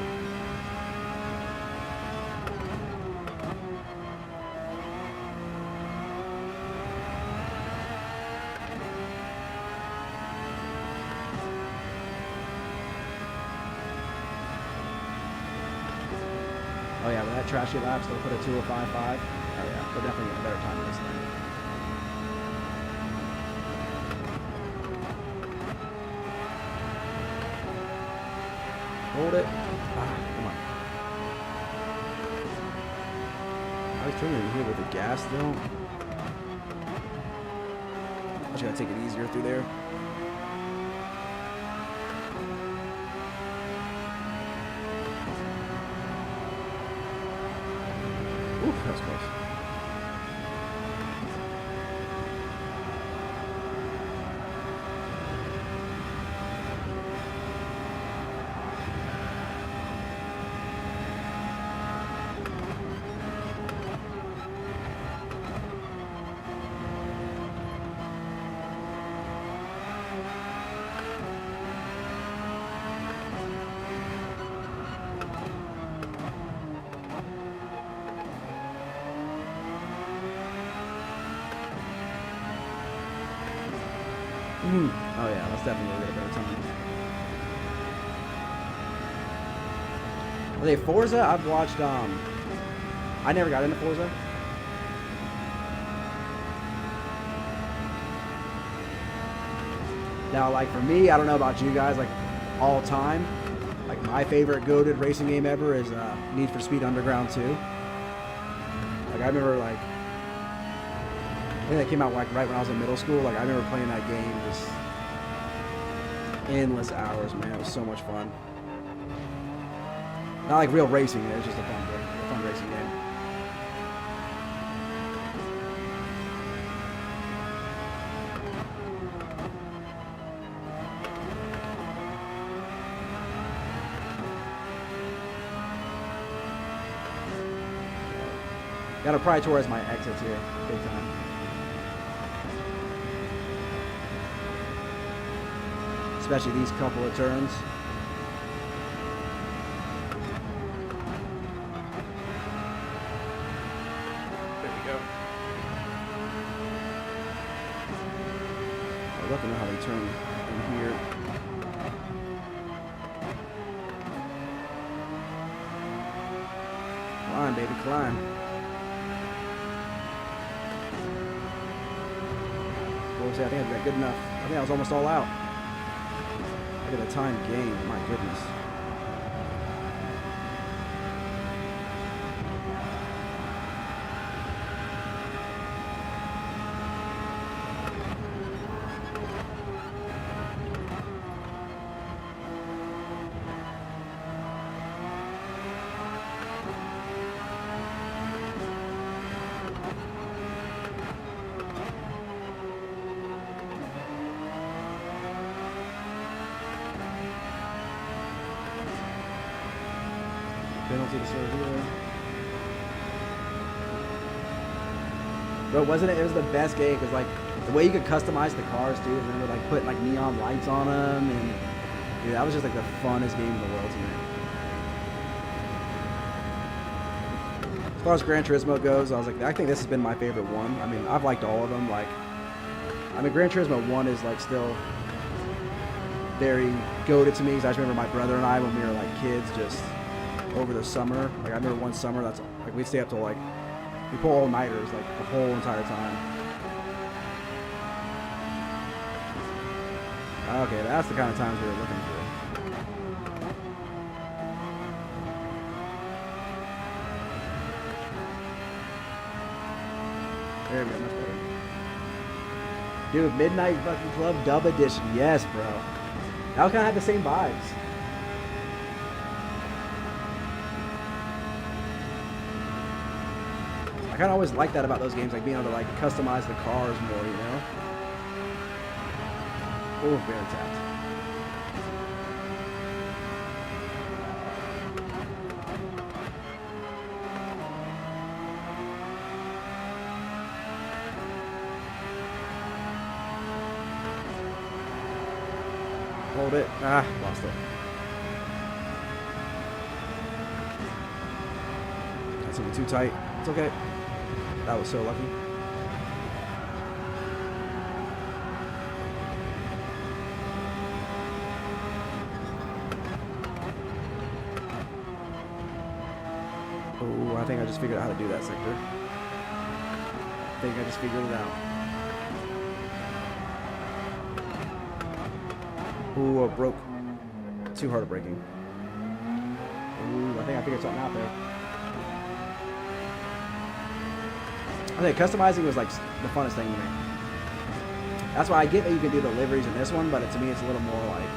S1: Oh yeah, with that trashy laps, they'll put a 2:05.5. Oh yeah, they're definitely getting a better time than this thing. Hold it. Ah, come on. I was turning in here with the gas though. I just gotta take it easier through there. Ooh, that was close. Oh yeah, that's definitely a little better time. Okay, Forza, I've watched, I never got into Forza. Now, like, for me, I don't know about you guys, like, all time, like, my favorite goated racing game ever is Need for Speed Underground 2. Like, I remember, like, I think that came out, like, right when I was in middle school. Like, I remember playing that game just endless hours, man. It was so much fun. Not like real racing, it was just a fun racing game. Gotta prioritize my exits here, big time. Especially these couple of turns. There we go. I'd love to know how they turn in here. Climb, baby, climb. What was that? I think I got good enough. I think I was almost all out. Look at the time gained. My goodness. Penalty to serve either. Bro, wasn't it? It was the best game because like the way you could customize the cars too. And then with like putting like neon lights on them, and dude, that was just like the funnest game in the world to me. As far as Gran Turismo goes, I was like, I think this has been my favorite one. I mean, I've liked all of them. Like, I mean, Gran Turismo 1 is like still very goated to me because I just remember my brother and I when we were like kids just over the summer. Like I remember one summer that's like we'd stay up till like we pull all-nighters like the whole entire time. Okay, that's the kind of times we were looking for. There we go, much better. Dude, Midnight Fucking Club Dub Edition. Yes, bro. That kind of had the same vibes. I kind of always like that about those games, like being able to like customize the cars more, you know? Oh, bear tapped. Hold it. Ah, lost it. That's gonna be too tight. It's okay. That was so lucky. Oh, I think I just figured out how to do that sector. I think I just figured it out. Ooh, broke. Too hard of braking. Ooh, I think I figured something out there. I think customizing was like the funnest thing to me. That's why I get that you can do the liveries in this one, but to me it's a little more like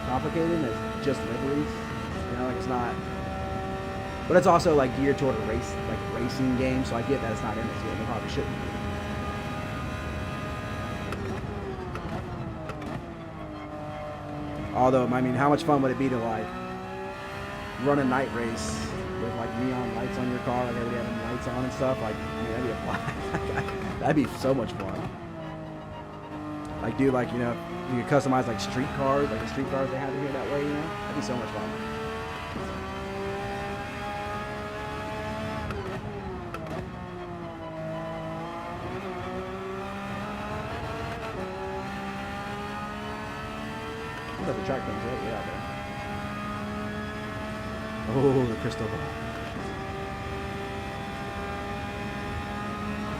S1: complicated than just liveries. You know, like it's not. But it's also like geared toward a racing game, so I get that it's not in this game. It probably shouldn't be. Although, I mean, how much fun would it be to like run a night race with like neon lights on your car, like everybody having lights on and stuff? Like, I mean, that'd be a blast. That'd be so much fun. Like, dude, like, you know, you could customize like street cars, like the street cars they have here that way, you know? That'd be so much fun. The track things right way out there. Oh, the crystal ball.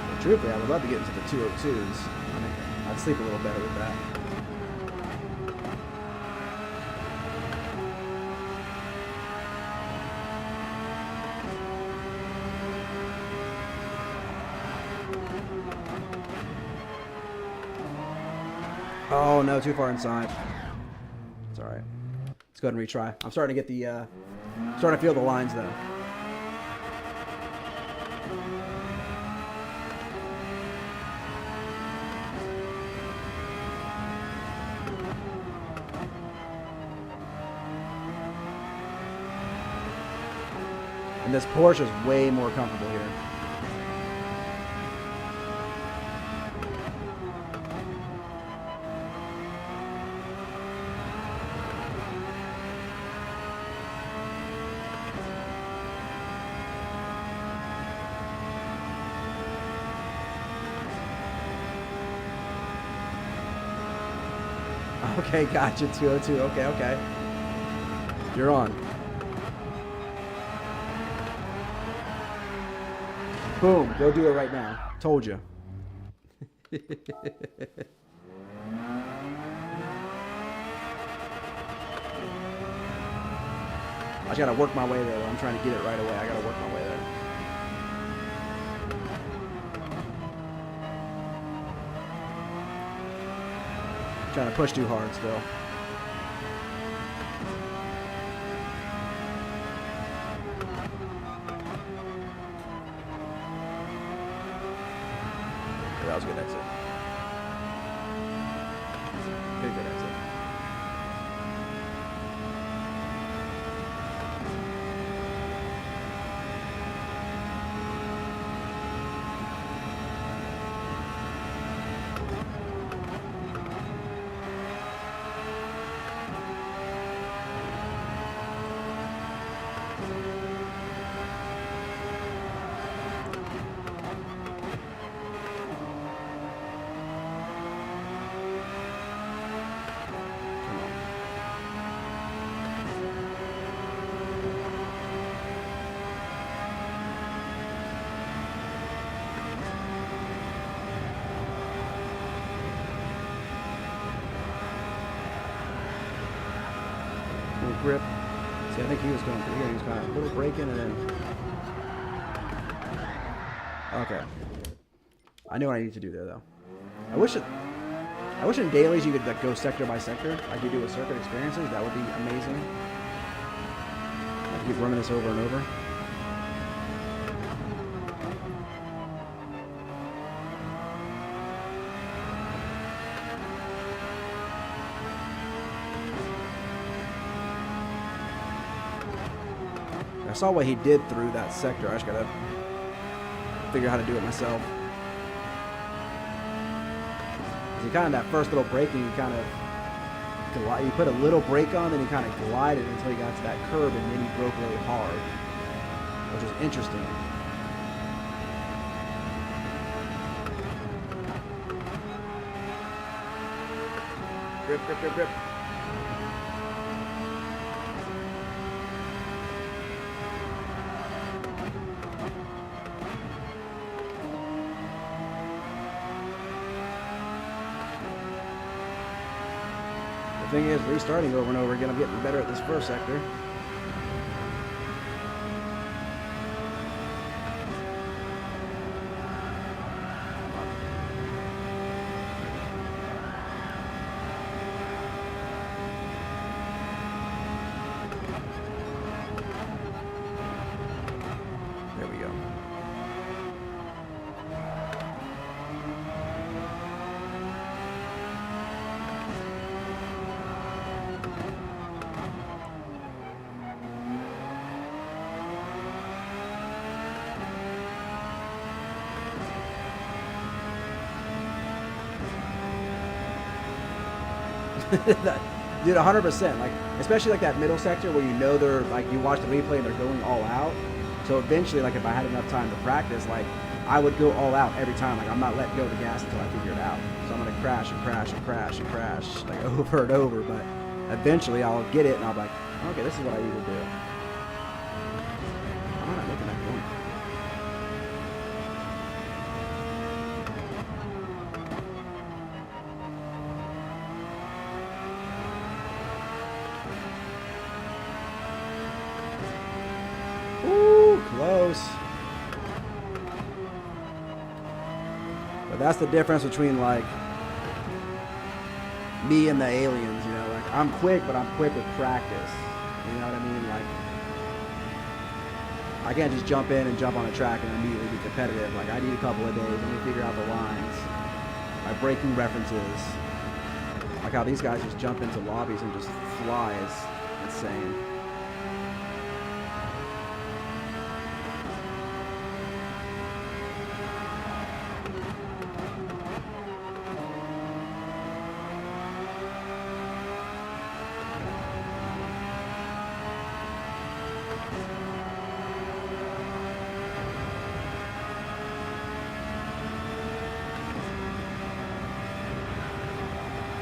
S1: Well, truthfully, I would love to get into the 202s. I think I'd sleep a little better with that. Oh no, too far inside. It's all right. Let's go ahead and retry. I'm starting to get the, starting to feel the lines though. And this Porsche is way more comfortable here. Okay, gotcha, 202. Okay, okay. You're on. Boom. Go do it right now. Told you. I just gotta work my way there. I'm trying to get it right away. I gotta work my way there. I'm trying to push too hard still. That was a good exit. Good exit. Grip. See, I think he was going through here. He was kind of a little break in and then. Okay. I know what I need to do there, though. I wish in dailies you could like go sector by sector, like you do with circuit experiences. That would be amazing. I keep running this over and over. I saw what he did through that sector. I just gotta figure out how to do it myself. You kind of that first little braking, you kind of glide, you put a little brake on, then you kind of glided until you got to that curb, and then you broke really hard, which was interesting. Grip, grip, grip, grip. The thing is, restarting over and over again, I'm getting better at this first sector. There we go. Dude, 100%. Like, especially like that middle sector where you know they're like, you watch the replay and they're going all out. So eventually, like, if I had enough time to practice, like, I would go all out every time. Like, I'm not letting go of the gas until I figure it out. So I'm gonna crash and crash and crash and crash like over and over. But eventually, I'll get it and I'll be like, okay, this is what I need to do. I'm not making that point. Close. But that's the difference between like me and the aliens, you know, like I'm quick, but I'm quick with practice. You know what I mean? Like I can't just jump in and jump on a track and immediately be competitive. Like I need a couple of days, let me figure out the lines, my braking references. Like how these guys just jump into lobbies and just fly is insane.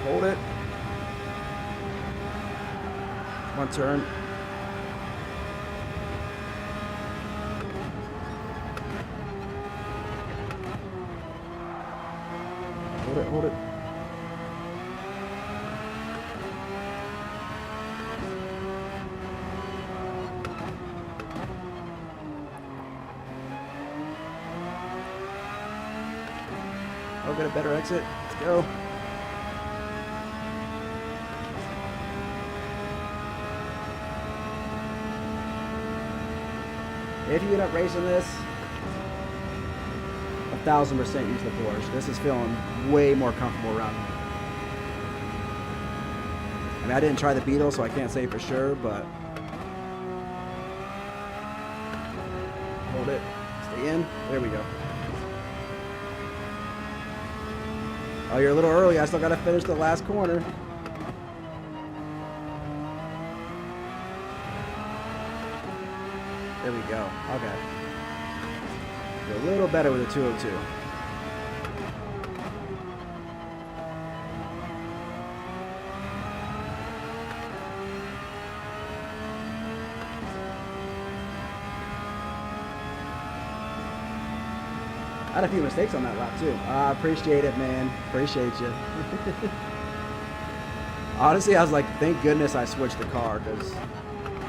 S1: Hold it. One turn. get a better exit. Let's go. If you end up racing this, 1000% use the Porsche. This is feeling way more comfortable around here. I mean, I didn't try the Beetle, so I can't say for sure, but hold it. Stay in. There we go. Oh, you're a little early. I still got to finish the last corner. There we go. Okay. A little better with a 202. I had a few mistakes on that lap too. I appreciate it, man. Appreciate you. Honestly, I was like, thank goodness I switched the car, because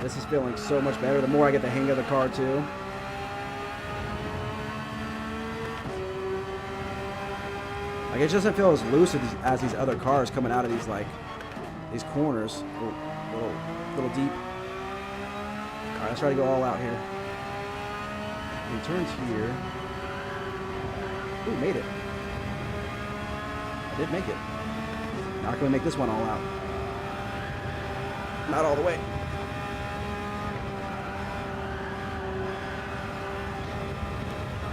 S1: this is feeling so much better. The more I get the hang of the car too. Like, it doesn't feel as loose as these other cars coming out of these, like, these corners. Little deep. All right, let's try to go all out here. He turns here. Ooh, made it. I did make it. Not going to make this one all out. Not all the way.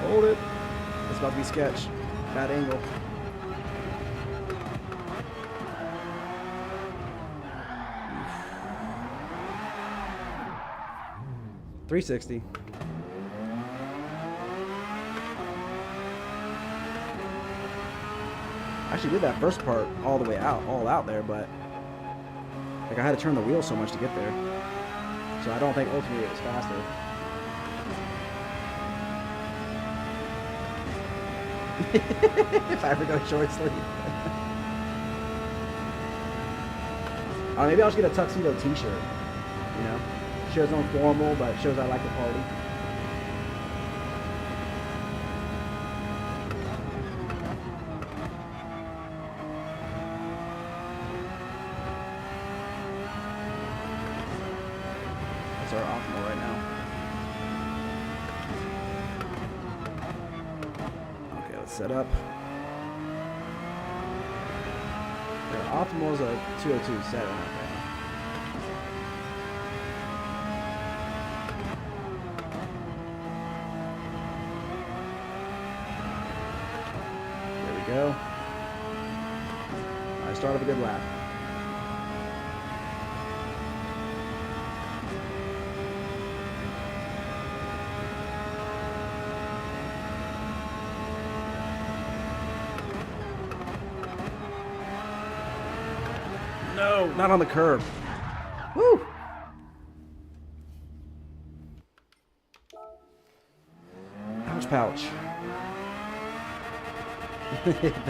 S1: Hold it. It's about to be sketch. Bad angle. .360. I actually did that first part all the way out, all out there, but like I had to turn the wheel so much to get there. So I don't think ultimately it was faster. If I ever go short sleeve. Maybe I'll just get a tuxedo t-shirt, you know? Shows I'm formal, but shows I like to party. That's our optimal right now. Okay, let's set up. Our optimal is a 202.7. Okay. Go. I start off a good lap. No, not on the curb. Woo! Ouch, pouch.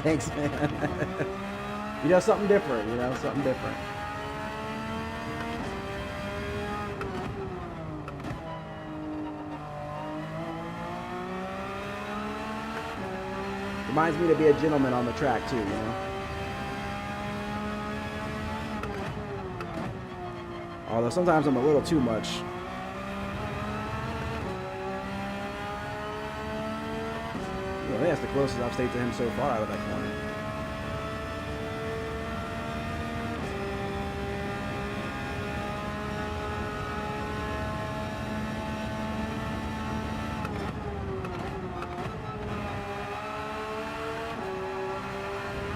S1: Thanks, man. You know, something different, you know, something different. Reminds me to be a gentleman on the track, too, you know. Although sometimes I'm a little too much. I think that's the closest I've stayed to him so far out of that corner.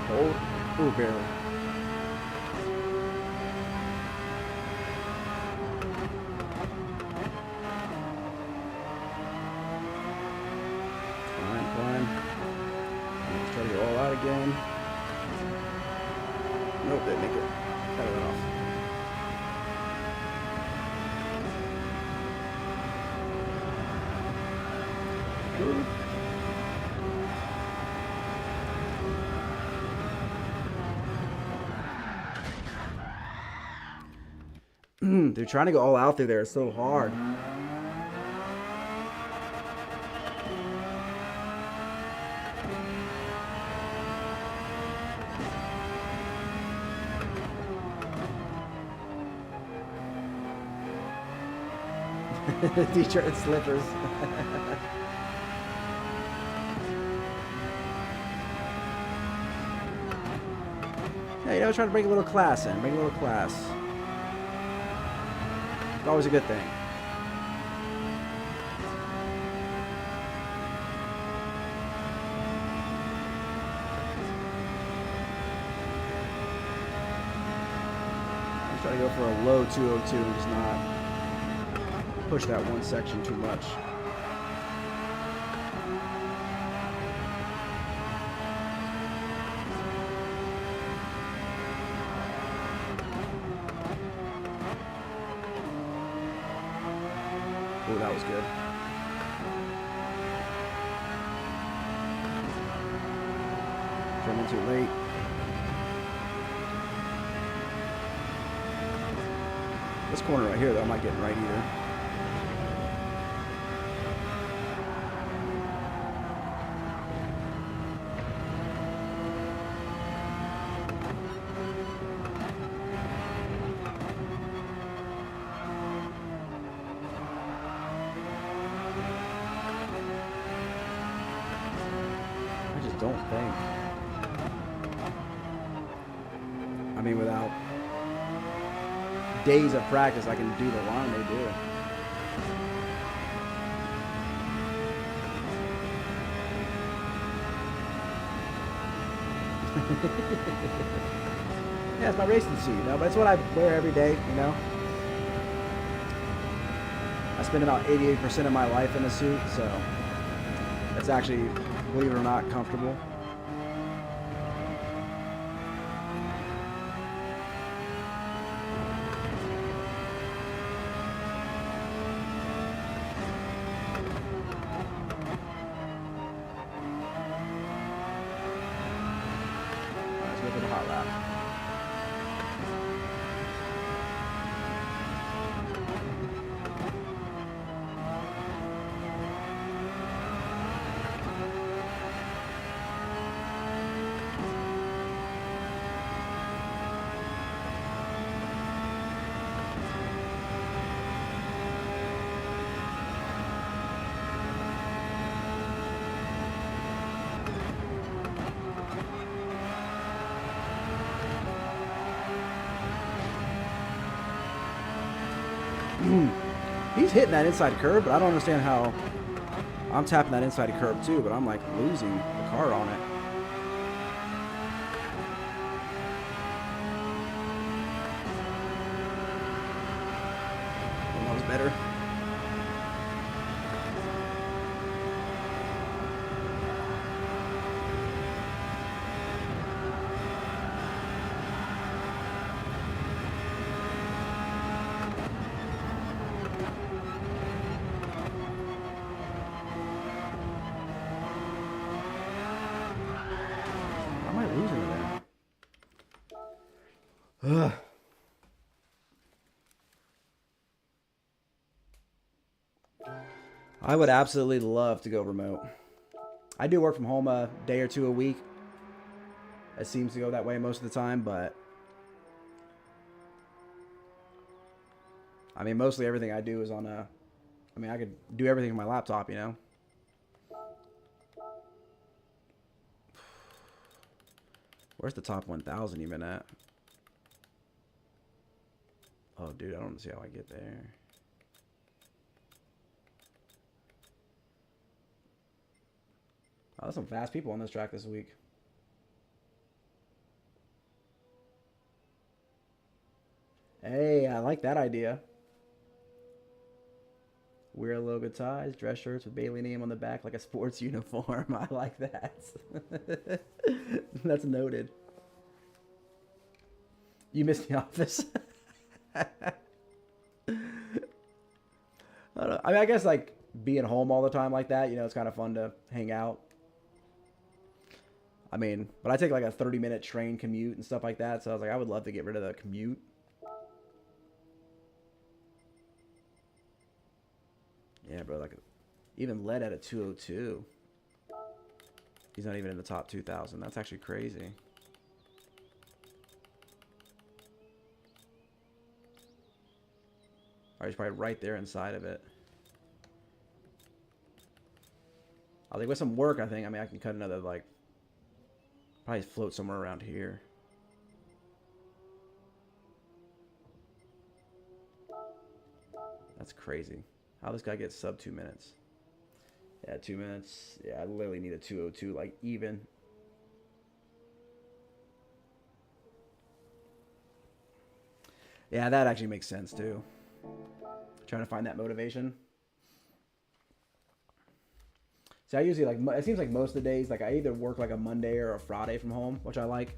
S1: Oh, ooh, barely. Again. Nope, didn't make it. Cut it off. They're trying to go all out through there. It's so hard. T-shirt and slippers. Yeah, you know, trying to bring a little class in. Bring a little class. It's always a good thing. I'm trying to go for a low 202 and just not push that one section too much. Oh, that was good. Turning too late. This corner right here, though, I'm not getting right either. I just don't think. I mean, without days of practice, I can do the line they do. Yeah, it's my racing suit, you know, but it's what I wear every day, you know. I spend about 88% of my life in a suit, so it's actually, believe it or not, comfortable. Let's go for the hot lap. He's hitting that inside curb, but I don't understand how I'm tapping that inside curb too, but I'm like losing the car on it. That was better. Ugh. I would absolutely love to go remote. I do work from home a day or two a week. It seems to go that way most of the time, but I mean, mostly everything I do is on a, I mean, I could do everything on my laptop, you know? Where's the top 1,000 even at? Oh, dude, I don't see how I get there. Oh, there's some fast people on this track this week. Hey, I like that idea. Wear logo ties, dress shirts with Bailey name on the back like a sports uniform. I like that. That's noted. You missed the office. I don't know. I mean, I guess like being home all the time like that, you know, it's kind of fun to hang out. I mean, but I take like a 30-minute train commute and stuff like that, so I was like, I would love to get rid of the commute. Yeah, bro, like even led at a 202. He's not even in the top 2,000. That's actually crazy. Alright, he's probably right there inside of it. I was like, with some work, I think, I mean, I can cut another, like, probably float somewhere around here. That's crazy. How this guy gets sub 2 minutes? Yeah, 2 minutes. Yeah, I literally need a 2:02, like, even. Yeah, that actually makes sense, too. Trying to find that motivation. So I usually, like, it seems like most of the days, like, I either work, like, a Monday or a Friday from home, which I like.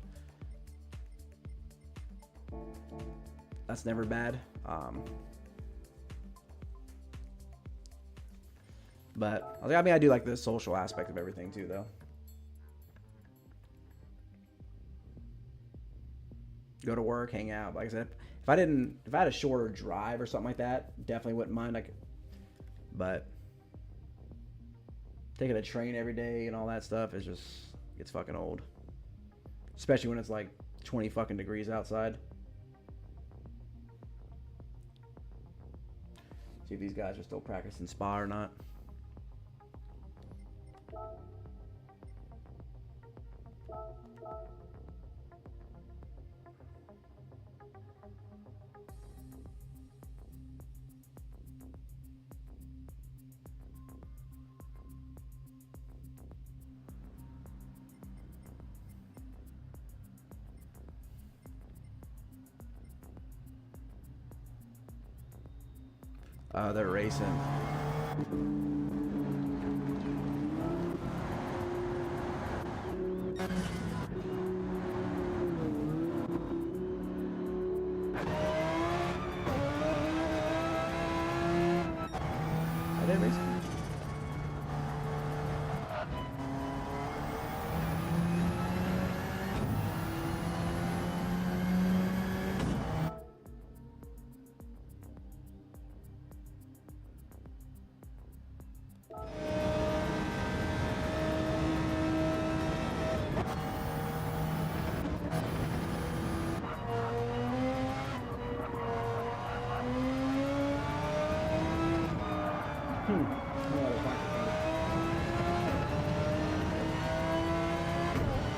S1: That's never bad. But, I mean, I do like the social aspect of everything, too, though. Go to work, hang out. Like I said, if I had a shorter drive or something like that, definitely wouldn't mind. But taking a train every day and all that stuff is just, gets fucking old. Especially when it's like 20 fucking degrees outside. See if these guys are still practicing spa or not. They're racing. Are they racing?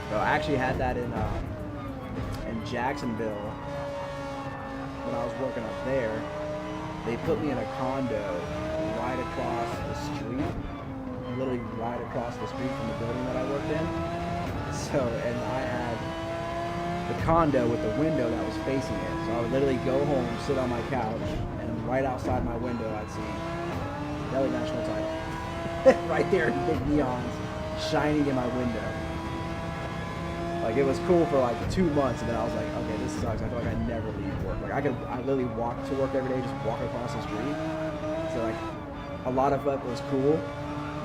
S1: So I actually had that in Jacksonville when I was working up there. They put me in a condo right across the street, literally right across the street from the building that I worked in. So, and I had the condo with the window that was facing it. So I would literally go home, sit on my couch, and right outside my window I'd see Delhi National Title. Right there in big neons, shining in my window. Like, it was cool for like 2 months, and then I was like, okay, this sucks. I feel like I never leave work. Like, I literally walk to work every day, just walk across the street. So like, a lot of it was cool,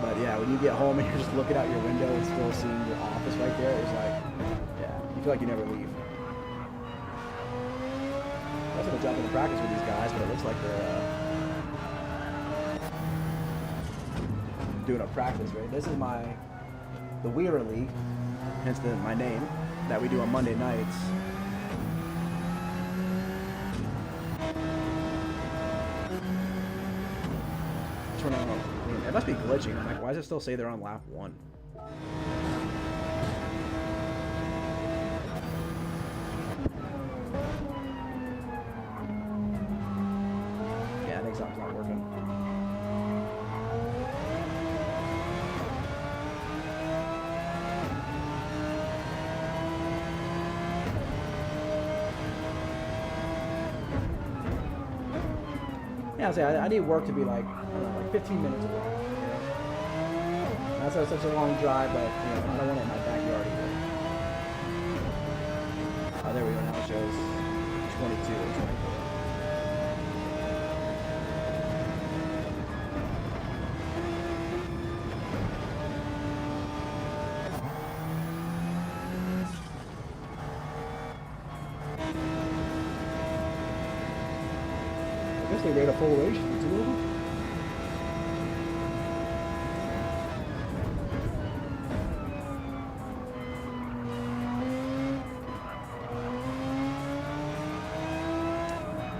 S1: but yeah, when you get home and you're just looking out your window and still seeing your office right there, it was like, yeah, you feel like you never leave. I was gonna jump into practice with these guys, but it looks like they're doing a practice, right? This is the WERA League, hence my name, that we do on Monday nights. It must be glitching. I'm like, why does it still say they're on lap 1? Yeah, I think something's not working. Yeah, I need work to be like, I don't know, like 15 minutes away. You know? That's such a long drive, but you know, I don't want it in my backyard either. Oh, there we go. Now it shows 22 and 24. I guess they ran a full race for 2 of them.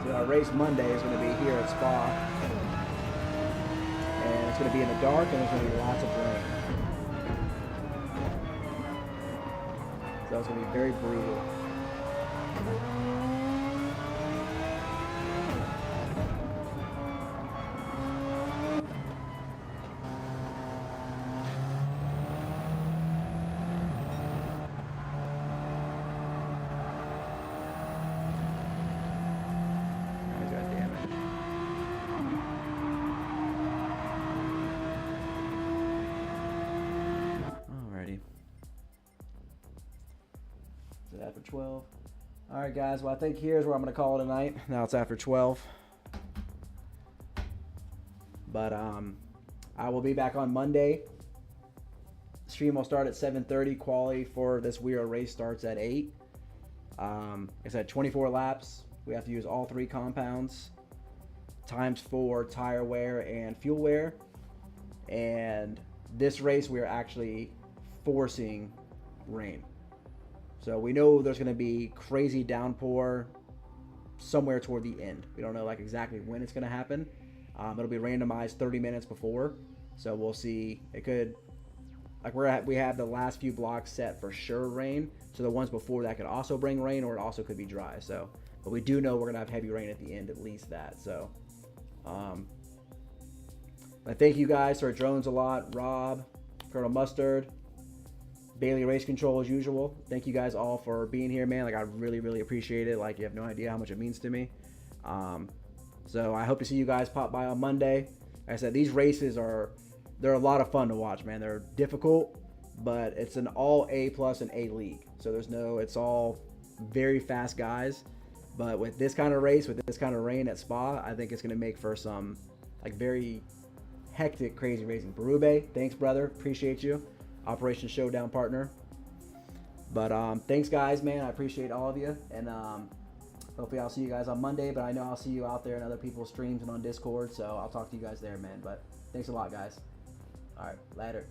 S1: So our race Monday is going to be here at Spa. And it's going to be in the dark and there's going to be lots of rain. So it's going to be very brutal. After 12. All right, guys. Well, I think here's where I'm going to call it a night. Now it's after 12. But I will be back on Monday. Stream will start at 7:30. Quali for this WERA race starts at 8. Like I said, 24 laps. We have to use all 3 compounds times 4 tire wear and fuel wear. And this race, we are actually forcing rain. So we know there's going to be crazy downpour somewhere toward the end. We don't know like exactly when it's going to happen. It'll be randomized 30 minutes before. So we'll see. It could, like we have the last few blocks set for sure rain. So the ones before that could also bring rain, or it also could be dry. So, but we do know we're going to have heavy rain at the end, at least that. So, I thank you guys for drones a lot. Rob, Colonel Mustard, Bailey Race Control as usual. Thank you guys all for being here, man. Like I really, really appreciate it. Like you have no idea how much it means to me. So I hope to see you guys pop by on Monday. Like I said, these races they're a lot of fun to watch, man. They're difficult, but it's an all A plus and A league. So it's all very fast guys. But with this kind of race, with this kind of rain at Spa, I think it's going to make for some like very hectic, crazy racing. Berube, thanks, brother. Appreciate you. Operation Showdown partner. But thanks, guys, man. I appreciate all of you. And hopefully I'll see you guys on Monday. But I know I'll see you out there in other people's streams and on Discord. So I'll talk to you guys there, man. But thanks a lot, guys. All right, later.